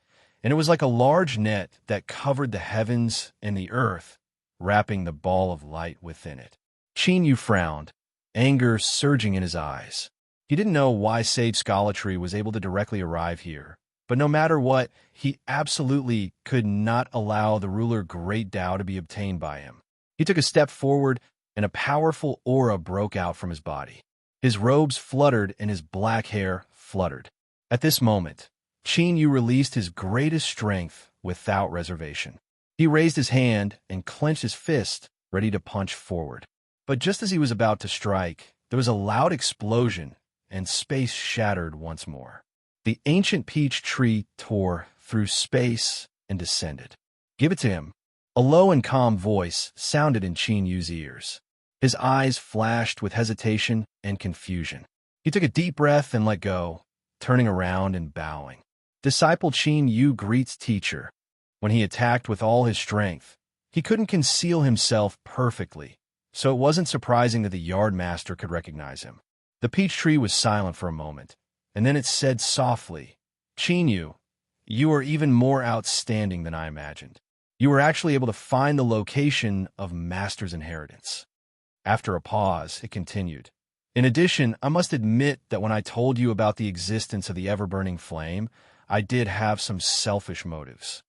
and it was like a large net that covered the heavens and the earth, wrapping the ball of light within it. Chinyu frowned, anger surging in his eyes. He didn't know why Sage Scholatry was able to directly arrive here, but no matter what, he absolutely could not allow the ruler Great Tao to be obtained by him. He took a step forward, and a powerful aura broke out from his body. His robes fluttered and his black hair fluttered. At this moment, Chinyu released his greatest strength without reservation. He raised his hand and clenched his fist, ready to punch forward. But just as he was about to strike, there was a loud explosion, and space shattered once more. The ancient peach tree tore through space and descended. Give it to him. A low and calm voice sounded in Chinyu's ears. His eyes flashed with hesitation and confusion. He took a deep breath and let go, turning around and bowing. Disciple Chinyu greets teacher. When he attacked with all his strength, he couldn't conceal himself perfectly, so it wasn't surprising that the Yardmaster could recognize him. The peach tree was silent for a moment, and then it said softly, "Chinyu, you are even more outstanding than I imagined. You were actually able to find the location of Master's inheritance." After a pause, it continued. "In addition, I must admit that when I told you about the existence of the ever-burning flame, I did have some selfish motives.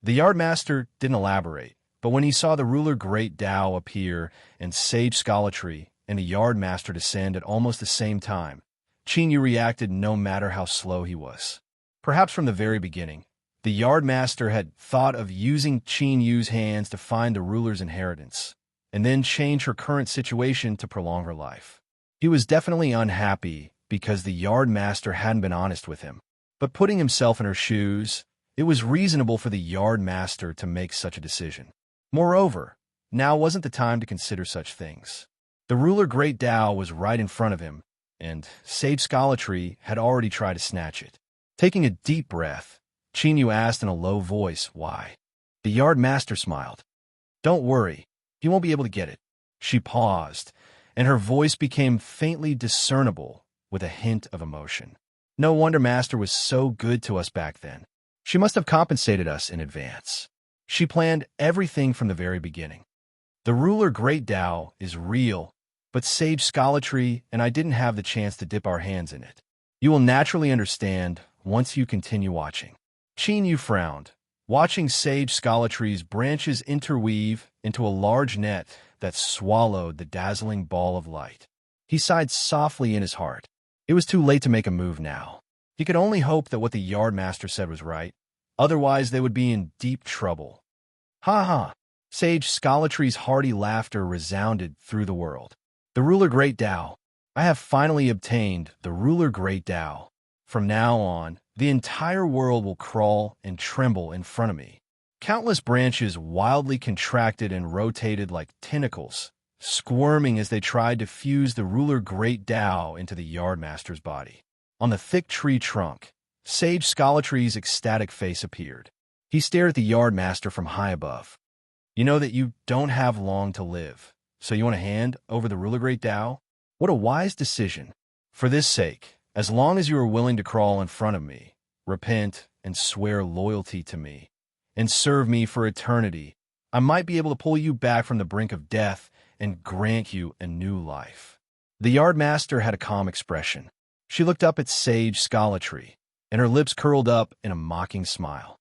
The yardmaster didn't elaborate, but when he saw the ruler Great Tao appear and sage scholarly and the yardmaster descend at almost the same time, Qin Yu reacted no matter how slow he was. Perhaps from the very beginning, the yardmaster had thought of using Qin Yu's hands to find the ruler's inheritance, and then change her current situation to prolong her life. He was definitely unhappy because the yardmaster hadn't been honest with him. But putting himself in her shoes, it was reasonable for the yardmaster to make such a decision. Moreover, now wasn't the time to consider such things. The ruler Great Tao was right in front of him, and sage scholarly had already tried to snatch it. Taking a deep breath, Qin Yu asked in a low voice, "Why?" The yardmaster smiled. "Don't worry, you won't be able to get it." She paused, and her voice became faintly discernible with a hint of emotion. "No wonder Master was so good to us back then. She must have compensated us in advance. She planned everything from the very beginning. The ruler Great Tao is real, but sage scholarly and I didn't have the chance to dip our hands in it. You will naturally understand once you continue watching." Qin Yu frowned, watching sage scholarly's branches interweave into a large net that swallowed the dazzling ball of light. He sighed softly in his heart. It was too late to make a move now. He could only hope that what the yardmaster said was right. Otherwise, they would be in deep trouble. "Ha ha!" Sage scholarly's hearty laughter resounded through the world. "The ruler Great Tao. I have finally obtained the ruler Great Tao. From now on, the entire world will crawl and tremble in front of me." Countless branches wildly contracted and rotated like tentacles, squirming as they tried to fuse the ruler Great Tao into the yardmaster's body. On the thick tree trunk, sage scholarly's ecstatic face appeared. He stared at the yardmaster from high above. "You know that you don't have long to live, so you want to hand over the ruler Great Tao? What a wise decision. For this sake, as long as you are willing to crawl in front of me, repent and swear loyalty to me, and serve me for eternity, I might be able to pull you back from the brink of death and grant you a new life." The yardmaster had a calm expression. She looked up at sage scholarly, and her lips curled up in a mocking smile.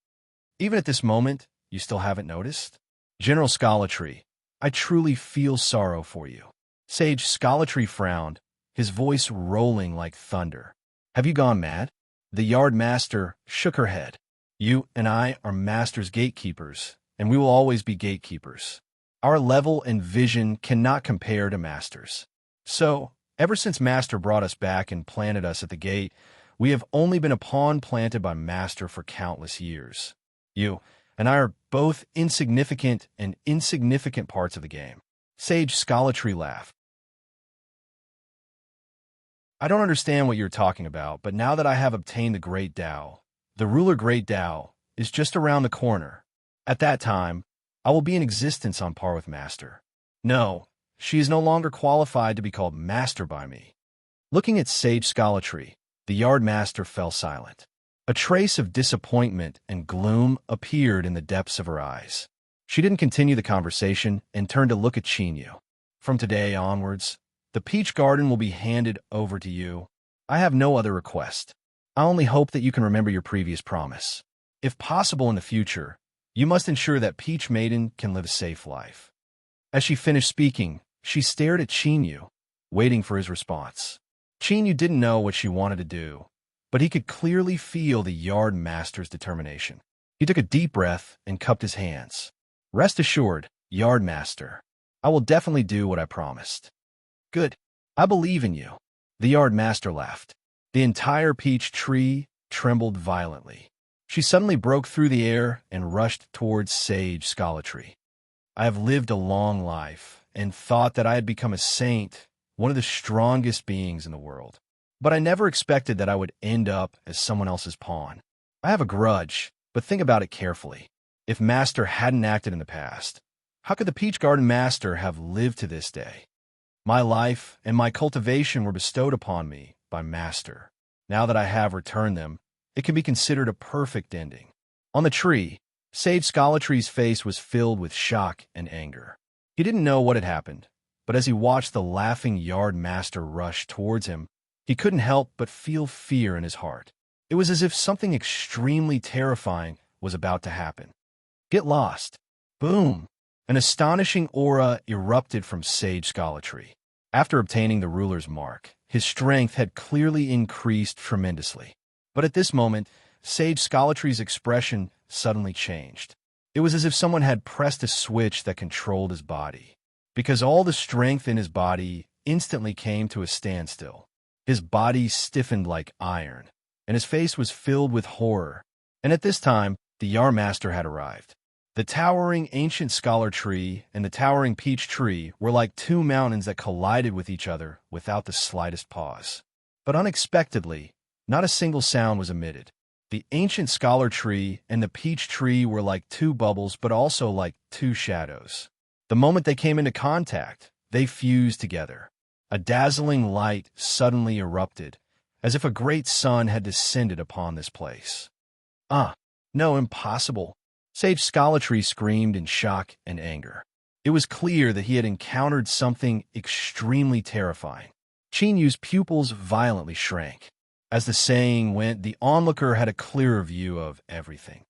"Even at this moment, you still haven't noticed? General Scholarly, I truly feel sorrow for you." Sage Scholarly frowned, his voice rolling like thunder. "Have you gone mad?" The yardmaster shook her head. "You and I are Master's gatekeepers, and we will always be gatekeepers. Our level and vision cannot compare to Master's. So, ever since Master brought us back and planted us at the gate, we have only been a pawn planted by Master for countless years. You and I are both insignificant and insignificant parts of the game." Sage Scholarly laughed. "I don't understand what you're talking about, but now that I have obtained the Great Tao, the ruler Great Tao is just around the corner. At that time, I will be in existence on par with Master. No, she is no longer qualified to be called Master by me." Looking at sage Scholarly, the yardmaster fell silent. A trace of disappointment and gloom appeared in the depths of her eyes. She didn't continue the conversation and turned to look at Qin Yu. "From today onwards, the peach garden will be handed over to you. I have no other request. I only hope that you can remember your previous promise. If possible in the future, you must ensure that Peach Maiden can live a safe life." As she finished speaking, she stared at Qin Yu, waiting for his response. Qin Yu didn't know what she wanted to do, but he could clearly feel the yardmaster's determination. He took a deep breath and cupped his hands. "Rest assured, yardmaster, I will definitely do what I promised." "Good. I believe in you." The yardmaster laughed. The entire peach tree trembled violently. She suddenly broke through the air and rushed towards sage Scholarly. "I have lived a long life and thought that I had become a saint, one of the strongest beings in the world. But I never expected that I would end up as someone else's pawn. I have a grudge, but think about it carefully. If Master hadn't acted in the past, how could the Peach Garden Master have lived to this day? My life and my cultivation were bestowed upon me by Master. Now that I have returned them, it can be considered a perfect ending." On the tree, sage Scholarly's face was filled with shock and anger. He didn't know what had happened, but as he watched the laughing yardmaster rush towards him, he couldn't help but feel fear in his heart. It was as if something extremely terrifying was about to happen. Get lost. Boom! An astonishing aura erupted from Sage Scholartree. After obtaining the ruler's mark, his strength had clearly increased tremendously. But at this moment, Sage Scholartree's expression suddenly changed. It was as if someone had pressed a switch that controlled his body, because all the strength in his body instantly came to a standstill. His body stiffened like iron, and his face was filled with horror. And at this time, the Yar Master had arrived. The towering ancient scholar tree and the towering peach tree were like two mountains that collided with each other without the slightest pause. But unexpectedly, not a single sound was emitted. The ancient scholar tree and the peach tree were like two bubbles, but also like two shadows. The moment they came into contact, they fused together. A dazzling light suddenly erupted, as if a great sun had descended upon this place. No, impossible. Sage Scholartree screamed in shock and anger. It was clear that he had encountered something extremely terrifying. Qin Yu's pupils violently shrank. As the saying went, the onlooker had a clearer view of everything.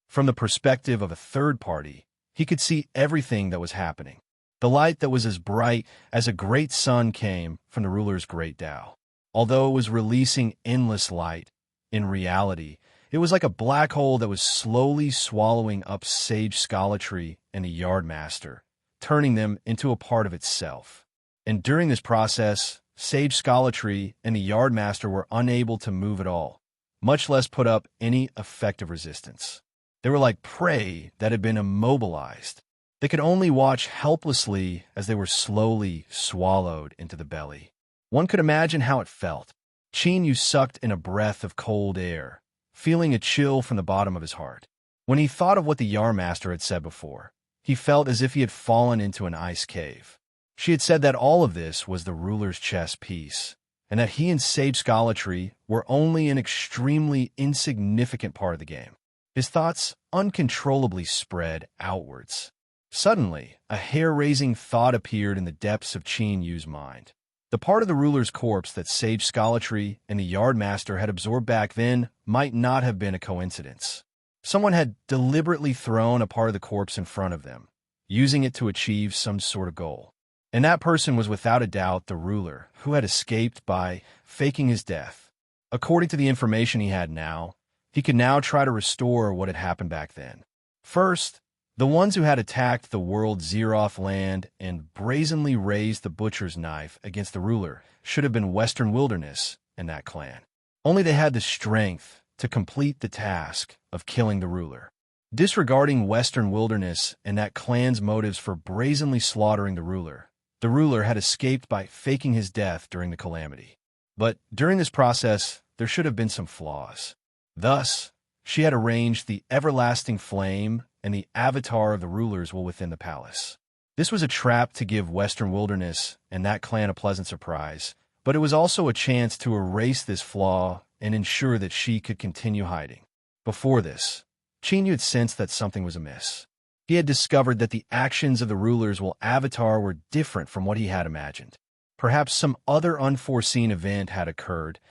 From the perspective of a third party, he could see everything that was happening. The light that was as bright as a great sun came from the ruler's great Tao. Although it was releasing endless light, in reality, it was like a black hole that was slowly swallowing up Sage Scholartree and the Yard Master, turning them into a part of itself. And during this process, Sage Scholartree and the Yard Master were unable to move at all, much less put up any effective resistance. They were like prey that had been immobilized. They could only watch helplessly as they were slowly swallowed into the belly. One could imagine how it felt. Qin Yu sucked in a breath of cold air, feeling a chill from the bottom of his heart. When he thought of what the Yar Master had said before, he felt as if he had fallen into an ice cave. She had said that all of this was the ruler's chess piece, and that he and Sage Scholartree were only an extremely insignificant part of the game. His thoughts uncontrollably spread outwards. Suddenly, a hair-raising thought appeared in the depths of Qin Yu's mind. The part of the ruler's corpse that Sage Scholartree and the Yard Master had absorbed back then might not have been a coincidence. Someone had deliberately thrown a part of the corpse in front of them, using it to achieve some sort of goal. And that person was without a doubt the ruler, who had escaped by faking his death. According to the information he had now, he could now try to restore what had happened back then. First, the ones who had attacked the world Zeroth land and brazenly raised the butcher's knife against the ruler should have been Western Wilderness and that clan. Only they had the strength to complete the task of killing the ruler. Disregarding Western Wilderness and that clan's motives for brazenly slaughtering the ruler had escaped by faking his death during the calamity. But during this process, there should have been some flaws. Thus, she had arranged the everlasting flame and the avatar of the rulers were within the palace. This was a trap to give Western Wilderness and that clan a pleasant surprise, but it was also a chance to erase this flaw and ensure that she could continue hiding. Before this, Qin Yu had sensed that something was amiss. He had discovered that the actions of the ruler's avatar were different from what he had imagined. Perhaps some other unforeseen event had occurred,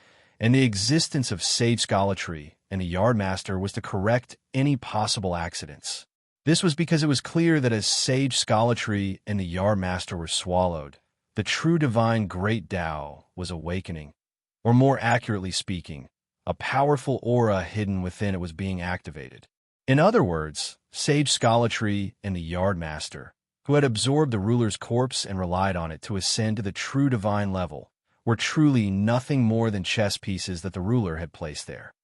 and the existence of Sage Scholartree and the Yard Master was to correct any possible accidents. This was because it was clear that as Sage Scholartree and the Yard Master were swallowed, the true divine Great Tao was awakening, or more accurately speaking, a powerful aura hidden within it was being activated. In other words, Sage Scholartree and the Yard Master, who had absorbed the ruler's corpse and relied on it to ascend to the true divine level, were truly nothing more than chess pieces that the ruler had placed there.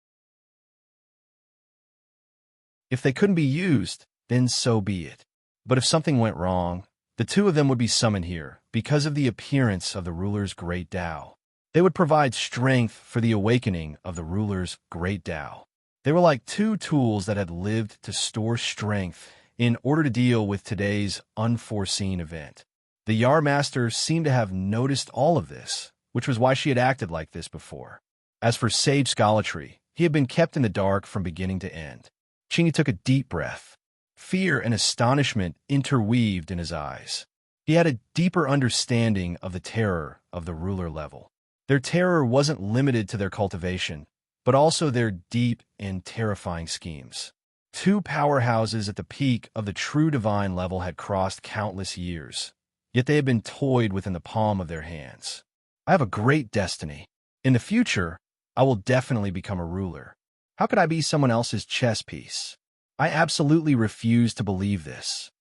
If they couldn't be used, then so be it. But if something went wrong, the two of them would be summoned here because of the appearance of the ruler's great Tao. They would provide strength for the awakening of the ruler's great Tao. They were like two tools that had lived to store strength in order to deal with today's unforeseen event. The Yar Master seemed to have noticed all of this, which was why she had acted like this before. As for Sage Scholartree, he had been kept in the dark from beginning to end. Qin Yu took a deep breath. Fear and astonishment interweaved in his eyes. He had a deeper understanding of the terror of the ruler level. Their terror wasn't limited to their cultivation, but also their deep and terrifying schemes. Two powerhouses at the peak of the true divine level had crossed countless years, yet they had been toyed within the palm of their hands. I have a great destiny. In the future, I will definitely become a ruler. How could I be someone else's chess piece? I absolutely refuse to believe this.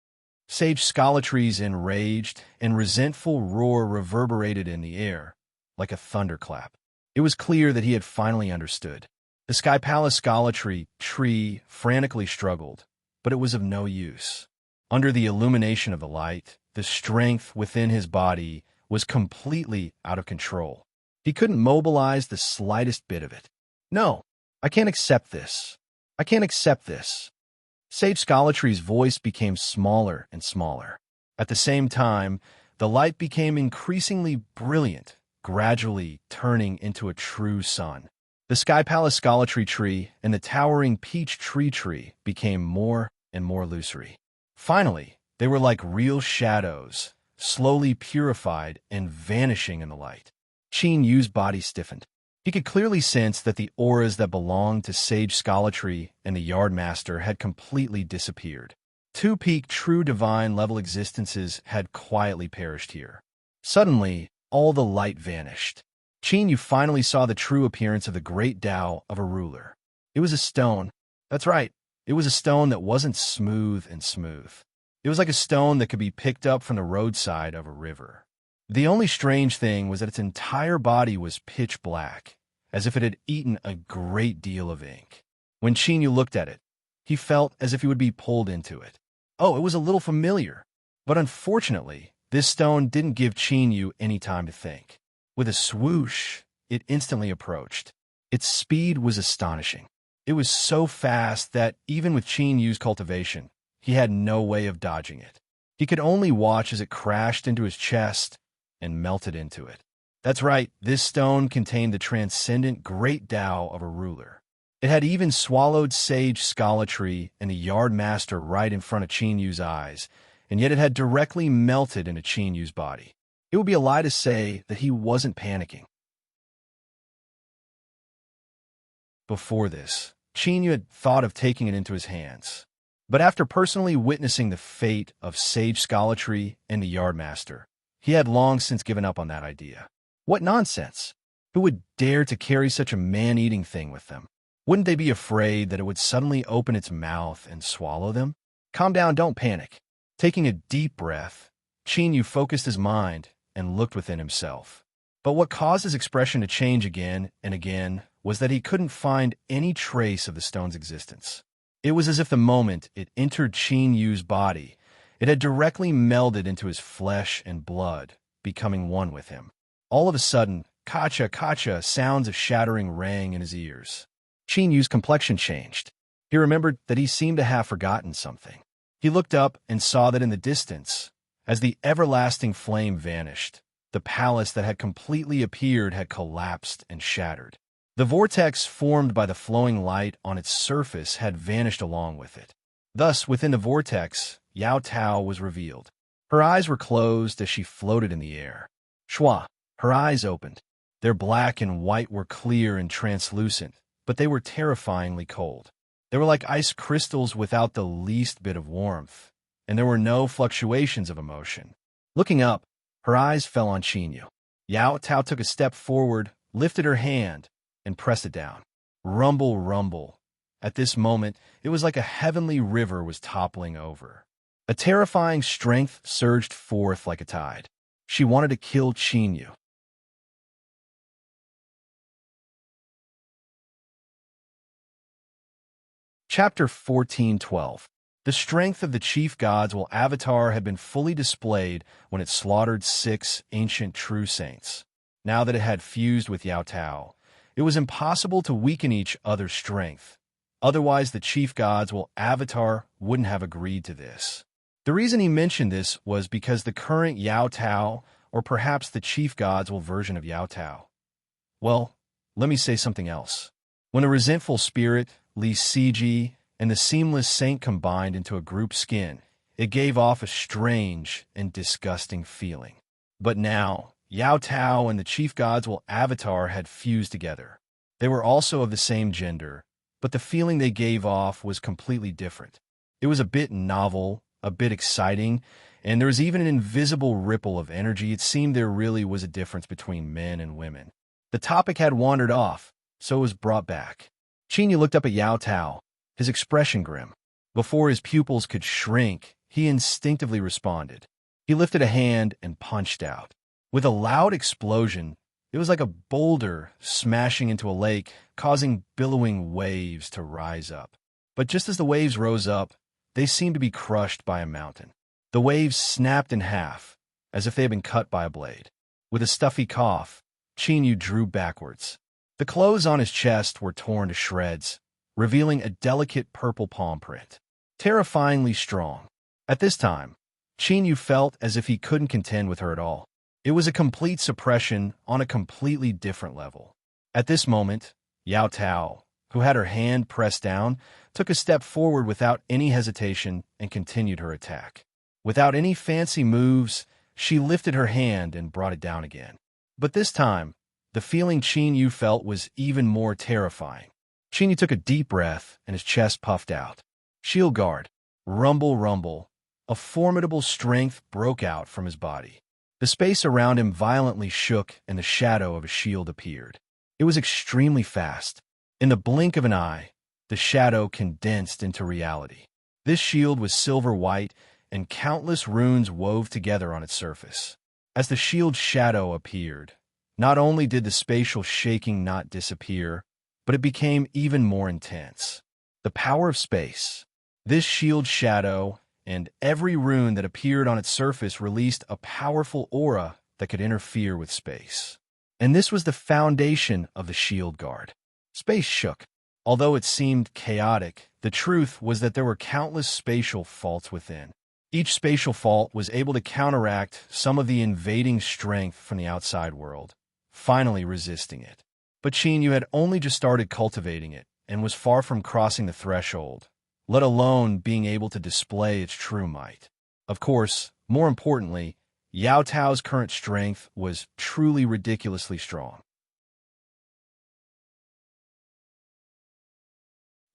Sage Scholatry's enraged and resentful roar reverberated in the air, like a thunderclap. It was clear that he had finally understood. The Sky Palace Scholatry tree frantically struggled, but it was of no use. Under the illumination of the light, the strength within his body was completely out of control. He couldn't mobilize the slightest bit of it. No, I can't accept this. I can't accept this. Sage Scholatry's voice became smaller and smaller. At the same time, the light became increasingly brilliant, gradually turning into a true sun. The Sky Palace Scholatry tree and the towering peach tree became more and more illusory. Finally, they were like real shadows, slowly purified and vanishing in the light. Qin Yu's body stiffened. He could clearly sense that the auras that belonged to Sage Scholatry and the Yardmaster had completely disappeared. Two peak true divine level existences had quietly perished here. Suddenly, all the light vanished. Qin Yu finally saw the true appearance of the great Tao of a ruler. It was a stone. That's right. It was a stone that wasn't smooth and smooth. It was like a stone that could be picked up from the roadside of a river. The only strange thing was that its entire body was pitch black, as if it had eaten a great deal of ink. When Qin Yu looked at it, he felt as if he would be pulled into it. Oh, it was a little familiar. But unfortunately, this stone didn't give Qin Yu any time to think. With a swoosh, it instantly approached. Its speed was astonishing. It was so fast that, even with Qin Yu's cultivation, he had no way of dodging it. He could only watch as it crashed into his chest and melted into it. That's right, this stone contained the transcendent great Tao of a ruler. It had even swallowed Sage Scholatry and the Yardmaster right in front of Qin Yu's eyes, and yet it had directly melted into Qin Yu's body. It would be a lie to say that he wasn't panicking. Before this, Qin Yu had thought of taking it into his hands. But after personally witnessing the fate of Sage Scholatry and the Yardmaster, he had long since given up on that idea. What nonsense! Who would dare to carry such a man-eating thing with them? Wouldn't they be afraid that it would suddenly open its mouth and swallow them? Calm down, don't panic. Taking a deep breath, Qin Yu focused his mind and looked within himself. But what caused his expression to change again and again was that he couldn't find any trace of the stone's existence. It was as if the moment it entered Qin Yu's body, it had directly melded into his flesh and blood, becoming one with him. All of a sudden, kacha kacha sounds of shattering rang in his ears. Qin Yu's complexion changed. He remembered that he seemed to have forgotten something. He looked up and saw that in the distance, as the everlasting flame vanished, the palace that had completely appeared had collapsed and shattered. The vortex formed by the flowing light on its surface had vanished along with it. Thus, within the vortex, Yao Tao was revealed. Her eyes were closed as she floated in the air. Shua, her eyes opened. Their black and white were clear and translucent, but they were terrifyingly cold. They were like ice crystals without the least bit of warmth, and there were no fluctuations of emotion. Looking up, her eyes fell on Qin Yu. Yao Tao took a step forward, lifted her hand, and pressed it down. Rumble, rumble. At this moment, it was like a heavenly river was toppling over. A terrifying strength surged forth like a tide. She wanted to kill Qin Yu. Chapter 14:12. The strength of the chief gods while Avatar had been fully displayed when it slaughtered 6 ancient true saints. Now that it had fused with Yao Tao, it was impossible to weaken each other's strength. Otherwise, the chief gods while Avatar wouldn't have agreed to this. The reason he mentioned this was because the current Yao Tao, or perhaps the chief gods will version of Yao Tao. Well, let me say something else. When the resentful spirit, Li Siji, and the seamless saint combined into a group skin, it gave off a strange and disgusting feeling. But now, Yao Tao and the chief gods will Avatar had fused together. They were also of the same gender, but the feeling they gave off was completely different. It was a bit novel, a bit exciting, and there was even an invisible ripple of energy. It seemed there really was a difference between men and women. The topic had wandered off, so it was brought back. Qingyu looked up at Yao Tao, his expression grim. Before his pupils could shrink, he instinctively responded. He lifted a hand and punched out. With a loud explosion, it was like a boulder smashing into a lake, causing billowing waves to rise up. But just as the waves rose up, they seemed to be crushed by a mountain. The waves snapped in half, as if they had been cut by a blade. With a stuffy cough, Qingyu drew backwards. The clothes on his chest were torn to shreds, revealing a delicate purple palm print. Terrifyingly strong. At this time, Qingyu felt as if he couldn't contend with her at all. It was a complete suppression on a completely different level. At this moment, Yao Tao, who had her hand pressed down, took a step forward without any hesitation and continued her attack. Without any fancy moves, she lifted her hand and brought it down again. But this time, the feeling Qingyu felt was even more terrifying. Qingyu took a deep breath and his chest puffed out. Shield guard. Rumble, rumble. A formidable strength broke out from his body. The space around him violently shook and the shadow of a shield appeared. It was extremely fast. In the blink of an eye, the shadow condensed into reality. This shield was silver white, and countless runes wove together on its surface. As the shield's shadow appeared, not only did the spatial shaking not disappear, but it became even more intense. The power of space. This shield shadow and every rune that appeared on its surface released a powerful aura that could interfere with space. And this was the foundation of the shield guard. Space shook. Although it seemed chaotic, the truth was that there were countless spatial faults within. Each spatial fault was able to counteract some of the invading strength from the outside world, finally resisting it. But Qingyu had only just started cultivating it and was far from crossing the threshold, let alone being able to display its true might. Of course, more importantly, Yao Tao's current strength was truly ridiculously strong.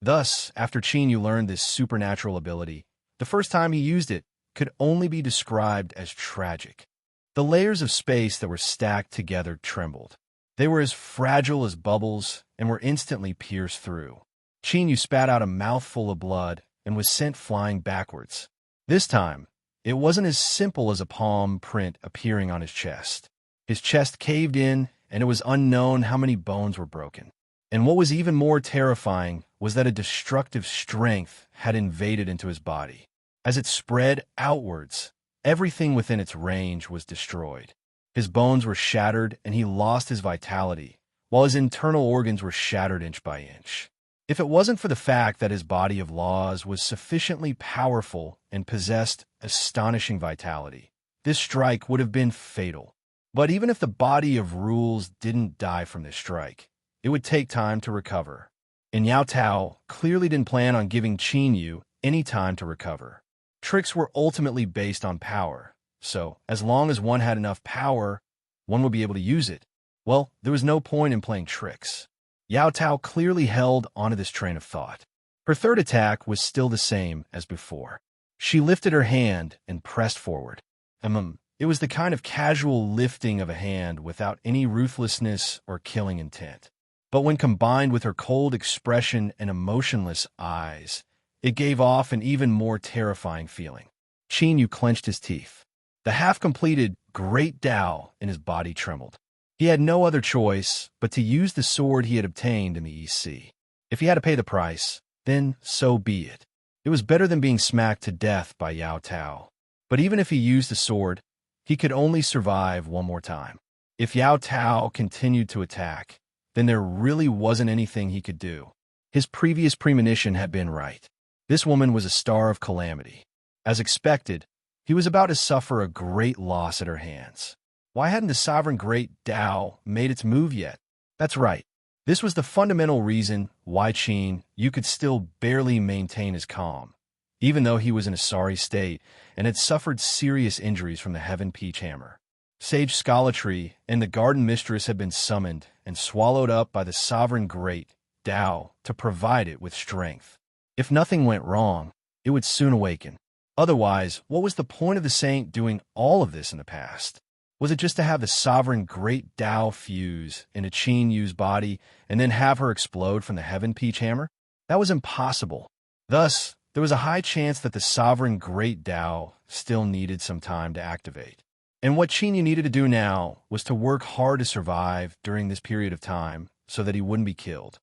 Thus, after Qingyu learned this supernatural ability, the first time he used it could only be described as tragic. The layers of space that were stacked together trembled. They were as fragile as bubbles and were instantly pierced through. Qingyu spat out a mouthful of blood and was sent flying backwards. This time, it wasn't as simple as a palm print appearing on his chest. His chest caved in, and it was unknown how many bones were broken. And what was even more terrifying was that a destructive strength had invaded into his body. As it spread outwards, everything within its range was destroyed. His bones were shattered, and he lost his vitality, while his internal organs were shattered inch by inch. If it wasn't for the fact that his body of laws was sufficiently powerful and possessed astonishing vitality, this strike would have been fatal. But even if the body of rules didn't die from this strike, it would take time to recover. And Yao Tao clearly didn't plan on giving Qingyu any time to recover. Tricks were ultimately based on power, so as long as one had enough power, one would be able to use it. Well, there was no point in playing tricks. Yao Tao clearly held onto this train of thought. Her third attack was still the same as before. She lifted her hand and pressed forward. It was the kind of casual lifting of a hand without any ruthlessness or killing intent. But when combined with her cold expression and emotionless eyes, it gave off an even more terrifying feeling. Qingyu clenched his teeth. The half-completed Great Tao in his body trembled. He had no other choice but to use the sword he had obtained in the East Sea. If he had to pay the price, then so be it. It was better than being smacked to death by Yao Tao. But even if he used the sword, he could only survive one more time. If Yao Tao continued to attack, then there really wasn't anything he could do. His previous premonition had been right. This woman was a star of calamity. As expected, he was about to suffer a great loss at her hands. Why hadn't the sovereign Great Tao made its move yet? That's right. This was the fundamental reason why Qingyu could still barely maintain his calm, even though he was in a sorry state and had suffered serious injuries from the Heaven Peach Hammer. Sage Scholatry and the garden mistress had been summoned and swallowed up by the sovereign great Tao to provide it with strength. If nothing went wrong, it would soon awaken. Otherwise, what was the point of the saint doing all of this in the past? Was it just to have the sovereign great Tao fuse into Qin Yu's body and then have her explode from the heaven peach hammer? That was impossible. Thus, there was a high chance that the sovereign great Tao still needed some time to activate. And what Qin Yu needed to do now was to work hard to survive during this period of time so that he wouldn't be killed.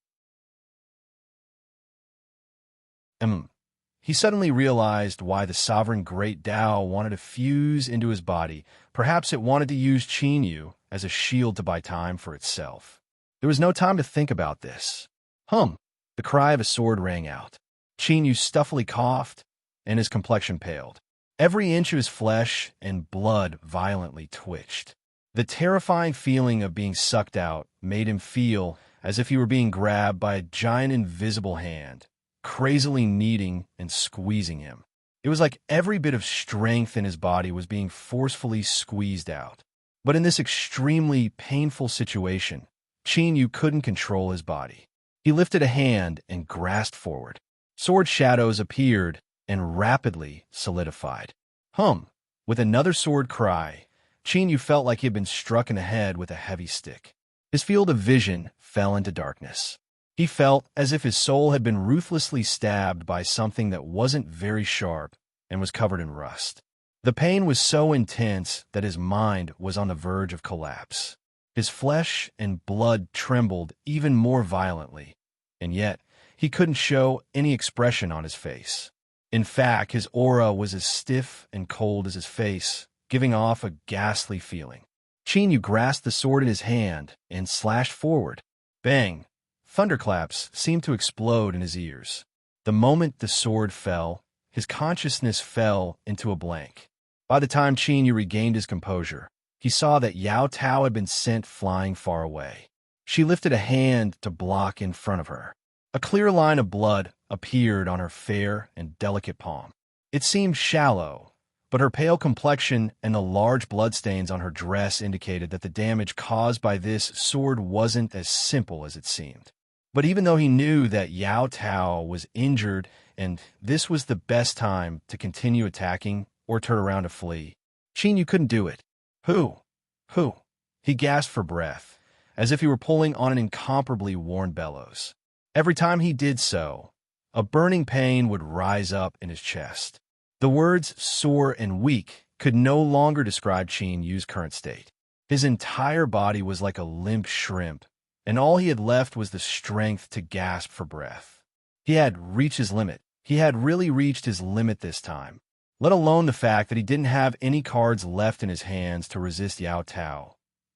He suddenly realized why the sovereign great Tao wanted to fuse into his body. Perhaps it wanted to use Qin Yu as a shield to buy time for itself. There was no time to think about this. The cry of a sword rang out. Qin Yu stuffily coughed, and his complexion paled. Every inch of his flesh and blood violently twitched. The terrifying feeling of being sucked out made him feel as if he were being grabbed by a giant invisible hand, crazily kneading and squeezing him. It was like every bit of strength in his body was being forcefully squeezed out. But in this extremely painful situation, Qin Yu couldn't control his body. He lifted a hand and grasped forward. Sword shadows appeared and rapidly solidified. With another sword cry, Qin Yu felt like he had been struck in the head with a heavy stick. His field of vision fell into darkness. He felt as if his soul had been ruthlessly stabbed by something that wasn't very sharp and was covered in rust. The pain was so intense that his mind was on the verge of collapse. His flesh and blood trembled even more violently, and yet he couldn't show any expression on his face. In fact, his aura was as stiff and cold as his face, giving off a ghastly feeling. Qin Yu grasped the sword in his hand and slashed forward. Bang! Thunderclaps seemed to explode in his ears. The moment the sword fell, his consciousness fell into a blank. By the time Qin Yu regained his composure, he saw that Yao Tao had been sent flying far away. She lifted a hand to block in front of her. A clear line of blood appeared on her fair and delicate palm. It seemed shallow, but her pale complexion and the large bloodstains on her dress indicated that the damage caused by this sword wasn't as simple as it seemed. But even though he knew that Yao Tao was injured and this was the best time to continue attacking or turn around to flee, Qin Yu couldn't do it. Who? He gasped for breath, as if he were pulling on an incomparably worn bellows. Every time he did so, a burning pain would rise up in his chest. The words sore and weak could no longer describe Qin Yu's current state. His entire body was like a limp shrimp, and all he had left was the strength to gasp for breath. He had reached his limit. He had really reached his limit this time, let alone the fact that he didn't have any cards left in his hands to resist Yao Tao.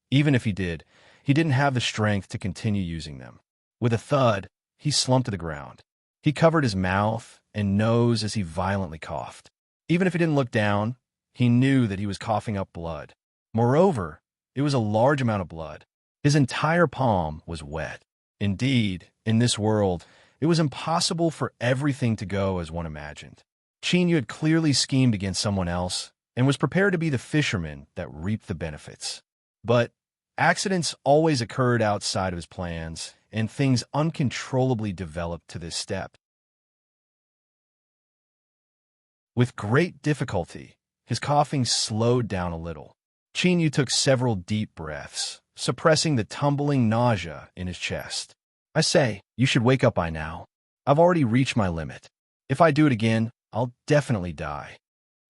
Even if he did, he didn't have the strength to continue using them. With a thud, he slumped to the ground. He covered his mouth and nose as he violently coughed. Even if he didn't look down, he knew that he was coughing up blood. Moreover, it was a large amount of blood. His entire palm was wet. Indeed, in this world, it was impossible for everything to go as one imagined. Qin Yu had clearly schemed against someone else and was prepared to be the fisherman that reaped the benefits. But accidents always occurred outside of his plans, and things uncontrollably developed to this step. With great difficulty, his coughing slowed down a little. Qin Yu took several deep breaths, suppressing the tumbling nausea in his chest. I say, you should wake up by now. I've already reached my limit. If I do it again, I'll definitely die.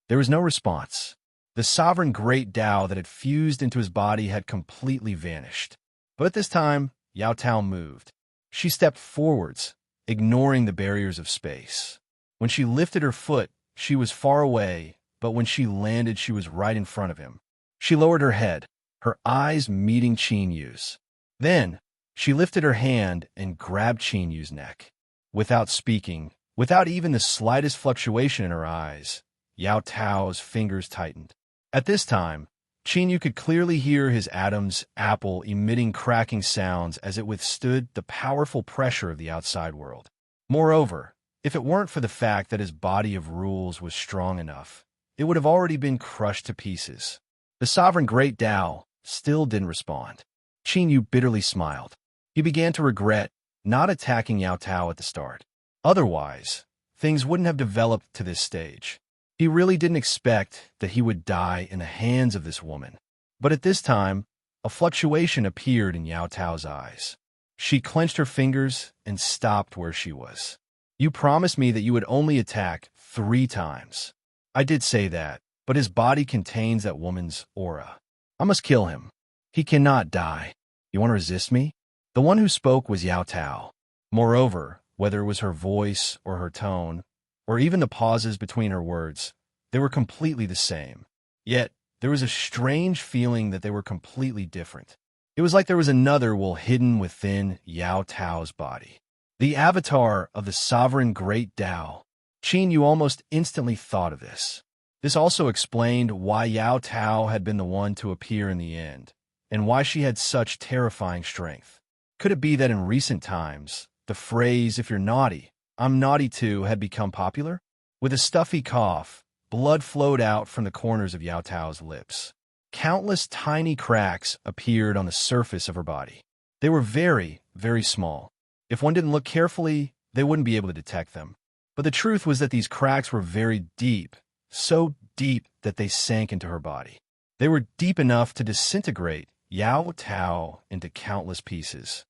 There was no response. The sovereign great Tao that had fused into his body had completely vanished. But at this time, Yao Tao moved. She stepped forwards, ignoring the barriers of space. When she lifted her foot, she was far away, but when she landed, she was right in front of him. She lowered her head, her eyes meeting Qin Yu's. Then, she lifted her hand and grabbed Qin Yu's neck. Without speaking, without even the slightest fluctuation in her eyes, Yao Tao's fingers tightened. At this time, Qin Yu could clearly hear his Adam's apple emitting cracking sounds as it withstood the powerful pressure of the outside world. Moreover, if it weren't for the fact that his body of rules was strong enough, it would have already been crushed to pieces. The sovereign great Tao still didn't respond. Qin Yu bitterly smiled. He began to regret not attacking Yao Tao at the start. Otherwise, things wouldn't have developed to this stage. He really didn't expect that he would die in the hands of this woman. But at this time, a fluctuation appeared in Yao Tao's eyes. She clenched her fingers and stopped where she was. You promised me that you would only attack 3 times. I did say that, but his body contains that woman's aura. I must kill him. He cannot die. You want to resist me? The one who spoke was Yao Tao. Moreover, whether it was her voice or her tone, or even the pauses between her words, they were completely the same. Yet, there was a strange feeling that they were completely different. It was like there was another will hidden within Yao Tao's body. The avatar of the sovereign great Tao. Qin Yu almost instantly thought of this. This also explained why Yao Tao had been the one to appear in the end, and why she had such terrifying strength. Could it be that in recent times, the phrase, "if you're naughty, I'm naughty too," had become popular? With a stuffy cough, blood flowed out from the corners of Yao Tao's lips. Countless tiny cracks appeared on the surface of her body. They were very, very small. If one didn't look carefully, they wouldn't be able to detect them. But the truth was that these cracks were very deep, so deep that they sank into her body. They were deep enough to disintegrate Yao Tao into countless pieces.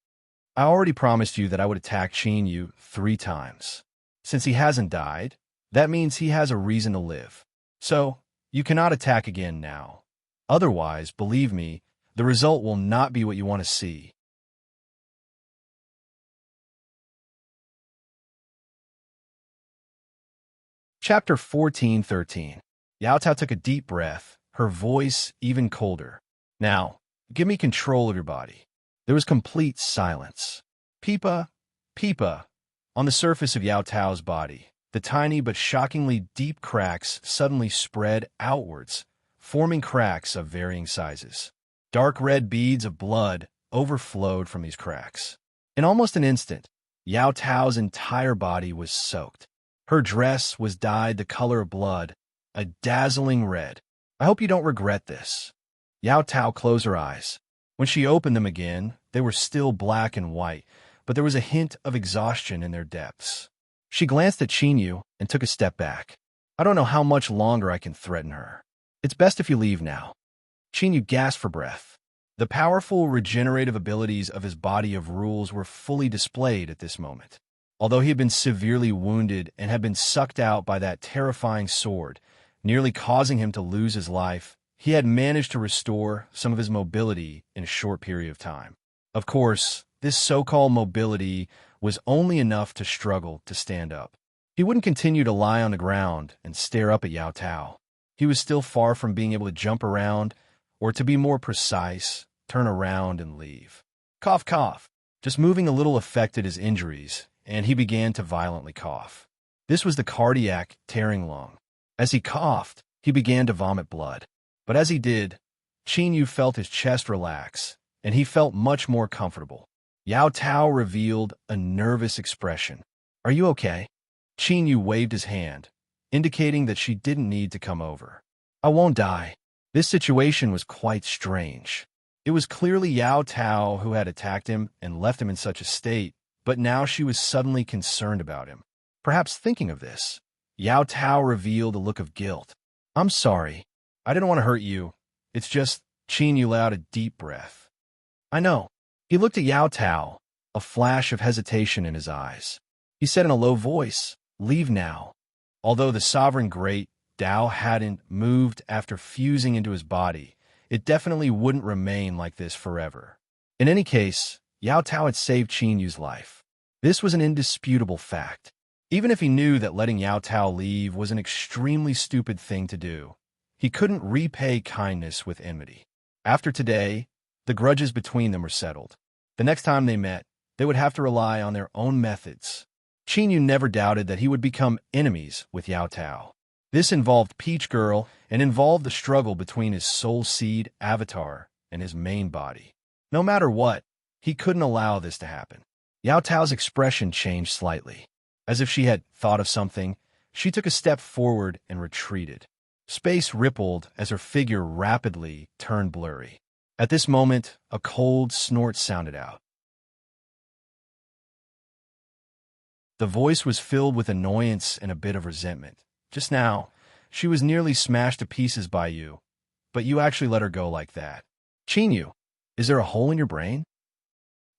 I already promised you that I would attack Qin Yu 3 times. Since he hasn't died, that means he has a reason to live. So, you cannot attack again now. Otherwise, believe me, the result will not be what you want to see. Chapter 14:13. Yao Tao took a deep breath, her voice even colder. Now, give me control of your body. There was complete silence. Peepa, peepa. On the surface of Yao Tao's body, the tiny but shockingly deep cracks suddenly spread outwards, forming cracks of varying sizes. Dark red beads of blood overflowed from these cracks. In almost an instant, Yao Tao's entire body was soaked. Her dress was dyed the color of blood, a dazzling red. I hope you don't regret this. Yao Tao closed her eyes. When she opened them again, they were still black and white, but there was a hint of exhaustion in their depths. She glanced at Qin Yu and took a step back. I don't know how much longer I can threaten her. It's best if you leave now. Qin Yu gasped for breath. The powerful regenerative abilities of his body of rules were fully displayed at this moment. Although he had been severely wounded and had been sucked out by that terrifying sword, nearly causing him to lose his life, he had managed to restore some of his mobility in a short period of time. Of course, this so-called mobility was only enough to struggle to stand up. He wouldn't continue to lie on the ground and stare up at Yao Tao. He was still far from being able to jump around, or to be more precise, turn around and leave. Cough, cough. Just moving a little affected his injuries, and he began to violently cough. This was the cardiac tearing lung. As he coughed, he began to vomit blood. But as he did, Qin Yu felt his chest relax, and he felt much more comfortable. Yao Tao revealed a nervous expression. Are you okay? Qin Yu waved his hand, indicating that she didn't need to come over. I won't die. This situation was quite strange. It was clearly Yao Tao who had attacked him and left him in such a state, but now she was suddenly concerned about him. Perhaps thinking of this, Yao Tao revealed a look of guilt. I'm sorry. I didn't want to hurt you. It's just, Qin Yu let out a deep breath. I know. He looked at Yao Tao, a flash of hesitation in his eyes. He said in a low voice, leave now. Although the sovereign great Tao hadn't moved after fusing into his body, it definitely wouldn't remain like this forever. In any case, Yao Tao had saved Qin Yu's life. This was an indisputable fact. Even if he knew that letting Yao Tao leave was an extremely stupid thing to do, he couldn't repay kindness with enmity. After today, the grudges between them were settled. The next time they met, they would have to rely on their own methods. Qin Yu never doubted that he would become enemies with Yao Tao. This involved Peach Girl and involved the struggle between his soul seed avatar and his main body. No matter what, he couldn't allow this to happen. Yao Tao's expression changed slightly. As if she had thought of something, she took a step forward and retreated. Space rippled as her figure rapidly turned blurry. At this moment, a cold snort sounded out. The voice was filled with annoyance and a bit of resentment. Just now, she was nearly smashed to pieces by you, but you actually let her go like that. Chinyu, is there a hole in your brain?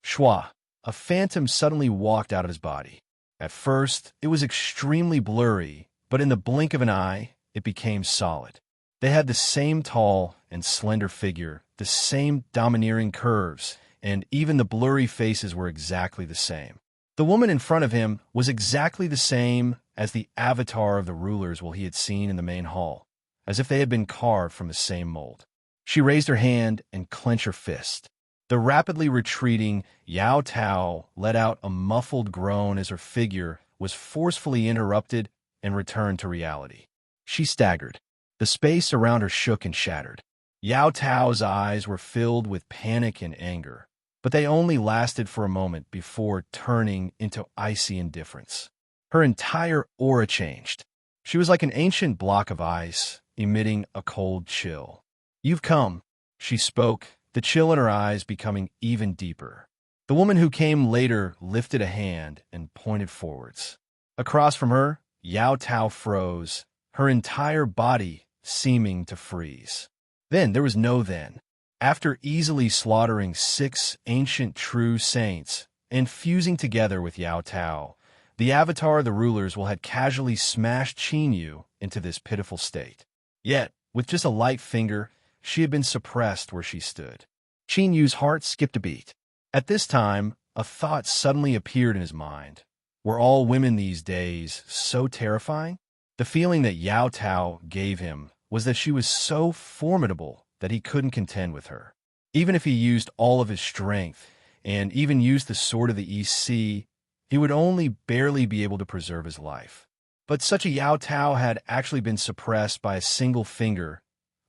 Shua, a phantom suddenly walked out of his body. At first, it was extremely blurry, but in the blink of an eye, it became solid. They had the same tall and slender figure, the same domineering curves, and even the blurry faces were exactly the same. The woman in front of him was exactly the same as the avatar of the rulers he had seen in the main hall, as if they had been carved from the same mold. She raised her hand and clenched her fist. The rapidly retreating Yao Tao let out a muffled groan as her figure was forcefully interrupted and returned to reality. She staggered. The space around her shook and shattered. Yao Tao's eyes were filled with panic and anger, but they only lasted for a moment before turning into icy indifference. Her entire aura changed. She was like an ancient block of ice, emitting a cold chill. "You've come," she spoke, the chill in her eyes becoming even deeper. The woman who came later lifted a hand and pointed forwards. Across from her, Yao Tao froze, her entire body seeming to freeze. Then there was no then. After easily slaughtering 6 ancient true saints and fusing together with Yao Tao, the avatar of the rulers had casually smashed Chinyu into this pitiful state. Yet, with just a light finger, she had been suppressed where she stood. Chinyu's heart skipped a beat. At this time, a thought suddenly appeared in his mind. Were all women these days so terrifying? The feeling that Yao Tao gave him was that she was so formidable that he couldn't contend with her. Even if he used all of his strength, and even used the sword of the East Sea, he would only barely be able to preserve his life. But such a Yao Tao had actually been suppressed by a single finger,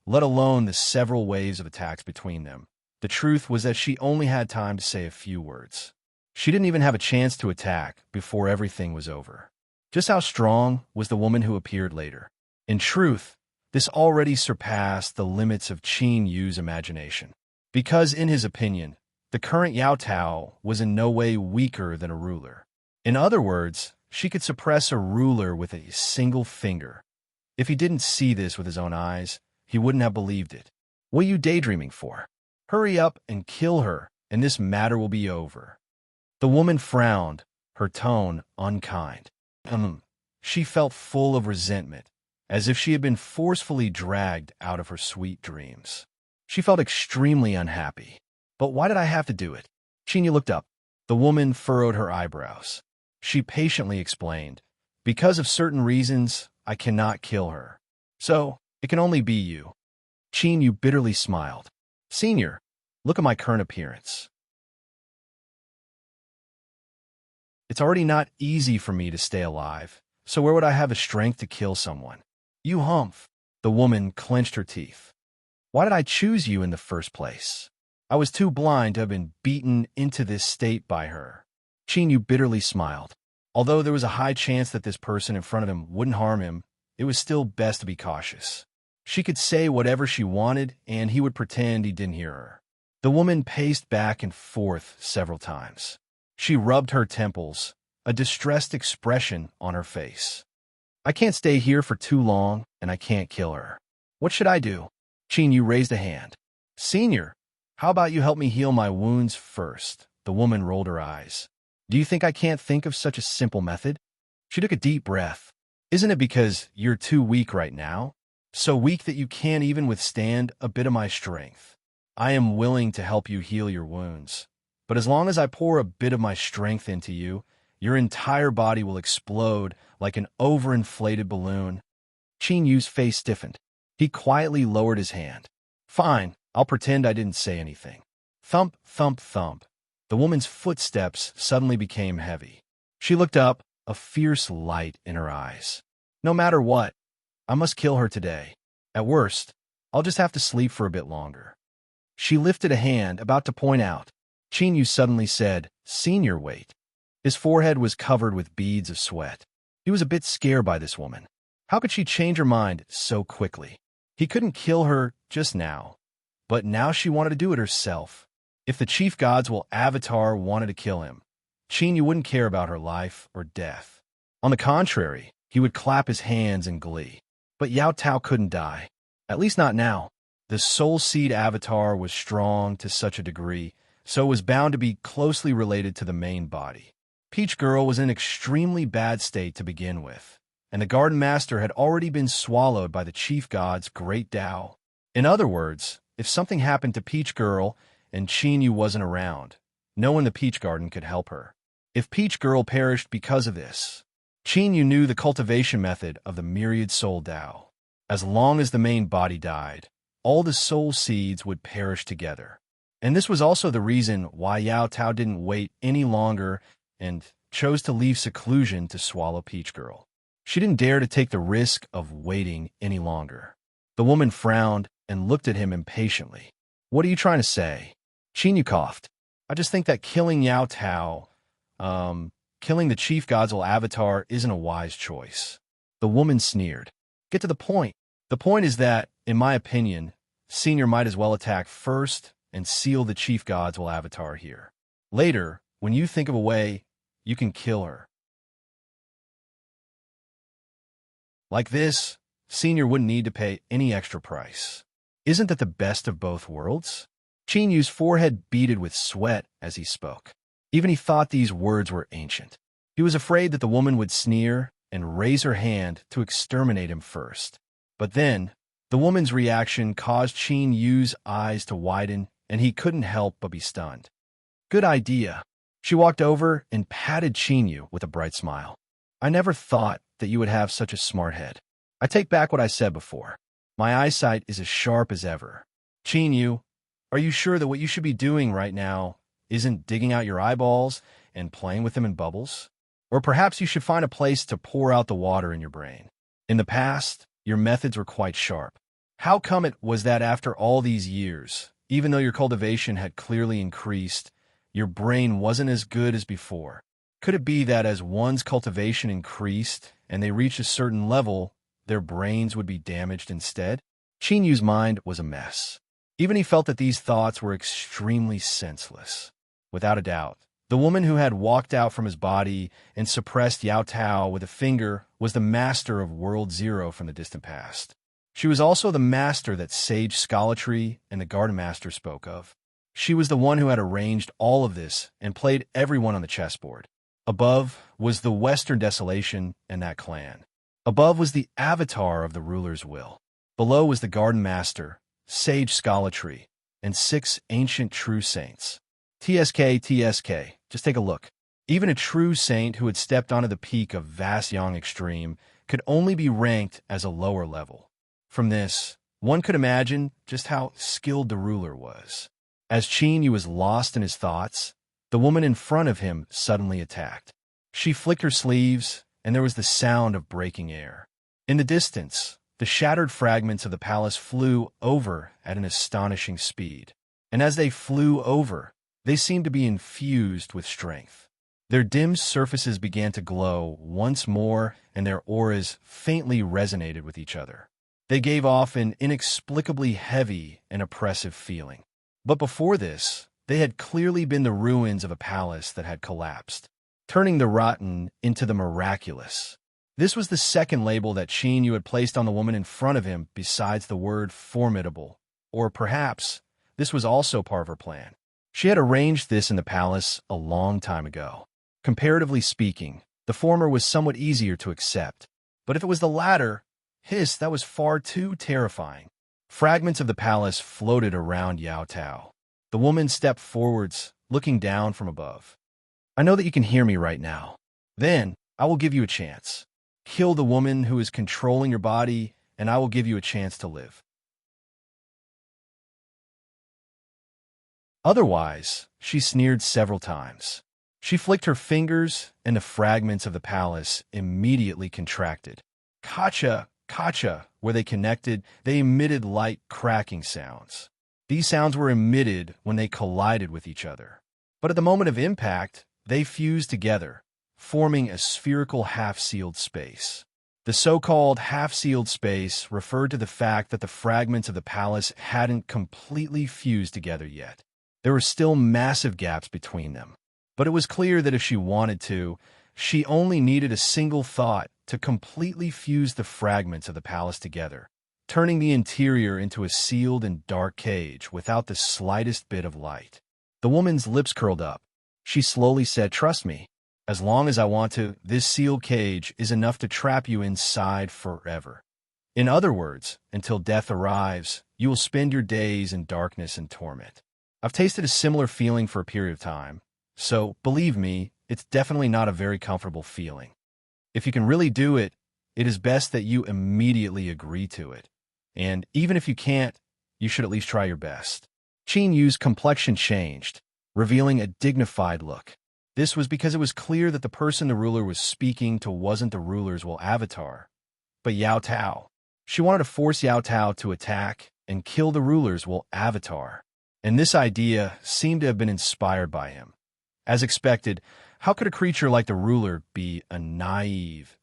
let alone the several waves of attacks between them. The truth was that she only had time to say a few words. She didn't even have a chance to attack before everything was over. Just how strong was the woman who appeared later? In truth, this already surpassed the limits of Qin Yu's imagination. Because, in his opinion, the current Yao Tao was in no way weaker than a ruler. In other words, she could suppress a ruler with a single finger. If he didn't see this with his own eyes, he wouldn't have believed it. What are you daydreaming for? Hurry up and kill her, and this matter will be over. The woman frowned, her tone unkind. She felt full of resentment, as if she had been forcefully dragged out of her sweet dreams. She felt extremely unhappy. But why did I have to do it? Chinyu looked up. The woman furrowed her eyebrows. She patiently explained, "Because of certain reasons, I cannot kill her. So, it can only be you." Chinyu bitterly smiled. "Senior, look at my current appearance. It's already not easy for me to stay alive, so where would I have the strength to kill someone? You humph." The woman clenched her teeth. "Why did I choose you in the first place? I was too blind to have been beaten into this state by her." Chinyu bitterly smiled. Although there was a high chance that this person in front of him wouldn't harm him, it was still best to be cautious. She could say whatever she wanted, and he would pretend he didn't hear her. The woman paced back and forth several times. She rubbed her temples, a distressed expression on her face. "I can't stay here for too long, and I can't kill her. What should I do?" Chinyu raised a hand. "Senior, how about you help me heal my wounds first?" The woman rolled her eyes. "Do you think I can't think of such a simple method?" She took a deep breath. "Isn't it because you're too weak right now? So weak that you can't even withstand a bit of my strength. I am willing to help you heal your wounds. But as long as I pour a bit of my strength into you, your entire body will explode like an overinflated balloon." Chinyu's face stiffened. He quietly lowered his hand. "Fine, I'll pretend I didn't say anything." Thump, thump, thump. The woman's footsteps suddenly became heavy. She looked up, a fierce light in her eyes. "No matter what, I must kill her today. At worst, I'll just have to sleep for a bit longer." She lifted a hand, about to point out. Chinyu suddenly said, "Senior, wait." His forehead was covered with beads of sweat. He was a bit scared by this woman. How could she change her mind so quickly? He couldn't kill her just now, but now she wanted to do it herself. If the chief gods will Avatar wanted to kill him, Chinyu wouldn't care about her life or death. On the contrary, he would clap his hands in glee. But Yao Tao couldn't die. At least not now. The Soul Seed Avatar was strong to such a degree, so it was bound to be closely related to the main body. Peach Girl was in an extremely bad state to begin with, and the Garden Master had already been swallowed by the Chief God's great Tao. In other words, if something happened to Peach Girl and Chinyu wasn't around, no one in the Peach Garden could help her. If Peach Girl perished because of this, Chinyu knew the cultivation method of the myriad soul Tao. As long as the main body died, all the soul seeds would perish together. And this was also the reason why Yao Tao didn't wait any longer and chose to leave seclusion to swallow Peach Girl. She didn't dare to take the risk of waiting any longer. The woman frowned and looked at him impatiently. "What are you trying to say?" Chinyu coughed. "I just think that killing Yao Tao, killing the Chief Godzilla Avatar isn't a wise choice." The woman sneered. "Get to the point. The point is that, in my opinion, Senior might as well attack first and seal the Chief Godzilla Avatar here. Later, when you think of a way, you can kill her. Like this, Senior wouldn't need to pay any extra price. Isn't that the best of both worlds?" Chinyu's forehead beaded with sweat as he spoke. Even he thought these words were ancient. He was afraid that the woman would sneer and raise her hand to exterminate him first. But then, the woman's reaction caused Chinyu's eyes to widen, and he couldn't help but be stunned. "Good idea." She walked over and patted Chinyu with a bright smile. "I never thought that you would have such a smart head. I take back what I said before. My eyesight is as sharp as ever. Chinyu, are you sure that what you should be doing right now isn't digging out your eyeballs and playing with them in bubbles? Or perhaps you should find a place to pour out the water in your brain. In the past, your methods were quite sharp. How come it was that after all these years, even though your cultivation had clearly increased, your brain wasn't as good as before? Could it be that as one's cultivation increased and they reached a certain level, their brains would be damaged instead?" Chinyu's mind was a mess. Even he felt that these thoughts were extremely senseless. Without a doubt, the woman who had walked out from his body and suppressed Yao Tao with a finger was the master of World Zero from the distant past. She was also the master that Sage Scholatry and the Garden Master spoke of. She was the one who had arranged all of this and played everyone on the chessboard. Above was the Western Desolation and that clan. Above was the avatar of the ruler's will. Below was the Garden Master, Sage Scholatry, and 6 ancient true saints. TSK, just take a look. Even a true saint who had stepped onto the peak of Vast Yang Extreme could only be ranked as a lower level. From this, one could imagine just how skilled the ruler was. As Chinyu was lost in his thoughts, the woman in front of him suddenly attacked. She flicked her sleeves, and there was the sound of breaking air. In the distance, the shattered fragments of the palace flew over at an astonishing speed. And as they flew over, they seemed to be infused with strength. Their dim surfaces began to glow once more, and their auras faintly resonated with each other. They gave off an inexplicably heavy and oppressive feeling. But before this, they had clearly been the ruins of a palace that had collapsed, turning the rotten into the miraculous. This was the second label that Chinyu had placed on the woman in front of him besides the word formidable, or perhaps this was also part of her plan. She had arranged this in the palace a long time ago. Comparatively speaking, the former was somewhat easier to accept, but if it was the latter, that was far too terrifying. Fragments of the palace floated around Yao Tao. The woman stepped forwards, looking down from above. "I know that you can hear me right now. Then, I will give you a chance. Kill the woman who is controlling your body, and I will give you a chance to live. Otherwise," she sneered several times. She flicked her fingers, and the fragments of the palace immediately contracted. Kacha, kacha, where they connected, they emitted light cracking sounds. These sounds were emitted when they collided with each other. But at the moment of impact, they fused together, forming a spherical half-sealed space. The so-called half-sealed space referred to the fact that the fragments of the palace hadn't completely fused together yet. There were still massive gaps between them. But it was clear that if she wanted to, she only needed a single thought to completely fuse the fragments of the palace together, turning the interior into a sealed and dark cage without the slightest bit of light. The woman's lips curled up. She slowly said, "Trust me. As long as I want to, this sealed cage is enough to trap you inside forever. In other words, until death arrives, you will spend your days in darkness and torment." I've tasted a similar feeling for a period of time, so believe me, it's definitely not a very comfortable feeling. If you can really do it, it is best that you immediately agree to it. And even if you can't, you should at least try your best. Qin Yu's complexion changed, revealing a dignified look. This was because it was clear that the person the ruler was speaking to wasn't the ruler's avatar, but Yao Tao. She wanted to force Yao Tao to attack and kill the ruler's avatar, and this idea seemed to have been inspired by him. As expected, how could a creature like the ruler be a naive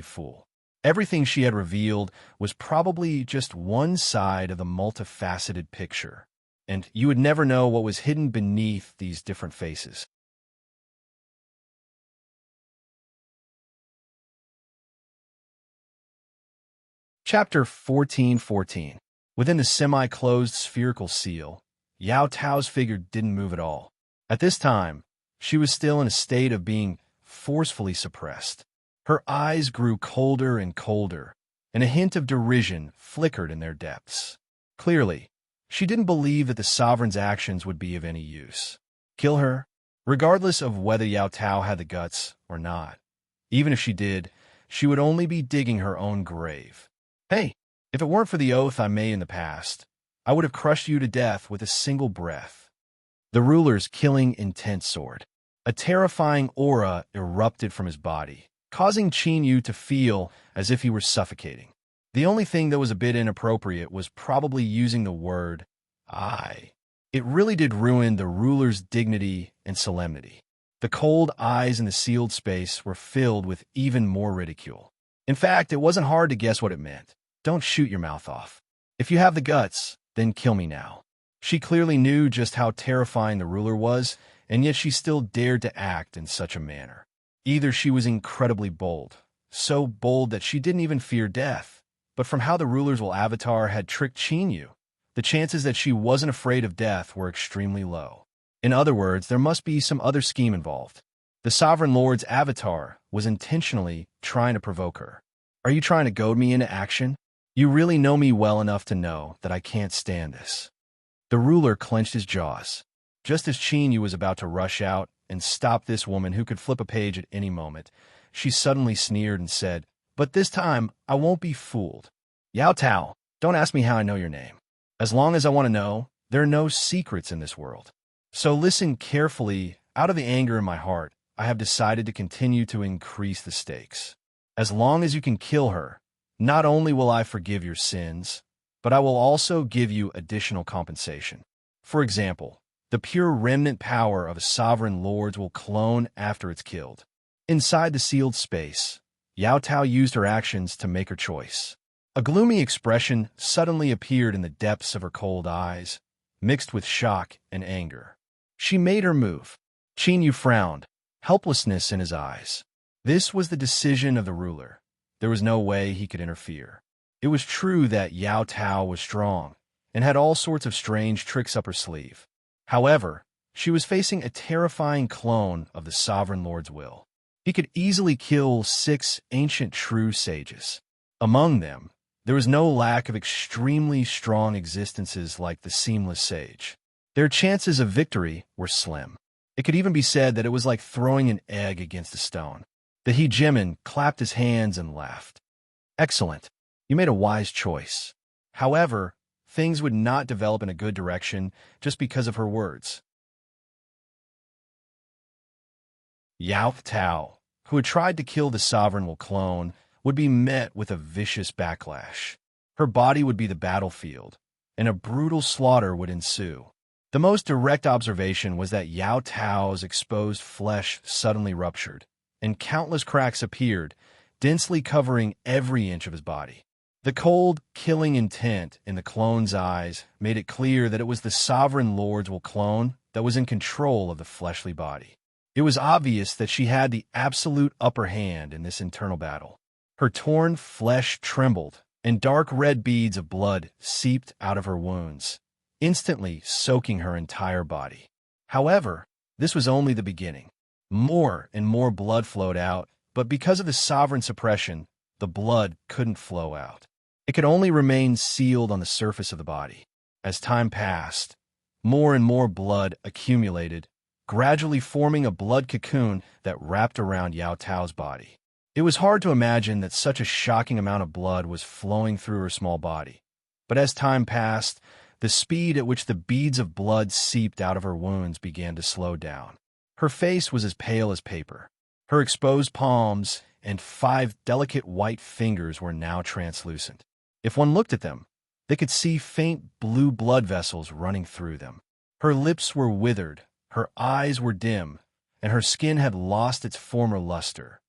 fool? Everything she had revealed was probably just one side of the multifaceted picture, and you would never know what was hidden beneath these different faces. Chapter 14:14. Within the semi-closed spherical seal, Yao Tao's figure didn't move at all. At this time, she was still in a state of being forcefully suppressed. Her eyes grew colder and colder, and a hint of derision flickered in their depths. Clearly, she didn't believe that the sovereign's actions would be of any use. Kill her, regardless of whether Yao Tao had the guts or not. Even if she did, she would only be digging her own grave. Hey, if it weren't for the oath I made in the past, I would have crushed you to death with a single breath. The ruler's killing intent soared. A terrifying aura erupted from his body, causing Qin Yu to feel as if he were suffocating. The only thing that was a bit inappropriate was probably using the word "I." It really did ruin the ruler's dignity and solemnity. The cold eyes in the sealed space were filled with even more ridicule. In fact, it wasn't hard to guess what it meant. Don't shoot your mouth off. If you have the guts, then kill me now. She clearly knew just how terrifying the ruler was, and yet she still dared to act in such a manner. Either she was incredibly bold, so bold that she didn't even fear death, but from how the ruler's avatar had tricked Qin Yu, the chances that she wasn't afraid of death were extremely low. In other words, there must be some other scheme involved. The Sovereign Lord's avatar was intentionally trying to provoke her. Are you trying to goad me into action? You really know me well enough to know that I can't stand this. The ruler clenched his jaws. Just as Qin Yu was about to rush out and stop this woman who could flip a page at any moment, she suddenly sneered and said, "But this time, I won't be fooled. Yao Tao, don't ask me how I know your name. As long as I want to know, there are no secrets in this world. So listen carefully. Out of the anger in my heart, I have decided to continue to increase the stakes. As long as you can kill her, not only will I forgive your sins, but I will also give you additional compensation. For example, the pure remnant power of a sovereign lord will clone after it's killed." Inside the sealed space, Yao Tao used her actions to make her choice. A gloomy expression suddenly appeared in the depths of her cold eyes, mixed with shock and anger. She made her move. Qin Yu frowned, helplessness in his eyes. This was the decision of the ruler. There was no way he could interfere. It was true that Yao Tao was strong and had all sorts of strange tricks up her sleeve. However, she was facing a terrifying clone of the Sovereign Lord's will. He could easily kill 6 ancient true sages. Among them, there was no lack of extremely strong existences like the Seamless Sage. Their chances of victory were slim. It could even be said that it was like throwing an egg against a stone. The hegemon clapped his hands and laughed. "Excellent. You made a wise choice. However, things would not develop in a good direction just because of her words." Yao Tao, who had tried to kill the sovereign will clone, would be met with a vicious backlash. Her body would be the battlefield, and a brutal slaughter would ensue. The most direct observation was that Yao Tao's exposed flesh suddenly ruptured, and countless cracks appeared, densely covering every inch of his body. The cold, killing intent in the clone's eyes made it clear that it was the Sovereign Lord's will clone that was in control of the fleshly body. It was obvious that she had the absolute upper hand in this internal battle. Her torn flesh trembled, and dark red beads of blood seeped out of her wounds, instantly soaking her entire body. However, this was only the beginning. More and more blood flowed out, but because of the sovereign suppression, the blood couldn't flow out. It could only remain sealed on the surface of the body. As time passed, more and more blood accumulated, gradually forming a blood cocoon that wrapped around Yao Tao's body. It was hard to imagine that such a shocking amount of blood was flowing through her small body. But as time passed, the speed at which the beads of blood seeped out of her wounds began to slow down. Her face was as pale as paper. Her exposed palms and 5 delicate white fingers were now translucent. If one looked at them, they could see faint blue blood vessels running through them. Her lips were withered, her eyes were dim, and her skin had lost its former luster.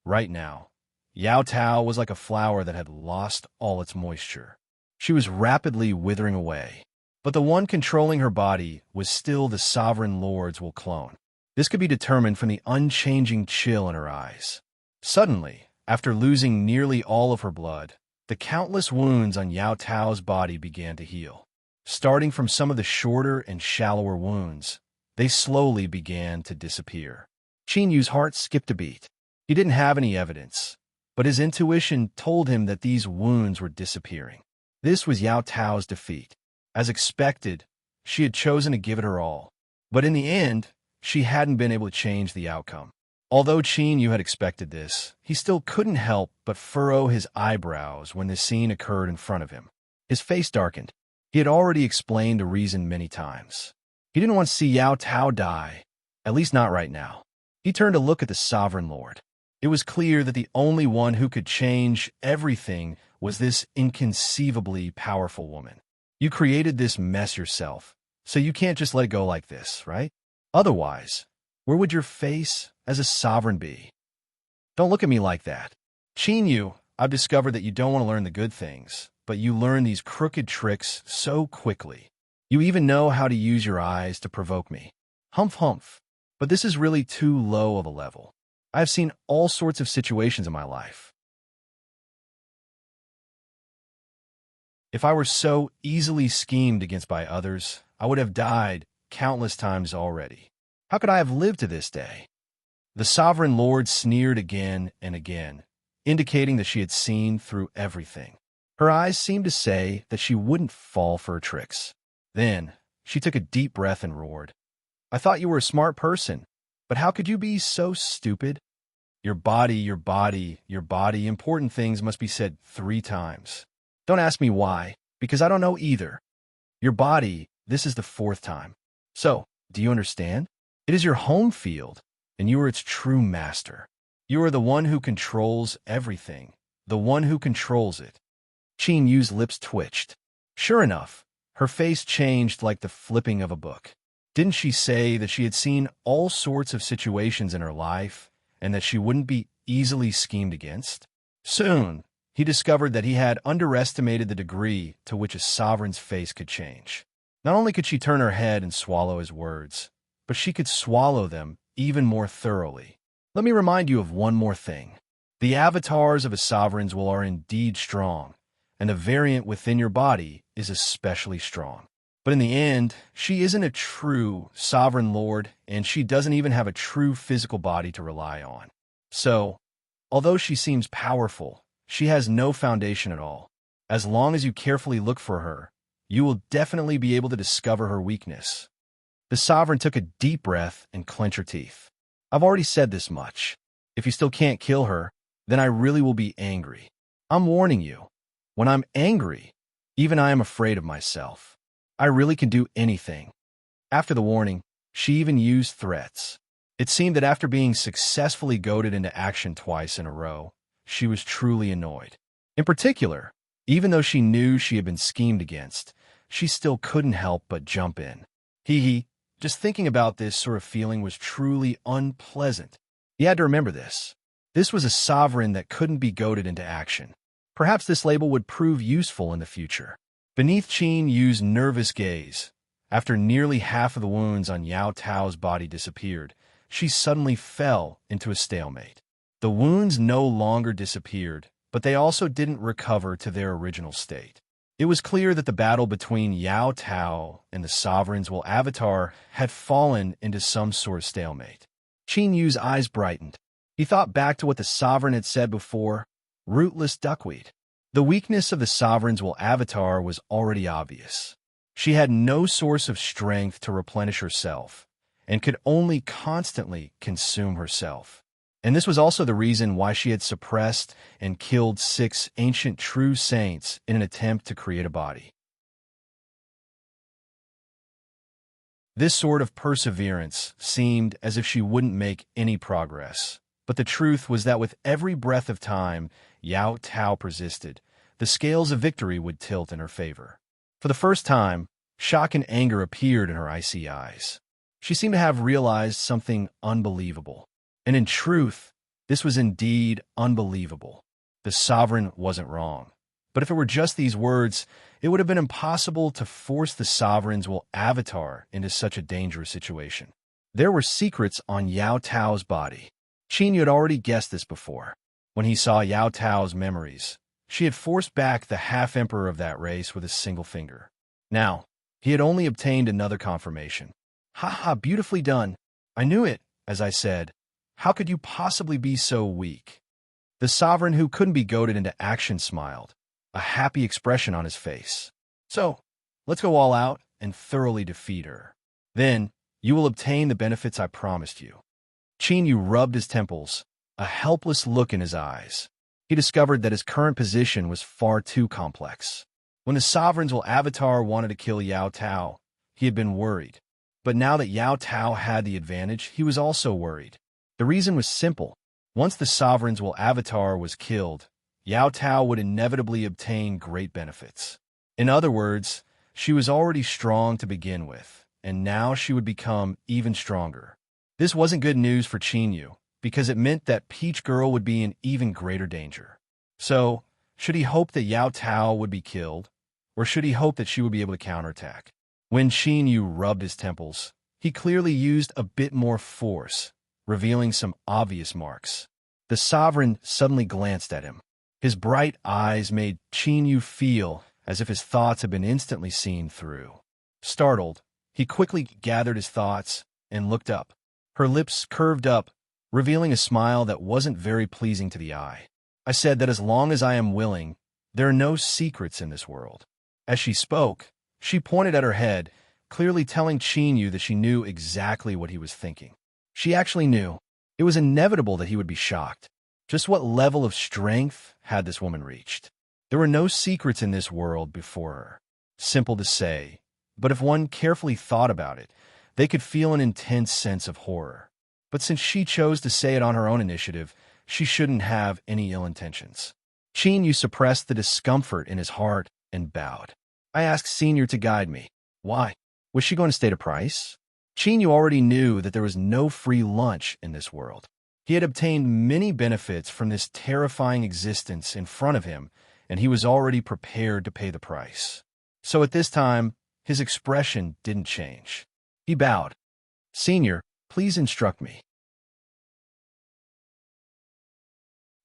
Right now, Yao Tao was like a flower that had lost all its moisture. She was rapidly withering away. But the one controlling her body was still the Sovereign Lord's will clone. This could be determined from the unchanging chill in her eyes. Suddenly, after losing nearly all of her blood, the countless wounds on Yao Tao's body began to heal. Starting from some of the shorter and shallower wounds, they slowly began to disappear. Qin Yu's heart skipped a beat. He didn't have any evidence, but his intuition told him that these wounds were disappearing. This was Yao Tao's defeat. As expected, she had chosen to give it her all. But in the end, she hadn't been able to change the outcome. Although Qin Yu had expected this, he still couldn't help but furrow his eyebrows when this scene occurred in front of him. His face darkened. He had already explained the reason many times. He didn't want to see Yao Tao die, at least not right now. He turned to look at the Sovereign Lord. It was clear that the only one who could change everything was this inconceivably powerful woman. You created this mess yourself, so you can't just let it go like this, right? Otherwise, where would your face as a sovereign be? Don't look at me like that. Qin Yu, I've discovered that you don't want to learn the good things, but you learn these crooked tricks so quickly. You even know how to use your eyes to provoke me. Humph humph. But this is really too low of a level. I've seen all sorts of situations in my life. If I were so easily schemed against by others, I would have died countless times already. How could I have lived to this day? The Sovereign Lord sneered again and again, indicating that she had seen through everything. Her eyes seemed to say that she wouldn't fall for her tricks. Then, she took a deep breath and roared. I thought you were a smart person, but how could you be so stupid? Your body, your body, your body, important things must be said 3 times. Don't ask me why, because I don't know either. Your body, this is the 4th time. So, do you understand? It is your home field, and you are its true master. You are the one who controls everything, the one who controls it. Qin Yu's lips twitched. Sure enough, her face changed like the flipping of a book. Didn't she say that she had seen all sorts of situations in her life, and that she wouldn't be easily schemed against? Soon, he discovered that he had underestimated the degree to which a sovereign's face could change. Not only could she turn her head and swallow his words, but she could swallow them even more thoroughly. Let me remind you of one more thing. The avatars of a sovereign's will are indeed strong, and a variant within your body is especially strong. But in the end, she isn't a true sovereign lord, and she doesn't even have a true physical body to rely on. So, although she seems powerful, she has no foundation at all. As long as you carefully look for her, you will definitely be able to discover her weakness. The sovereign took a deep breath and clenched her teeth. I've already said this much. If you still can't kill her, then I really will be angry. I'm warning you. When I'm angry, even I am afraid of myself. I really can do anything. After the warning, she even used threats. It seemed that after being successfully goaded into action twice in a row, she was truly annoyed. In particular, even though she knew she had been schemed against, she still couldn't help but jump in. Just thinking about this sort of feeling was truly unpleasant. He had to remember this. This was a sovereign that couldn't be goaded into action. Perhaps this label would prove useful in the future. Beneath Qin Yu's nervous gaze, after nearly half of the wounds on Yao Tao's body disappeared, she suddenly fell into a stalemate. The wounds no longer disappeared, but they also didn't recover to their original state. It was clear that the battle between Yao Tao and the sovereign's avatar had fallen into some sort of stalemate. Qin Yu's eyes brightened. He thought back to what the sovereign had said before, rootless duckweed. The weakness of the sovereign's avatar was already obvious. She had no source of strength to replenish herself, and could only constantly consume herself. And this was also the reason why she had suppressed and killed 6 ancient true saints in an attempt to create a body. This sort of perseverance seemed as if she wouldn't make any progress. But the truth was that with every breath of time Yao Tao persisted, the scales of victory would tilt in her favor. For the first time, shock and anger appeared in her icy eyes. She seemed to have realized something unbelievable. And in truth, this was indeed unbelievable. The sovereign wasn't wrong. But if it were just these words, it would have been impossible to force the sovereign's avatar into such a dangerous situation. There were secrets on Yao Tao's body. Qin Yu had already guessed this before. When he saw Yao Tao's memories, she had forced back the half-emperor of that race with a single finger. Now, he had only obtained another confirmation. "Ha ha, beautifully done. I knew it, as I said. How could you possibly be so weak?" The sovereign who couldn't be goaded into action smiled, a happy expression on his face. "So, let's go all out and thoroughly defeat her. Then, you will obtain the benefits I promised you." Qin Yu rubbed his temples, a helpless look in his eyes. He discovered that his current position was far too complex. When the sovereign's avatar wanted to kill Yao Tao, he had been worried. But now that Yao Tao had the advantage, he was also worried. The reason was simple. Once the sovereign's avatar was killed, Yao Tao would inevitably obtain great benefits. In other words, she was already strong to begin with, and now she would become even stronger. This wasn't good news for Qin Yu, because it meant that Peach Girl would be in even greater danger. So, should he hope that Yao Tao would be killed, or should he hope that she would be able to counterattack? When Qin Yu rubbed his temples, he clearly used a bit more force, revealing some obvious marks. The sovereign suddenly glanced at him. His bright eyes made Qin Yu feel as if his thoughts had been instantly seen through. Startled, he quickly gathered his thoughts and looked up. Her lips curved up, revealing a smile that wasn't very pleasing to the eye. "I said that as long as I am willing, there are no secrets in this world." As she spoke, she pointed at her head, clearly telling Qin Yu that she knew exactly what he was thinking. She actually knew. It was inevitable that he would be shocked. Just what level of strength had this woman reached? There were no secrets in this world before her. Simple to say, but if one carefully thought about it, they could feel an intense sense of horror. But since she chose to say it on her own initiative, she shouldn't have any ill intentions. Qin Yu suppressed the discomfort in his heart and bowed. "I asked Senior to guide me." "Why? Was she going to state a price?" Qin Yu already knew that there was no free lunch in this world. He had obtained many benefits from this terrifying existence in front of him, and he was already prepared to pay the price. So at this time, his expression didn't change. He bowed. "Senior, please instruct me.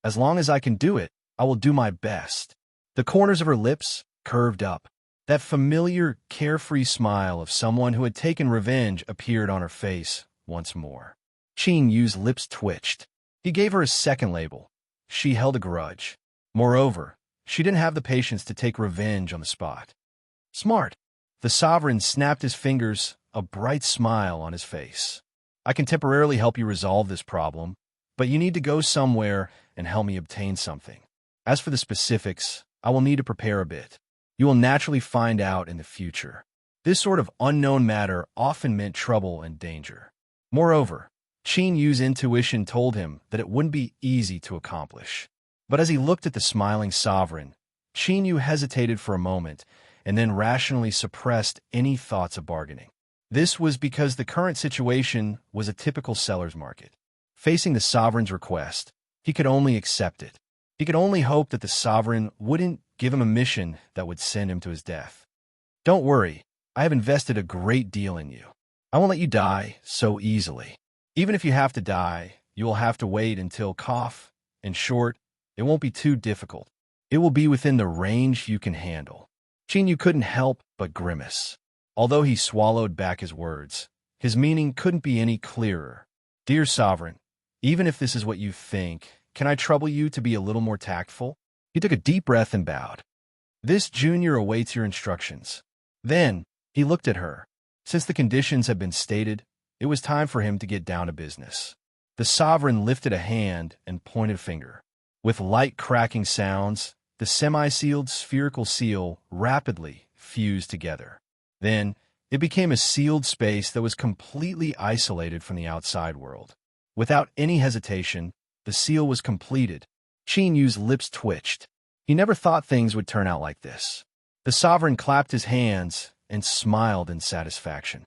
As long as I can do it, I will do my best." The corners of her lips curved up. That familiar, carefree smile of someone who had taken revenge appeared on her face once more. Qin Yu's lips twitched. He gave her a second label. She held a grudge. Moreover, she didn't have the patience to take revenge on the spot. "Smart." The sovereign snapped his fingers, a bright smile on his face. "I can temporarily help you resolve this problem, but you need to go somewhere and help me obtain something. As for the specifics, I will need to prepare a bit. You will naturally find out in the future." This sort of unknown matter often meant trouble and danger. Moreover, Qin Yu's intuition told him that it wouldn't be easy to accomplish. But as he looked at the smiling sovereign, Qin Yu hesitated for a moment and then rationally suppressed any thoughts of bargaining. This was because the current situation was a typical seller's market. Facing the sovereign's request, He could only accept it. He could only hope that the sovereign wouldn't give him a mission that would send him to his death. Don't worry, I have invested a great deal in you. I won't let you die so easily. Even if you have to die, you will have to wait until cough. In short, it won't be too difficult. It will be within the range you can handle. Chinyu couldn't help but grimace. Although he swallowed back his words, his meaning couldn't be any clearer. Dear Sovereign, even if this is what you think, can I trouble you to be a little more tactful? He took a deep breath and bowed. This junior awaits your instructions. Then, he looked at her. Since the conditions had been stated, it was time for him to get down to business. The sovereign lifted a hand and pointed a finger. With light cracking sounds, the semi-sealed spherical seal rapidly fused together. Then, it became a sealed space that was completely isolated from the outside world. Without any hesitation, the seal was completed. Chinyu's lips twitched. He never thought things would turn out like this. The sovereign clapped his hands and smiled in satisfaction.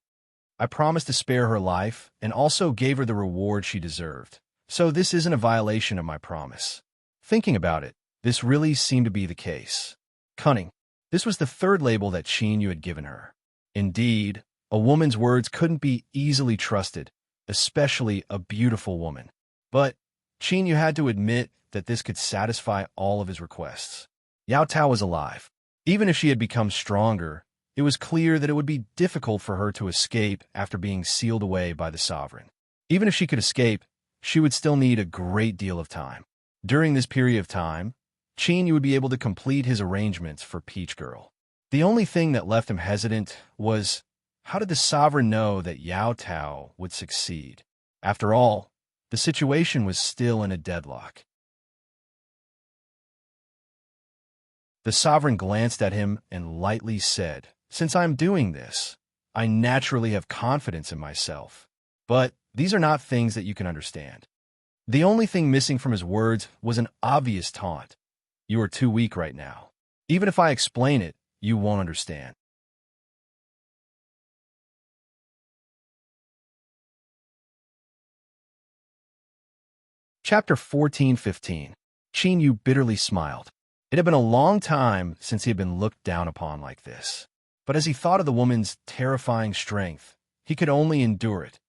I promised to spare her life and also gave her the reward she deserved. So this isn't a violation of my promise. Thinking about it, this really seemed to be the case. Cunning. This was the third label that Chinyu had given her. Indeed, a woman's words couldn't be easily trusted, especially a beautiful woman. But Chinyu had to admit that this could satisfy all of his requests. Yao Tao was alive. Even if she had become stronger, it was clear that it would be difficult for her to escape after being sealed away by the sovereign. Even if she could escape, she would still need a great deal of time. During this period of time, Chinyu would be able to complete his arrangements for Peach Girl. The only thing that left him hesitant was, how did the sovereign know that Yao Tao would succeed? After all, the situation was still in a deadlock. The sovereign glanced at him and lightly said, Since I'm doing this, I naturally have confidence in myself. But these are not things that you can understand. The only thing missing from his words was an obvious taunt. You are too weak right now. Even if I explain it, you won't understand. Chapter 14:15. Chinyu bitterly smiled. It had been a long time since he had been looked down upon like this. But as he thought of the woman's terrifying strength, he could only endure it.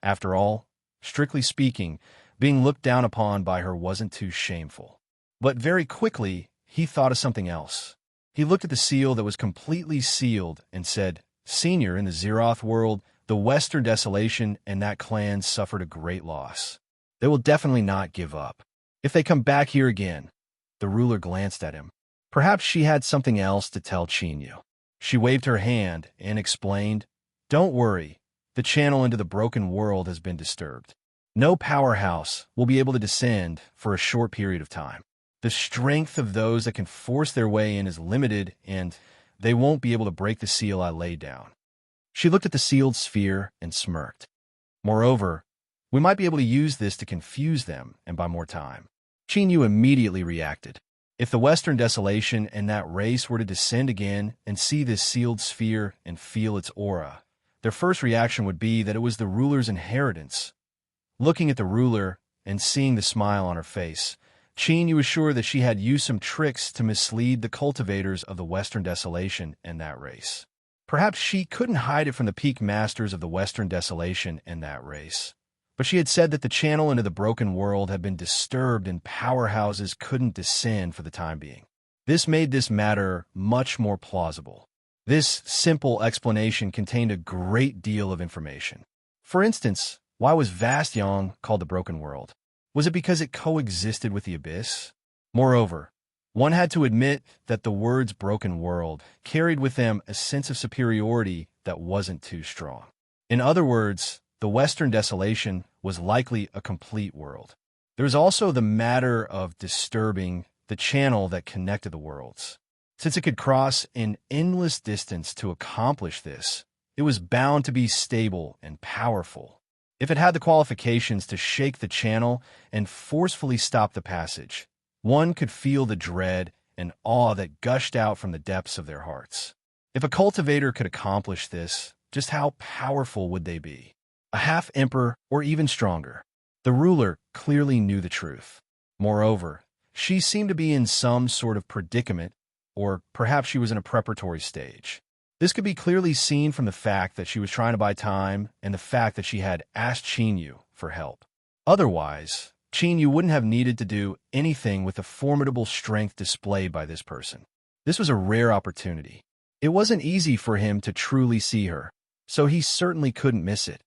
After all, strictly speaking, being looked down upon by her wasn't too shameful. But very quickly, he thought of something else. He looked at the seal that was completely sealed and said, Senior, in the Zeroth world, the Western Desolation and that clan suffered a great loss. They will definitely not give up. If they come back here again. The ruler glanced at him. Perhaps she had something else to tell Chinyu. She waved her hand and explained, Don't worry, the channel into the broken world has been disturbed. No powerhouse will be able to descend for a short period of time. The strength of those that can force their way in is limited, and they won't be able to break the seal I laid down. She looked at the sealed sphere and smirked. Moreover, we might be able to use this to confuse them and buy more time. Chinyu immediately reacted. If the Western Desolation and that race were to descend again and see this sealed sphere and feel its aura, their first reaction would be that it was the ruler's inheritance. Looking at the ruler and seeing the smile on her face, Chinyu was sure that she had used some tricks to mislead the cultivators of the Western Desolation and that race. Perhaps she couldn't hide it from the peak masters of the Western Desolation and that race. But she had said that the channel into the broken world had been disturbed and powerhouses couldn't descend for the time being. This made this matter much more plausible. This simple explanation contained a great deal of information. For instance, why was Vastyong called the broken world? Was it because it coexisted with the abyss? Moreover, one had to admit that the words broken world carried with them a sense of superiority that wasn't too strong. In other words, the Western Desolation was likely a complete world. There's also the matter of disturbing the channel that connected the worlds. Since it could cross an endless distance to accomplish this, it was bound to be stable and powerful. If it had the qualifications to shake the channel and forcefully stop the passage, one could feel the dread and awe that gushed out from the depths of their hearts. If a cultivator could accomplish this, just how powerful would they be? A half-emperor or even stronger. The ruler clearly knew the truth. Moreover, she seemed to be in some sort of predicament, or perhaps she was in a preparatory stage. This could be clearly seen from the fact that she was trying to buy time and the fact that she had asked Chinyu for help. Otherwise, Chinyu wouldn't have needed to do anything with the formidable strength displayed by this person. This was a rare opportunity. It wasn't easy for him to truly see her, so he certainly couldn't miss it.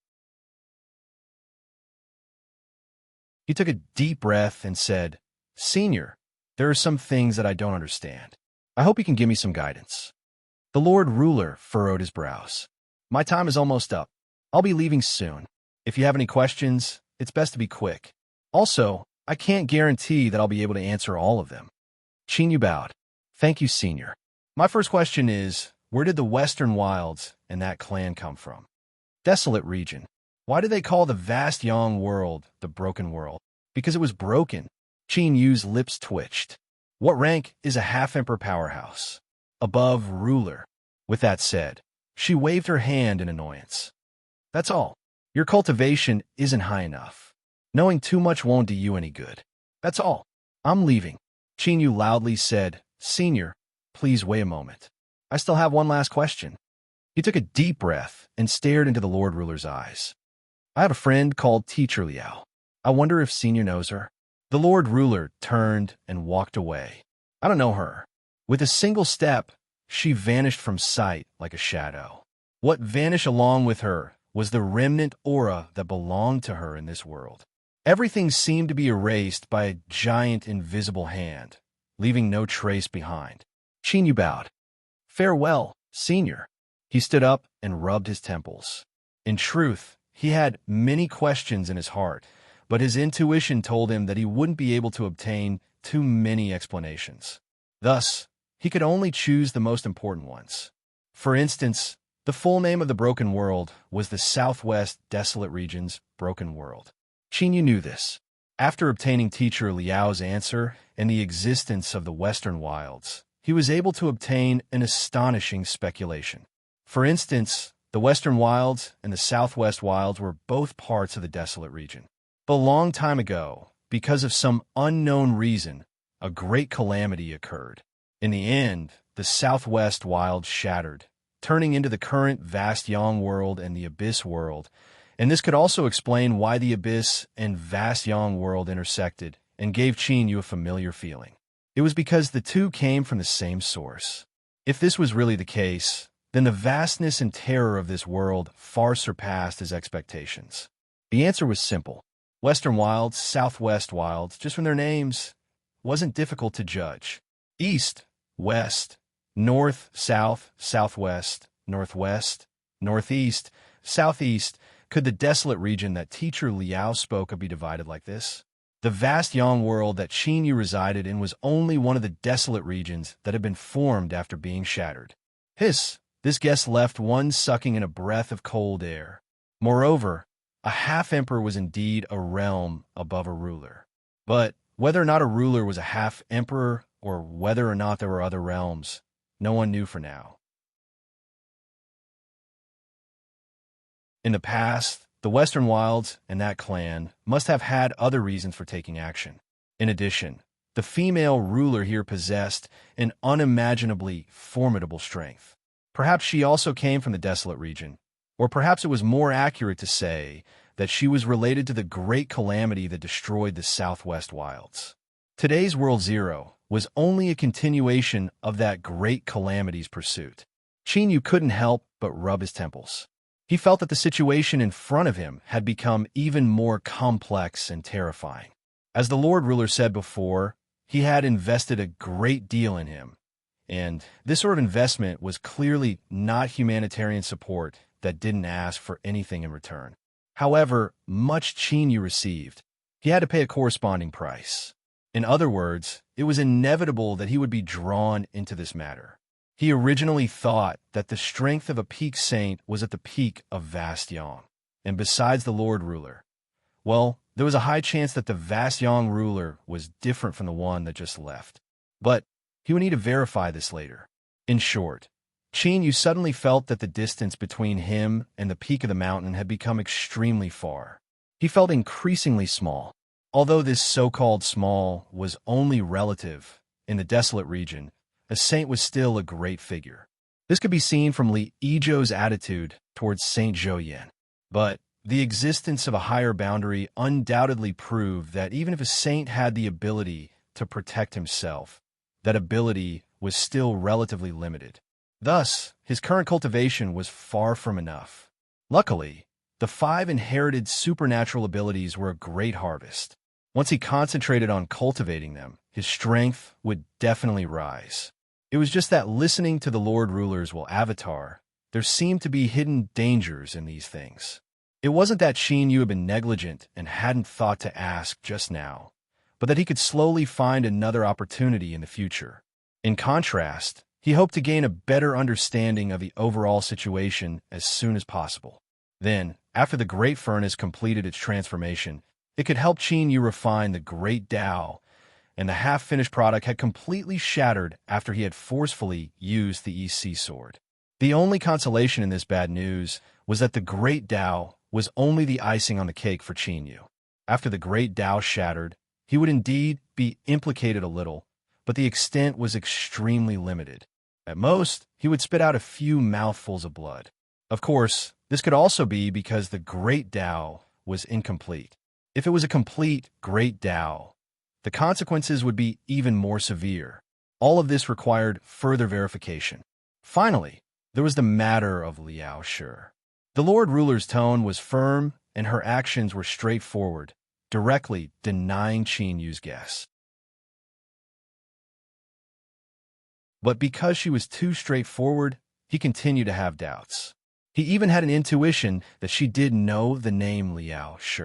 He took a deep breath and said, "Senior, there are some things that I don't understand. I hope you can give me some guidance." The Lord Ruler furrowed his brows. "My time is almost up. I'll be leaving soon. If you have any questions, it's best to be quick. Also, I can't guarantee that I'll be able to answer all of them." Chinyu bowed. "Thank you, Senior. My first question is, where did the Western Wilds and that clan come from?" "Desolate region. Why do they call the vast Yang world the broken world?" "Because it was broken." Chinyu's lips twitched. "What rank is a half-emperor powerhouse?" "Above ruler." With that said, she waved her hand in annoyance. "That's all. Your cultivation isn't high enough. Knowing too much won't do you any good. That's all. I'm leaving." Chinyu loudly said, "Senior, please wait a moment. I still have one last question." He took a deep breath and stared into the Lord Ruler's eyes. "I have a friend called Teacher Liao. I wonder if Senior knows her." The Lord Ruler turned and walked away. "I don't know her." With a single step, she vanished from sight like a shadow. What vanished along with her was the remnant aura that belonged to her in this world. Everything seemed to be erased by a giant invisible hand, leaving no trace behind. Chinyu bowed. "Farewell, Senior." He stood up and rubbed his temples. In truth, he had many questions in his heart, but his intuition told him that he wouldn't be able to obtain too many explanations. Thus, he could only choose the most important ones. For instance, the full name of the broken world was the Southwest Desolate Region's Broken World. Chinyu knew this. After obtaining Teacher Liao's answer and the existence of the Western Wilds, he was able to obtain an astonishing speculation. For instance, the Western Wilds and the Southwest Wilds were both parts of the Desolate region. But a long time ago, because of some unknown reason, a great calamity occurred. In the end, the Southwest Wilds shattered, turning into the current vast Yang world and the Abyss world, and this could also explain why the Abyss and vast Yang world intersected and gave Chinyu a familiar feeling. It was because the two came from the same source. If this was really the case, then the vastness and terror of this world far surpassed his expectations. The answer was simple. Western Wilds, Southwest Wilds, just from their names, wasn't difficult to judge. East, west, north, south, southwest, northwest, northeast, southeast. Could the desolate region that Teacher Liao spoke of be divided like this? The vast Yang world that Chinyu resided in was only one of the desolate regions that had been formed after being shattered. Hiss! This guest left one sucking in a breath of cold air. Moreover, a half-emperor was indeed a realm above a ruler. But whether or not a ruler was a half-emperor, or whether or not there were other realms, no one knew for now. In the past, the Western Wilds and that clan must have had other reasons for taking action. In addition, the female ruler here possessed an unimaginably formidable strength. Perhaps she also came from the desolate region, or perhaps it was more accurate to say that she was related to the great calamity that destroyed the Southwest Wilds. Today's World Zero was only a continuation of that great calamity's pursuit. Chinyu couldn't help but rub his temples. He felt that the situation in front of him had become even more complex and terrifying. As the Lord Ruler said before, he had invested a great deal in him, and this sort of investment was clearly not humanitarian support that didn't ask for anything in return. However much Chinyu received, he had to pay a corresponding price. In other words, it was inevitable that he would be drawn into this matter. He originally thought that the strength of a peak saint was at the peak of vast Yang, and besides the Lord Ruler, well, there was a high chance that the vast Yang ruler was different from the one that just left. But he would need to verify this later. In short, Chinyu suddenly felt that the distance between him and the peak of the mountain had become extremely far. He felt increasingly small. Although this so-called small was only relative in the desolate region, a saint was still a great figure. This could be seen from Li Yizhou's attitude towards Saint Zhou. But the existence of a higher boundary undoubtedly proved that even if a saint had the ability to protect himself, that ability was still relatively limited. Thus, his current cultivation was far from enough. Luckily, the 5 inherited supernatural abilities were a great harvest. Once he concentrated on cultivating them, his strength would definitely rise. It was just that listening to the Lord Rulers while Avatar, there seemed to be hidden dangers in these things. It wasn't that Qin Yu had been negligent and hadn't thought to ask just now, but that he could slowly find another opportunity in the future. In contrast, he hoped to gain a better understanding of the overall situation as soon as possible. Then, after the Great Furnace completed its transformation, it could help Qin Yu refine the Great Tao, and the half-finished product had completely shattered after he had forcefully used the EC sword. The only consolation in this bad news was that the Great Tao was only the icing on the cake for Qin Yu. After the Great Tao shattered, he would indeed be implicated a little, but the extent was extremely limited. At most, he would spit out a few mouthfuls of blood. Of course, this could also be because the Great Tao was incomplete. If it was a complete Great Tao, the consequences would be even more severe. All of this required further verification. Finally, there was the matter of Liao Shi. The Lord Ruler's tone was firm, and her actions were straightforward, directly denying Qin Yu's guess. But because she was too straightforward, he continued to have doubts. He even had an intuition that she did know the name Liao Shi.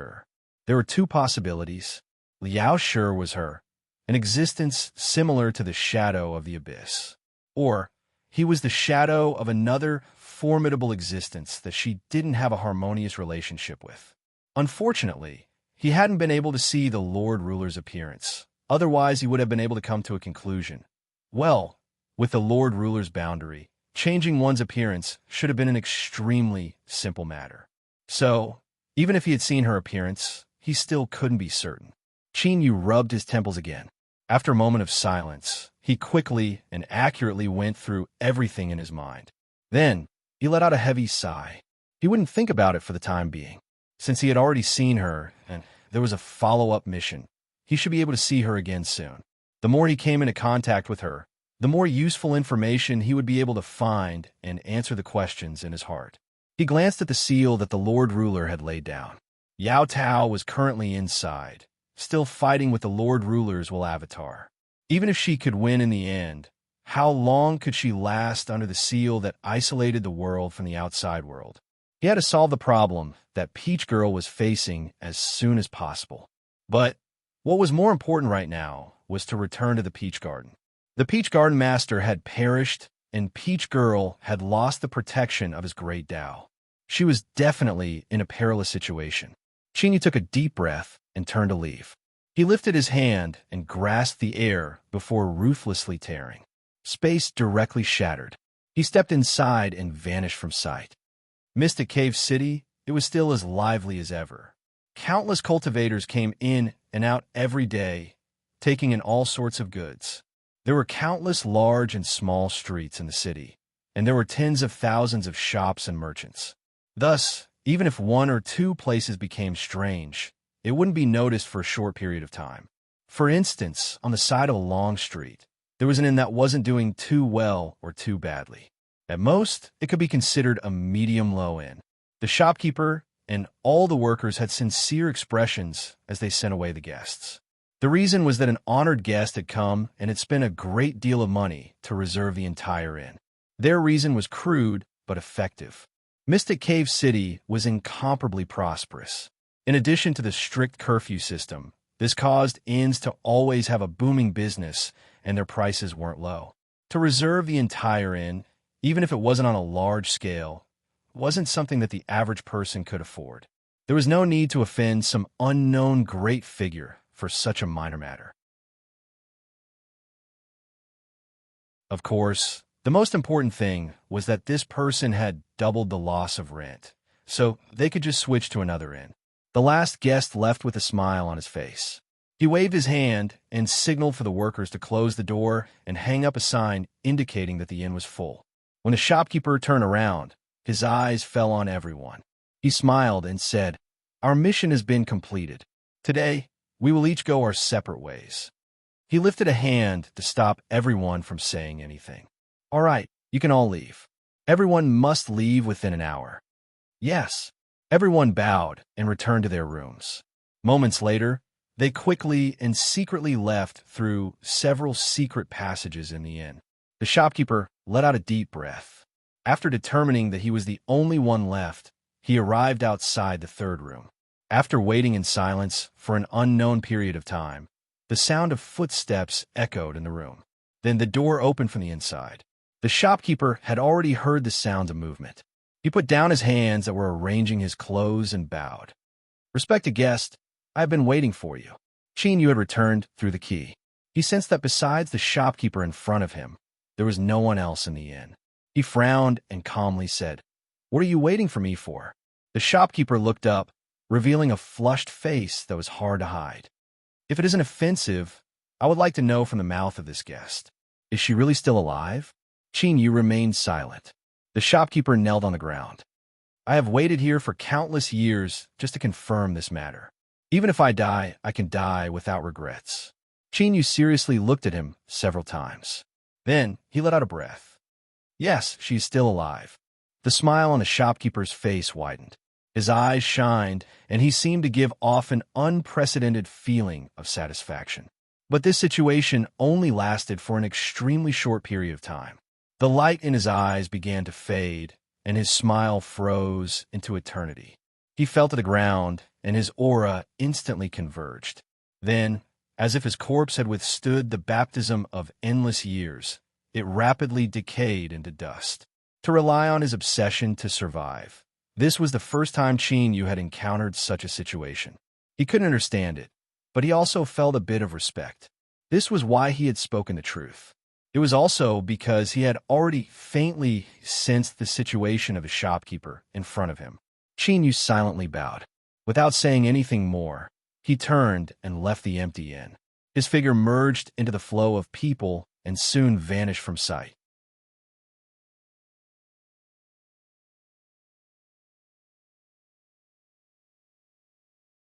There were 2 possibilities. Liao Shi was her, an existence similar to the shadow of the abyss. Or he was the shadow of another formidable existence that she didn't have a harmonious relationship with. Unfortunately, he hadn't been able to see the Lord Ruler's appearance. Otherwise, he would have been able to come to a conclusion. Well, with the Lord Ruler's boundary, changing one's appearance should have been an extremely simple matter. So, even if he had seen her appearance, he still couldn't be certain. Qin Yu rubbed his temples again. After a moment of silence, he quickly and accurately went through everything in his mind. Then, he let out a heavy sigh. He wouldn't think about it for the time being. Since he had already seen her, and there was a follow-up mission, he should be able to see her again soon. The more he came into contact with her, the more useful information he would be able to find and answer the questions in his heart. He glanced at the seal that the Lord Ruler had laid down. Yao Tao was currently inside, still fighting with the Lord Ruler's will Avatar. Even if she could win in the end, how long could she last under the seal that isolated the world from the outside world? He had to solve the problem that Peach Girl was facing as soon as possible. But what was more important right now was to return to the Peach Garden. The Peach Garden Master had perished, and Peach Girl had lost the protection of his Great Tao. She was definitely in a perilous situation. Qin Yu took a deep breath and turned to leave. He lifted his hand and grasped the air before ruthlessly tearing. Space directly shattered. He stepped inside and vanished from sight. Mystic Cave City, it was still as lively as ever. Countless cultivators came in and out every day, taking in all sorts of goods. There were countless large and small streets in the city, and there were tens of thousands of shops and merchants. Thus, even if 1 or 2 places became strange, it wouldn't be noticed for a short period of time. For instance, on the side of a long street, there was an inn that wasn't doing too well or too badly. At most, it could be considered a medium-low inn. The shopkeeper and all the workers had sincere expressions as they sent away the guests. The reason was that an honored guest had come and had spent a great deal of money to reserve the entire inn. Their reason was crude but effective. Mystic Cave City was incomparably prosperous. In addition to the strict curfew system, this caused inns to always have a booming business, and their prices weren't low. To reserve the entire inn, even if it wasn't on a large scale, wasn't something that the average person could afford. There was no need to offend some unknown great figure for such a minor matter. Of course, the most important thing was that this person had doubled the loss of rent, so they could just switch to another inn. The last guest left with a smile on his face. He waved his hand and signaled for the workers to close the door and hang up a sign indicating that the inn was full. When the shopkeeper turned around, his eyes fell on everyone. He smiled and said, "Our mission has been completed. Today, we will each go our separate ways." He lifted a hand to stop everyone from saying anything. "All right, you can all leave. Everyone must leave within an hour." "Yes." Everyone bowed and returned to their rooms. Moments later, they quickly and secretly left through several secret passages in the inn. The shopkeeper let out a deep breath. After determining that he was the only one left, he arrived outside the third room. After waiting in silence for an unknown period of time, the sound of footsteps echoed in the room. Then the door opened from the inside. The shopkeeper had already heard the sounds of movement. He put down his hands that were arranging his clothes and bowed. "Respected guest, I have been waiting for you." Yu had returned through the key. He sensed that besides the shopkeeper in front of him, there was no one else in the inn. He frowned and calmly said, "What are you waiting for me for?" The shopkeeper looked up, revealing a flushed face that was hard to hide. "If it isn't offensive, I would like to know from the mouth of this guest. Is she really still alive?" Yu remained silent. The shopkeeper knelt on the ground. "I have waited here for countless years just to confirm this matter. Even if I die, I can die without regrets." Yu seriously looked at him several times. Then he let out a breath. "Yes, she is still alive." The smile on the shopkeeper's face widened. His eyes shined, and he seemed to give off an unprecedented feeling of satisfaction. But this situation only lasted for an extremely short period of time. The light in his eyes began to fade, and his smile froze into eternity. He fell to the ground, and his aura instantly converged. Then, as if his corpse had withstood the baptism of endless years, it rapidly decayed into dust. To rely on his obsession to survive. This was the first time Yu had encountered such a situation. He couldn't understand it, but he also felt a bit of respect. This was why he had spoken the truth. It was also because he had already faintly sensed the situation of his shopkeeper in front of him. Yu silently bowed. Without saying anything more, he turned and left the empty inn. His figure merged into the flow of people and soon vanished from sight.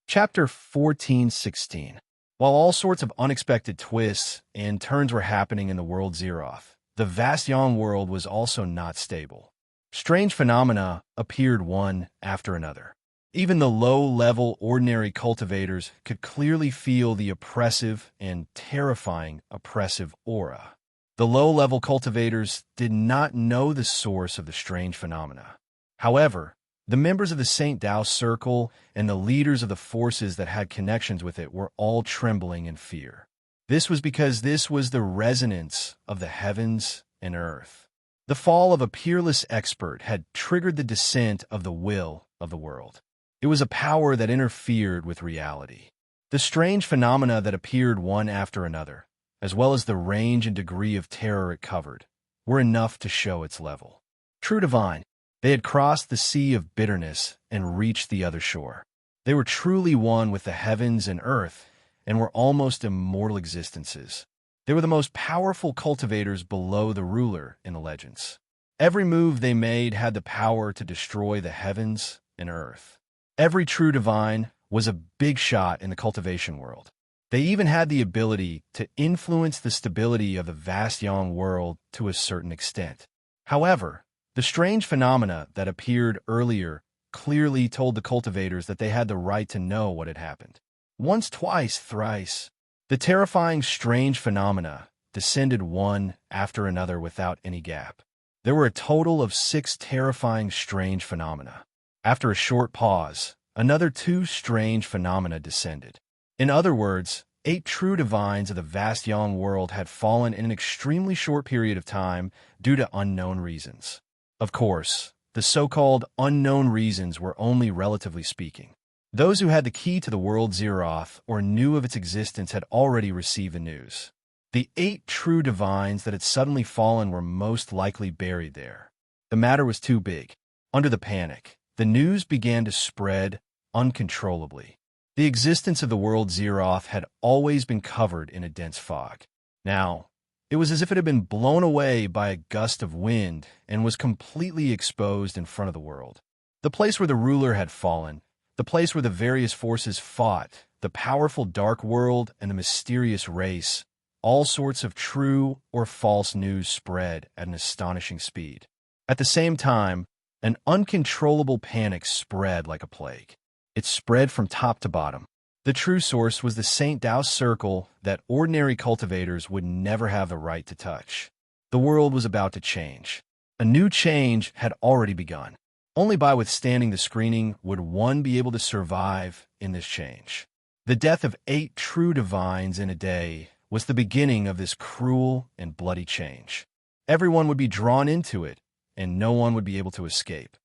Chapter 14:16. While all sorts of unexpected twists and turns were happening in the world Zeroth, the vast young world was also not stable. Strange phenomena appeared one after another. Even the low-level ordinary cultivators could clearly feel the oppressive and terrifying oppressive aura. The low-level cultivators did not know the source of the strange phenomena. However, the members of the St. Tao Circle and the leaders of the forces that had connections with it were all trembling in fear. This was because this was the resonance of the heavens and earth. The fall of a peerless expert had triggered the descent of the will of the world. It was a power that interfered with reality. The strange phenomena that appeared one after another, as well as the range and degree of terror it covered, were enough to show its level. True divine, they had crossed the sea of bitterness and reached the other shore. They were truly one with the heavens and earth and were almost immortal existences. They were the most powerful cultivators below the ruler in the legends. Every move they made had the power to destroy the heavens and earth. Every true divine was a big shot in the cultivation world. They even had the ability to influence the stability of the vast young world to a certain extent. However, the strange phenomena that appeared earlier clearly told the cultivators that they had the right to know what had happened. Once, twice, thrice, the terrifying strange phenomena descended one after another without any gap. There were a total of 6 terrifying strange phenomena. After a short pause, another 2 strange phenomena descended. In other words, 8 true divines of the vast young world had fallen in an extremely short period of time due to unknown reasons. Of course, the so-called unknown reasons were only relatively speaking. Those who had the key to the world Zeroth or knew of its existence had already received the news. The 8 true divines that had suddenly fallen were most likely buried there. The matter was too big. Under the panic, the news began to spread uncontrollably. The existence of the world Zeroth had always been covered in a dense fog. Now, it was as if it had been blown away by a gust of wind and was completely exposed in front of the world. The place where the ruler had fallen, the place where the various forces fought, the powerful dark world and the mysterious race, all sorts of true or false news spread at an astonishing speed. At the same time, an uncontrollable panic spread like a plague. It spread from top to bottom. The true source was the St. Tao circle that ordinary cultivators would never have the right to touch. The world was about to change. A new change had already begun. Only by withstanding the screening would one be able to survive in this change. The death of 8 true divines in a day was the beginning of this cruel and bloody change. Everyone would be drawn into it, and no one would be able to escape.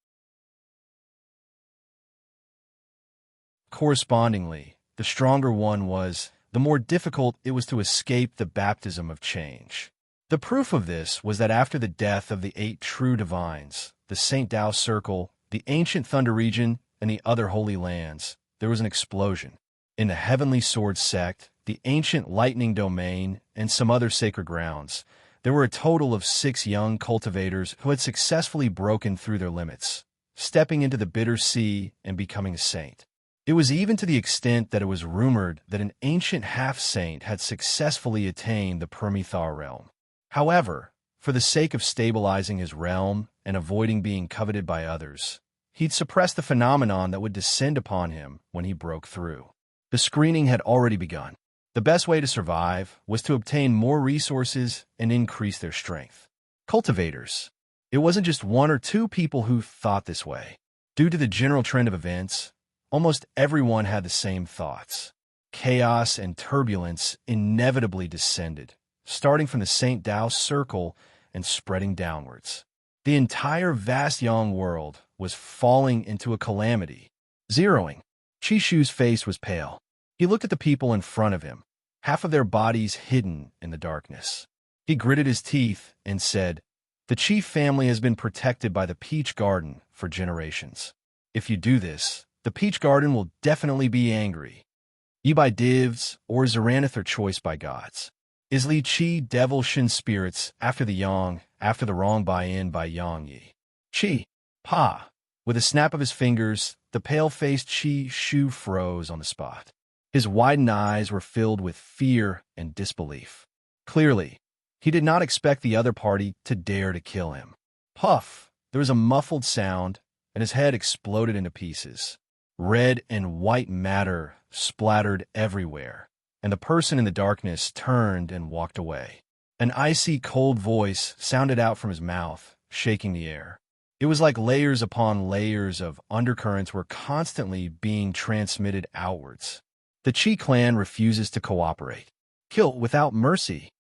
Correspondingly, the stronger one was, the more difficult it was to escape the baptism of change. The proof of this was that after the death of the 8 true divines, the St. Tao Circle, the ancient Thunder region, and the other holy lands, there was an explosion. In the Heavenly Sword sect, the ancient Lightning domain, and some other sacred grounds, there were a total of 6 young cultivators who had successfully broken through their limits, stepping into the bitter sea and becoming a saint. It was even to the extent that it was rumored that an ancient half-saint had successfully attained the Permethar realm. However, for the sake of stabilizing his realm and avoiding being coveted by others, he'd suppress the phenomenon that would descend upon him when he broke through. The screening had already begun. The best way to survive was to obtain more resources and increase their strength. Cultivators. It wasn't just 1 or 2 people who thought this way. Due to the general trend of events, almost everyone had the same thoughts. Chaos and turbulence inevitably descended, starting from the St. Tao Circle and spreading downwards. The entire vast young world was falling into a calamity. Zeroing. Chishu's face was pale. He looked at the people in front of him, half of their bodies hidden in the darkness. He gritted his teeth and said, "The chief family has been protected by the Peach Garden for generations. If you do this, the Peach Garden will definitely be angry. Ye by divs, or Zaranith are choice by gods. Is Li Chi devil shin spirits after the yang, after the wrong by yang ye. Chi, pa." With a snap of his fingers, the pale-faced Chi Shu froze on the spot. His widened eyes were filled with fear and disbelief. Clearly, he did not expect the other party to dare to kill him. Puff! There was a muffled sound, and his head exploded into pieces. Red and white matter splattered everywhere, and the person in the darkness turned and walked away. An icy cold voice sounded out from his mouth, shaking the air. It was like layers upon layers of undercurrents were constantly being transmitted outwards. The Chi clan refuses to cooperate. Kill without mercy.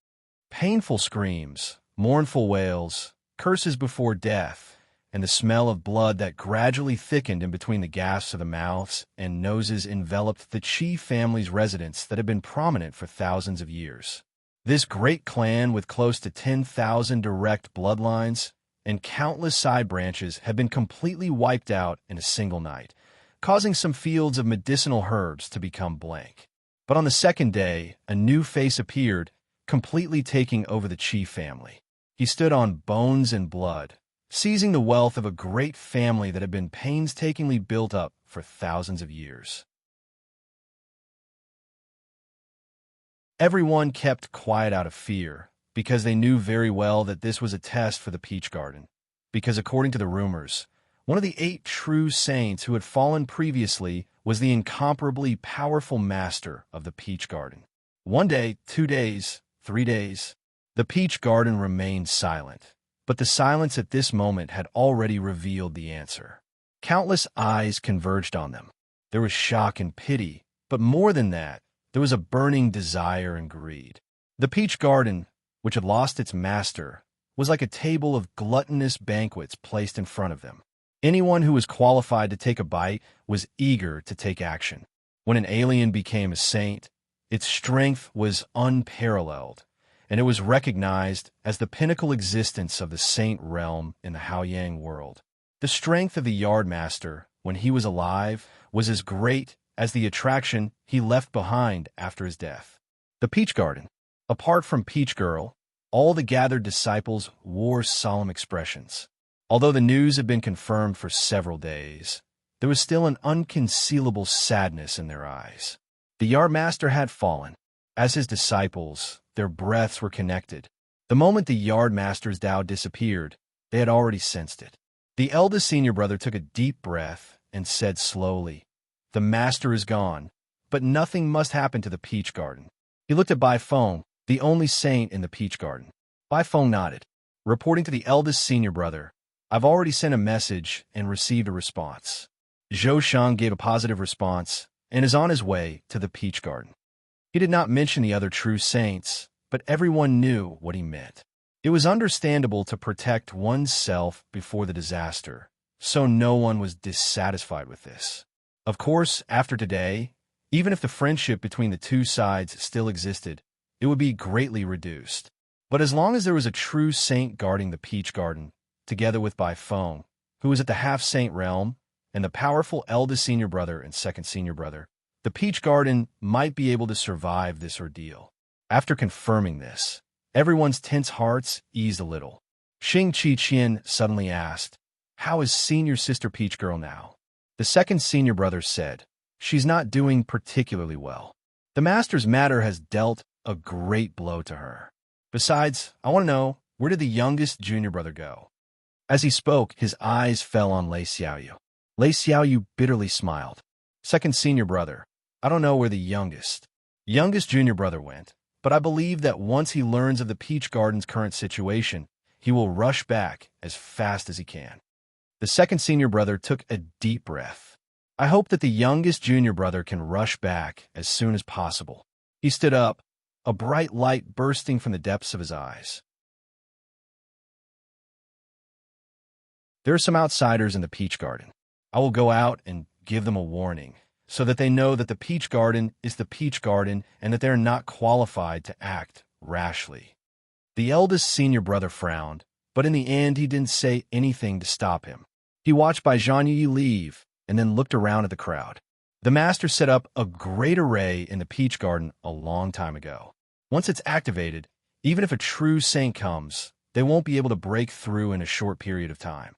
Painful screams, mournful wails, curses before death, and the smell of blood that gradually thickened in between the gasps of the mouths and noses enveloped the Chi family's residence that had been prominent for thousands of years. This great clan, with close to 10,000 direct bloodlines and countless side branches, had been completely wiped out in a single night, causing some fields of medicinal herbs to become blank. But on the second day, a new face appeared, completely taking over the Chi family. He stood on bones and blood, seizing the wealth of a great family that had been painstakingly built up for thousands of years. Everyone kept quiet out of fear, because they knew very well that this was a test for the Peach Garden, because according to the rumors, one of the 8 true saints who had fallen previously was the incomparably powerful master of the Peach Garden. 1 day, 2 days, 3 days, the Peach Garden remained silent, but the silence at this moment had already revealed the answer. Countless eyes converged on them. There was shock and pity, but more than that, there was a burning desire and greed. The Peach Garden, which had lost its master, was like a table of gluttonous banquets placed in front of them. Anyone who was qualified to take a bite was eager to take action. When an alien became a saint, its strength was unparalleled, and it was recognized as the pinnacle existence of the saint realm in the Haoyang world. The strength of the Yardmaster when he was alive was as great as the attraction he left behind after his death. The Peach Garden. Apart from Peach Girl, all the gathered disciples wore solemn expressions. Although the news had been confirmed for several days, there was still an unconcealable sadness in their eyes. The yardmaster had fallen. As his disciples, their breaths were connected. The moment the yardmaster's Tao disappeared, they had already sensed it. The eldest senior brother took a deep breath and said slowly, "The master is gone, but nothing must happen to the Peach Garden." He looked at Bai Feng, the only saint in the Peach Garden. Bai Feng nodded, reporting to the eldest senior brother, "I've already sent a message and received a response." Zhou Shang gave a positive response and is on his way to the Peach Garden. He did not mention the other true saints, but everyone knew what he meant. It was understandable to protect oneself before the disaster, so no one was dissatisfied with this. Of course, after today, even if the friendship between the two sides still existed, it would be greatly reduced. But as long as there was a true saint guarding the Peach Garden, together with Bai Feng, who was at the half-saint realm, and the powerful eldest senior brother and second senior brother, the Peach Garden might be able to survive this ordeal. After confirming this, everyone's tense hearts eased a little. Xing Qiqian suddenly asked, "How is senior sister Peach Girl now?" The second senior brother said, "She's not doing particularly well. The master's matter has dealt a great blow to her. Besides, I want to know, where did the youngest junior brother go?" As he spoke, his eyes fell on Lei Xiaoyu. Lei Xiaoyu bitterly smiled. "Second senior brother, I don't know where the youngest junior brother went, but I believe that once he learns of the Peach Garden's current situation, he will rush back as fast as he can." The second senior brother took a deep breath. "I hope that the youngest junior brother can rush back as soon as possible." He stood up, a bright light bursting from the depths of his eyes. "There are some outsiders in the Peach Garden. I will go out and give them a warning, so that they know that the Peach Garden is the Peach Garden and that they are not qualified to act rashly." The eldest senior brother frowned, but in the end he didn't say anything to stop him. He watched Bai Zhanyi leave and then looked around at the crowd. The master set up a great array in the Peach Garden a long time ago. Once it's activated, even if a true saint comes, they won't be able to break through in a short period of time.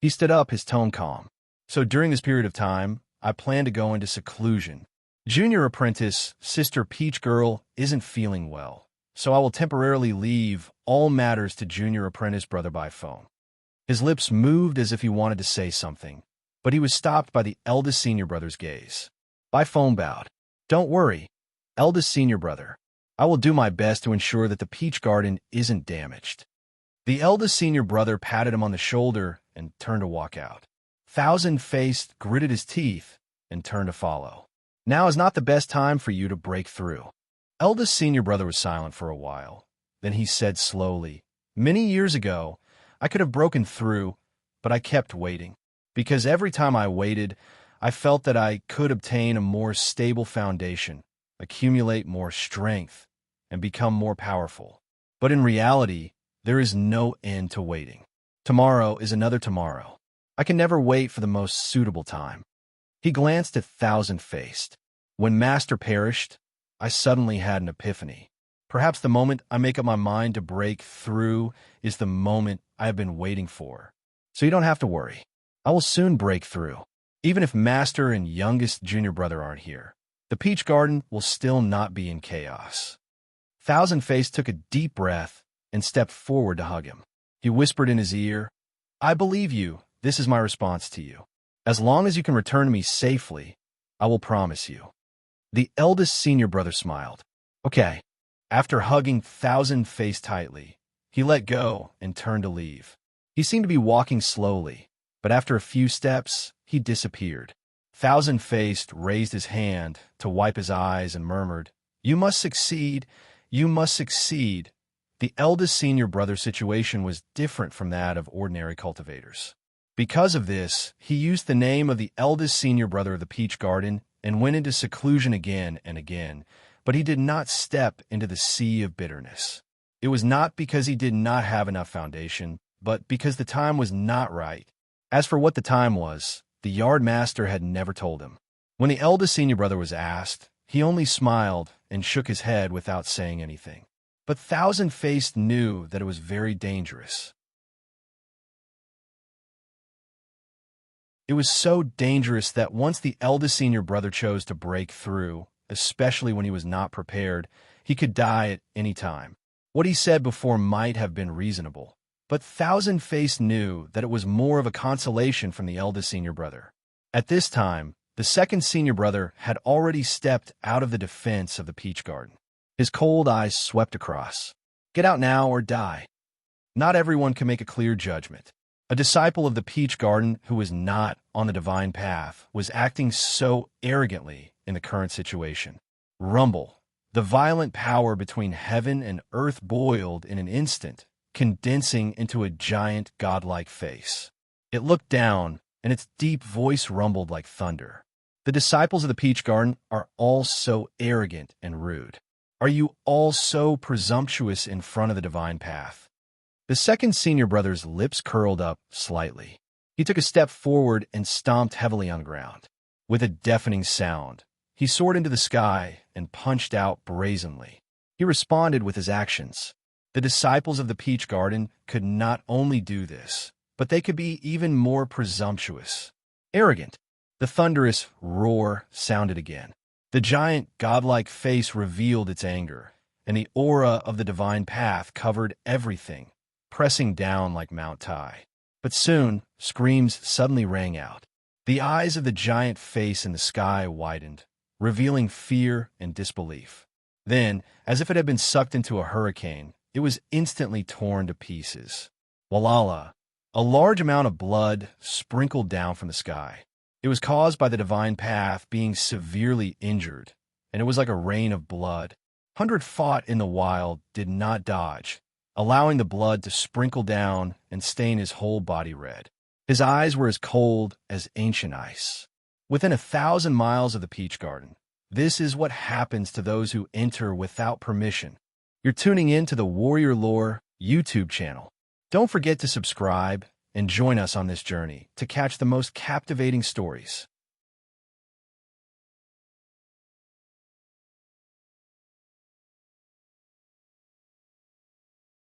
He stood up, his tone calm. "So during this period of time, I plan to go into seclusion. Junior apprentice, Sister Peach Girl, isn't feeling well, so I will temporarily leave all matters to Junior apprentice Brother Bai Feng." His lips moved as if he wanted to say something, but he was stopped by the eldest senior brother's gaze. Bai Feng bowed. "Don't worry, eldest senior brother. I will do my best to ensure that the Peach Garden isn't damaged." The eldest senior brother patted him on the shoulder and turned to walk out. Thousand-Faced gritted his teeth and turned to follow. "Now is not the best time for you to break through." Eldest senior brother was silent for a while. Then he said slowly, "Many years ago, I could have broken through, but I kept waiting. Because every time I waited, I felt that I could obtain a more stable foundation, accumulate more strength, and become more powerful. But in reality, there is no end to waiting. Tomorrow is another tomorrow. I can never wait for the most suitable time." He glanced at Thousand-Faced. "When Master perished, I suddenly had an epiphany. Perhaps the moment I make up my mind to break through is the moment I have been waiting for. So you don't have to worry. I will soon break through. Even if Master and youngest junior brother aren't here, the Peach Garden will still not be in chaos." Thousand-Faced took a deep breath and stepped forward to hug him. He whispered in his ear, "I believe you. This is my response to you. As long as you can return to me safely, I will promise you." The eldest senior brother smiled. "Okay." After hugging Thousand-Faced tightly, he let go and turned to leave. He seemed to be walking slowly, but after a few steps, he disappeared. Thousand-Faced raised his hand to wipe his eyes and murmured, "You must succeed. You must succeed." The eldest senior brother's situation was different from that of ordinary cultivators. Because of this, he used the name of the eldest senior brother of the Peach Garden and went into seclusion again and again, but he did not step into the sea of bitterness. It was not because he did not have enough foundation, but because the time was not right. As for what the time was, the yard master had never told him. When the eldest senior brother was asked, he only smiled and shook his head without saying anything. But Thousand-Faced knew that it was very dangerous. It was so dangerous that once the eldest senior brother chose to break through, especially when he was not prepared, he could die at any time. What he said before might have been reasonable, but Thousand-Faced knew that it was more of a consolation from the eldest senior brother. At this time, the second senior brother had already stepped out of the defense of the peach garden. His cold eyes swept across. Get out now or die. Not everyone can make a clear judgment. A disciple of the peach garden who was not on the divine path was acting so arrogantly in the current situation. Rumble. The violent power between heaven and earth boiled in an instant, condensing into a giant godlike face. It looked down, and its deep voice rumbled like thunder. The disciples of the peach garden are all so arrogant and rude. Are you all so presumptuous in front of the divine path? The second senior brother's lips curled up slightly. He took a step forward and stomped heavily on the ground. With a deafening sound, he soared into the sky and punched out brazenly. He responded with his actions. The disciples of the peach garden could not only do this, but they could be even more presumptuous. Arrogant. The thunderous roar sounded again. The giant godlike face revealed its anger, and the aura of the divine path covered everything, pressing down like Mount Tai. But soon, screams suddenly rang out. The eyes of the giant face in the sky widened, revealing fear and disbelief. Then, as if it had been sucked into a hurricane, it was instantly torn to pieces. Walala! A large amount of blood sprinkled down from the sky. It was caused by the divine path being severely injured, and it was like a rain of blood. 100 fought in the wild did not dodge, allowing the blood to sprinkle down and stain his whole body red. His eyes were as cold as ancient ice. Within 1,000 miles of the peach garden, this is what happens to those who enter without permission. You're tuning in to the Warrior Lore YouTube channel. Don't forget to subscribe and join us on this journey to catch the most captivating stories.